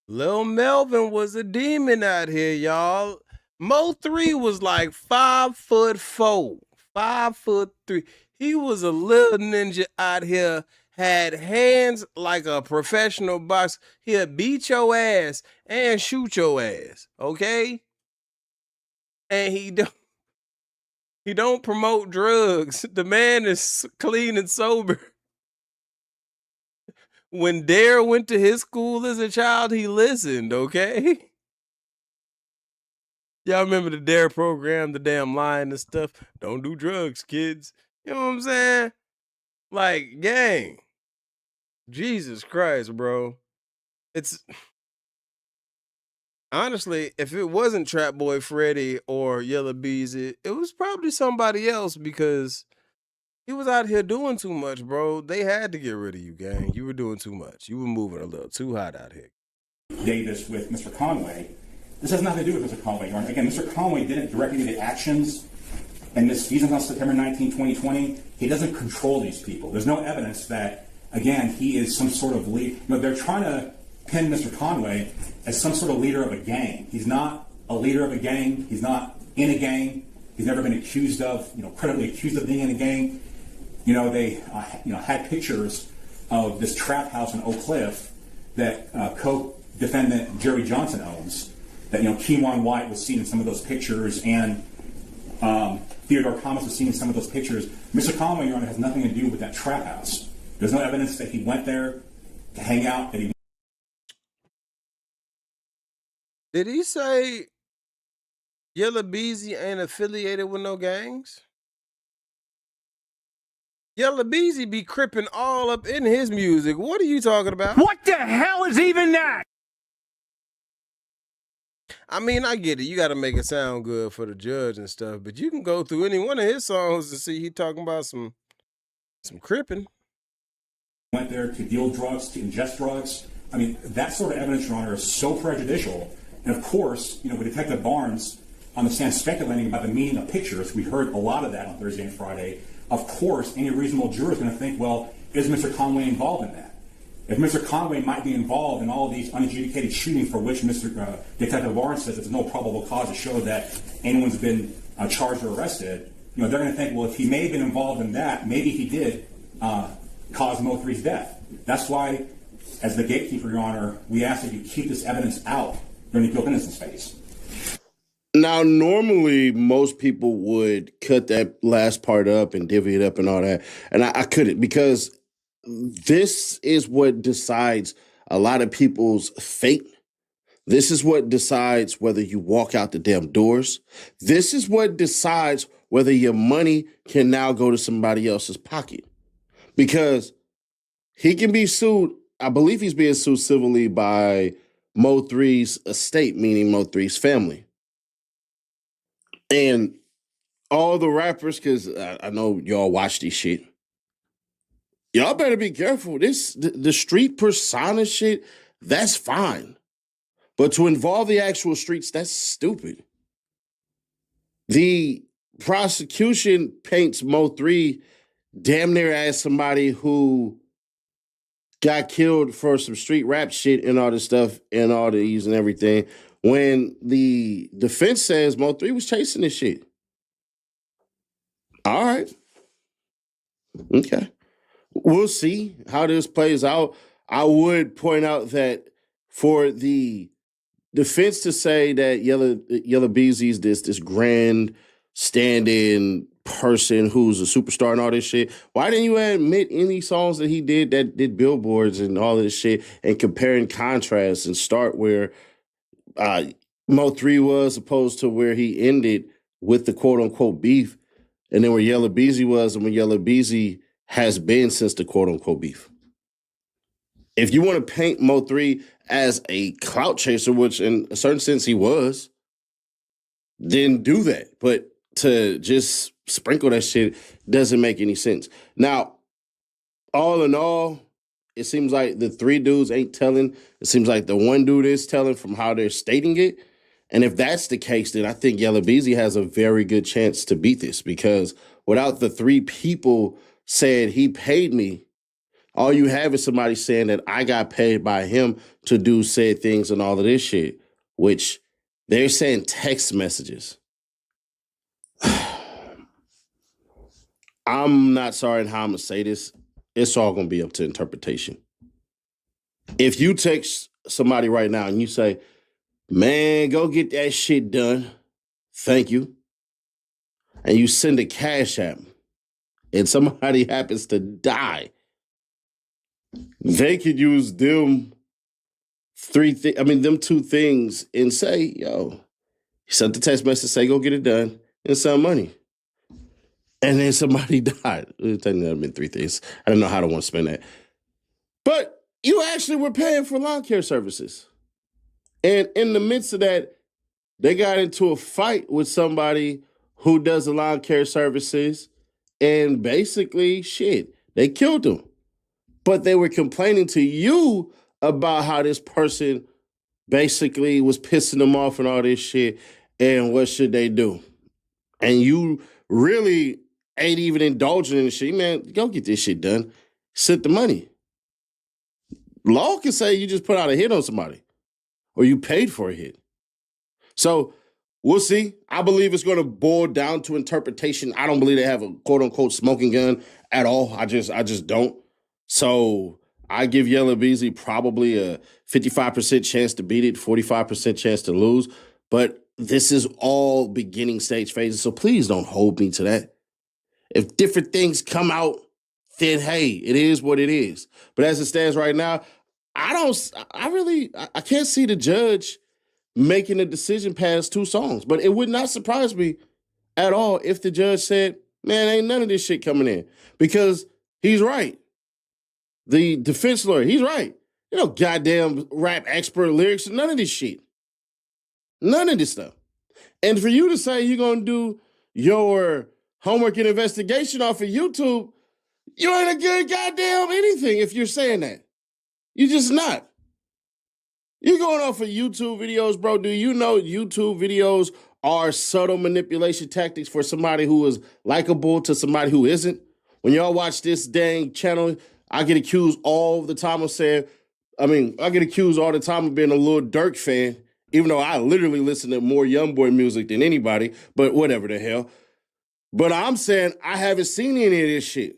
Lil Melvin was a demon out here, y'all. Mo 3 was like 5'4", 5'3". He was a little ninja out here, had hands like a professional boxer. He'll beat your ass and shoot your ass, okay? And he don't promote drugs. The man is clean and sober. When Dare went to his school as a child, he listened, okay? Y'all remember the Dare program, the damn line and stuff? Don't do drugs, kids. You know what I'm saying? Like, gang. Jesus Christ, bro. It's... Honestly, if it wasn't Trap Boy Freddy or Yella Beezy, it was probably somebody else because he was out here doing too much, bro. They had to get rid of you, gang. You were doing too much. You were moving a little too hot out here. Davis with Mr. Conway. This has nothing to do with Mr. Conway. Again, Mr. Conway didn't directly do the actions in this season on September 19, 2020. He doesn't control these people. There's no evidence that, again, he is some sort of lead. They're trying to pin Mr. Conway as some sort of leader of a gang. He's not a leader of a gang. He's not in a gang. He's never been accused of, credibly accused of being in a gang. They, had pictures of this trap house in Oak Cliff that co-defendant Jerry Johnson owns that, Keywan White was seen in some of those pictures, and Theodore Thomas was seen in some of those pictures. Mr. Conway, Your Honor, has nothing to do with that trap house. There's no evidence that he went there to hang out, that he... Did he say Yella Beezy ain't affiliated with no gangs? Yella Beezy be cripping all up in his music. What are you talking about? What the hell is even that? I mean, I get it. You got to make it sound good for the judge and stuff, but you can go through any one of his songs to see he talking about some cripping. Went there to deal drugs, to ingest drugs. I mean, that sort of evidence, Your Honor, is so prejudicial. And of course, with Detective Barnes on the stand speculating about the meaning of pictures, we heard a lot of that on Thursday and Friday. Of course, any reasonable juror is going to think, well, is Mr. Conway involved in that? If Mr. Conway might be involved in all of these unadjudicated shootings for which Mr. Detective Barnes says there's no probable cause to show that anyone's been charged or arrested, they're going to think, well, if he may have been involved in that, maybe he did cause Mo 3's death. That's why, as the gatekeeper, Your Honor, we ask that you keep this evidence out during the guilt innocence phase. Now, normally, most people would cut that last part up and divvy it up and all that. And I couldn't, because this is what decides a lot of people's fate. This is what decides whether you walk out the damn doors. This is what decides whether your money can now go to somebody else's pocket. Because he can be sued. I believe he's being sued civilly by Mo 3's estate, meaning Mo 3's family. And all the rappers, because I know y'all watch this shit, y'all better be careful. The street persona shit, that's fine. But to involve the actual streets, that's stupid. The prosecution paints Mo 3 damn near as somebody who got killed for some street rap shit and all this stuff and all these and everything, when the defense says Mo 3 was chasing this shit. All right. Okay. We'll see how this plays out. I would point out that for the defense to say that Yella Beezy's this grand stand-in person who's a superstar and all this shit, why didn't you admit any songs that he did that did billboards and all this shit and compare and contrast and start where Mo 3 was opposed to where he ended with the quote-unquote beef, and then where Yella Beezy was and where Yella Beezy has been since the quote-unquote beef. If you want to paint Mo 3 as a clout chaser, which in a certain sense he was, then do that. But to just sprinkle that shit doesn't make any sense. Now, all in all, it seems like the three dudes ain't telling. It seems like the one dude is telling from how they're stating it. And if that's the case, then I think Yella Beezy has a very good chance to beat this, because without the three people saying he paid me, all you have is somebody saying that I got paid by him to do said things and all of this shit, which they're saying text messages. I'm not sorry in how I'm going to say this. It's all going to be up to interpretation. If you text somebody right now and you say, man, go get that shit done, thank you, and you send a cash app, and somebody happens to die, they could use them them two things and say, yo, you sent the text message, say, go get it done, and send money. And then somebody died. It technically have been three things. I don't know how to want to spend that. But you actually were paying for lawn care services. And in the midst of that, they got into a fight with somebody who does the lawn care services. And basically, they killed them. But they were complaining to you about how this person basically was pissing them off and all this shit. And what should they do? And you really ain't even indulging in the shit. Man, go get this shit done. Send the money. Law can say you just put out a hit on somebody or you paid for a hit. So we'll see. I believe it's going to boil down to interpretation. I don't believe they have a quote unquote smoking gun at all. I just don't. So I give Yella Beezy probably a 55% chance to beat it, 45% chance to lose. But this is all beginning stage phases, so please don't hold me to that. If different things come out, then hey, it is what it is. But as it stands right now, I can't see the judge making a decision past 2 songs. But it would not surprise me at all if the judge said, man, ain't none of this shit coming in. Because he's right. The defense lawyer, he's right. You know, goddamn rap expert lyrics, none of this shit. None of this stuff. And for you to say you're going to do your homework and investigation off of YouTube, you ain't a good goddamn anything if you're saying that. You're just not. You're going off of YouTube videos, bro. Do you know YouTube videos are subtle manipulation tactics for somebody who is likable to somebody who isn't? When y'all watch this dang channel, I get accused all the time of saying, I get accused all the time of being a Lil Durk fan, even though I literally listen to more YoungBoy music than anybody, but whatever the hell. But I'm saying I haven't seen any of this shit.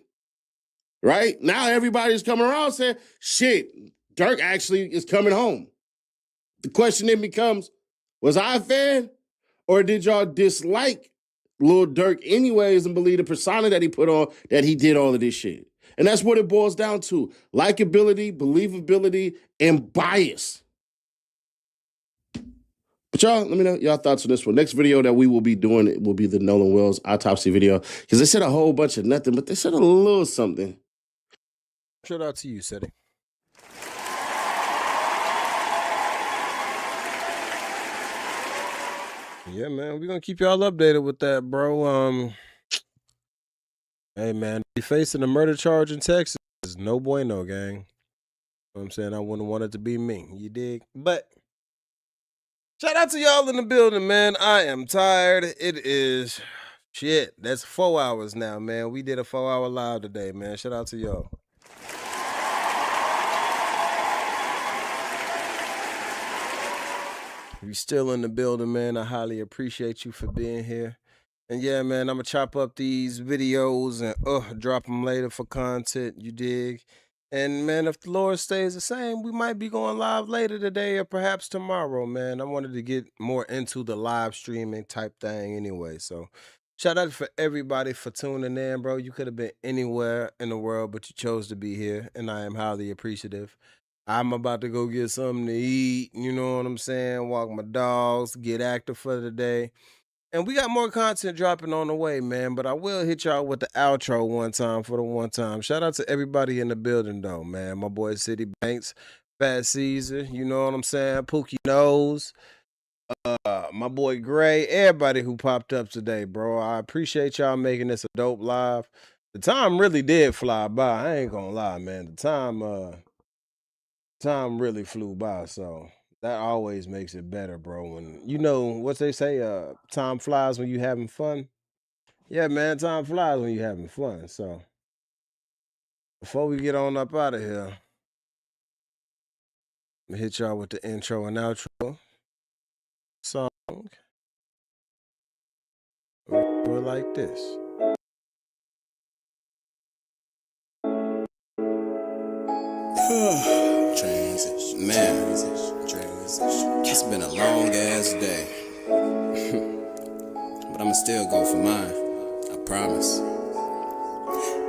Right? Now everybody's coming around saying, shit, Durk actually is coming home. The question then becomes, was I a fan? Or did y'all dislike Lil Durk anyways and believe the persona that he put on that he did all of this shit? And that's what it boils down to. Likability, believability, and bias. But y'all, let me know y'all thoughts on this one. Next video that we will be doing will be the Nolan Wells autopsy video. Because they said a whole bunch of nothing, but they said a little something. Shout out to you, Seti. Yeah, man, we're gonna keep y'all updated with that, bro. Hey, man, be facing a murder charge in Texas is no bueno, gang. You know what I'm saying? I wouldn't want it to be me, you dig? But shout out to y'all in the building, man. I am tired. It is, shit, that's 4 hours now, man. We did a 4-hour live today, man. Shout out to y'all. If you're still in the building, man, I highly appreciate you for being here. And yeah, man, I'm going to chop up these videos and drop them later for content, you dig? And, man, if the Lord stays the same, we might be going live later today or perhaps tomorrow, man. I wanted to get more into the live streaming type thing anyway. So shout out for everybody for tuning in, bro. You could have been anywhere in the world, but you chose to be here, and I am highly appreciative. I'm about to go get something to eat, you know what I'm saying? Walk my dogs, get active for the day. And we got more content dropping on the way, man. But I will hit y'all with the outro one time for the one time. Shout out to everybody in the building, though, man. My boy City Banks, Fat Caesar, you know what I'm saying? Pookie Nose, my boy Gray, everybody who popped up today, bro. I appreciate y'all making this a dope live. The time really did fly by. I ain't gonna lie, man. The time really flew by, so that always makes it better, bro. When you know what they say, time flies when you having fun. Yeah, man, time flies when you having fun. So before we get on up out of here, I'm gonna hit y'all with the intro and outro song. We're like this. Transition, man. Transition. It's been a long ass day. But I'ma still go for mine. I promise.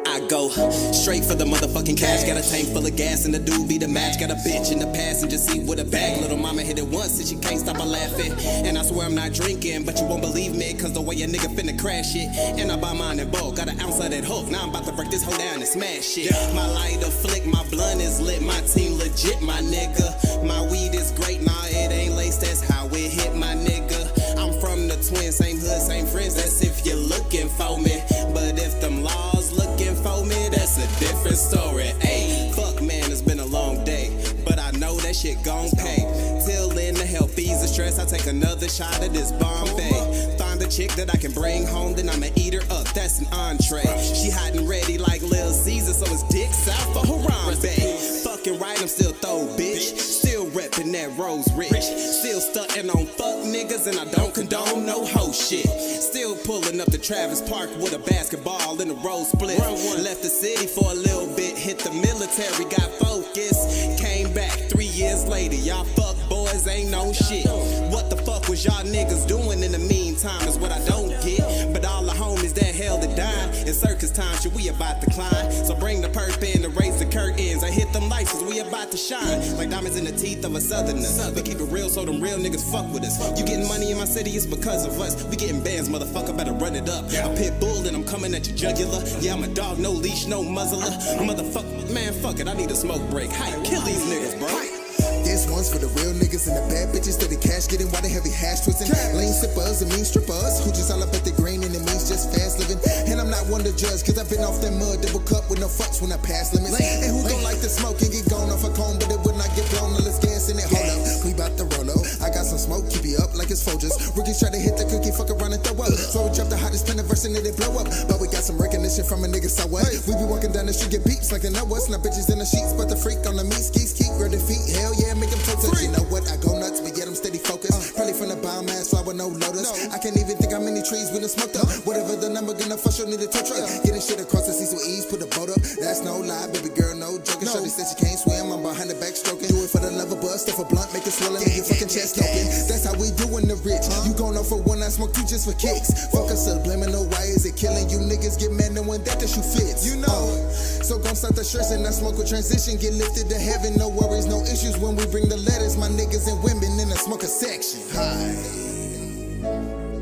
I go straight for the motherfucking cash. Got a tank full of gas and the dude be the match. Got a bitch in the passenger seat with a bag. Little mama hit it once and she can't stop her laughing. And I swear I'm not drinking, but you won't believe me, cause the way a nigga finna crash it. And I buy mine in bulk, got an ounce of that hook. Now I'm about to break this hoe down and smash it. My lighter flick, my blunt is lit. My team legit, my nigga. My weed is great, nah it ain't laced. That's how it hit, my nigga. I'm from the twin, same hood, same friends. That's if you're looking for me. But if them laws looking for me, that's a different story. Ayy, fuck man, it's been a long day, but I know that shit gon' pay. Till then, to help ease the stress, I take another shot of this Bombay. Find a chick that I can bring home, then I'ma eat her up, that's an entree. She hot and ready like Lil Caesar, so it's dicks out for Harambe. Fucking right, I'm still throw, bitch. Still reppin' that Rose Rich. Still stuntin' on fuck niggas, and I don't condone no hoe shit. Still pulling up to Travis Park with a basketball in a road split. Left the city for a little bit, hit the military, got focused. Came back 3 years later, y'all fuck boys ain't no shit. What the fuck was y'all niggas doing in the meantime is what I don't get. But all the homies that held it down, in circus time, shit, we about to climb. So bring the perp in to raise the curtains. I hit them lights, we about to shine. Like diamonds in the teeth of a southerner. We keep it real so them real niggas fuck with us. You getting money in my city, it's because of us. We getting bands, motherfucker, better run it up. I'm pit bull and I'm coming at your jugular. Yeah, I'm a dog, no leash, no muzzler. Motherfucker, man, fuck it, I need a smoke break. Hi, kill these niggas, bro. This one's for the real niggas and the bad bitches that the cash getting while they heavy hash twisting. Lean sippers and mean strippers who just all up at the green and it means just fast living. And I'm not one to judge, cause I've been off that mud double cup with no fucks when I pass limits. And who don't like to smoke and get gone off a cone, but it would not get blown unless gas in it. Hold up, we bout to roll up. I got some smoke, keep you up like it's Folgers. Rookies try to hit the cookie, fuck around and throw up. So we drop the hottest pen verse and it blow up. But we got some recognition from a nigga, so what? We be walking down the street, get beeps like they know us. Now bitches in the sheets, but the freak on the meat skis keep real defeat. Hell yeah, make them toe touch. You know what? I go nuts, but get them steady focused. Probably from the biomass flower, no lotus. I can't even think how many trees we done smoked up. Whatever the number, gonna fuss, you'll need a tow truck. Getting shit across the seas with ease, put a boat up. That's no lie, baby girl, no joking. Shorty said she can't swim, I'm behind the back stroking. Do it for the love of buzz, stuff a blunt, make it swell and make your fucking chest open. That's how we doing the rich. You gon' know for one, I smoke two just for kicks. Fuck us up, blaming no why is it killing you niggas? Get mad knowing that the shoe fits. You know. So gon' start the shirts and I smoke with transition. Get lifted to heaven, no worries, no issues when we bring the letters. My niggas and women in the smoker section. Hi.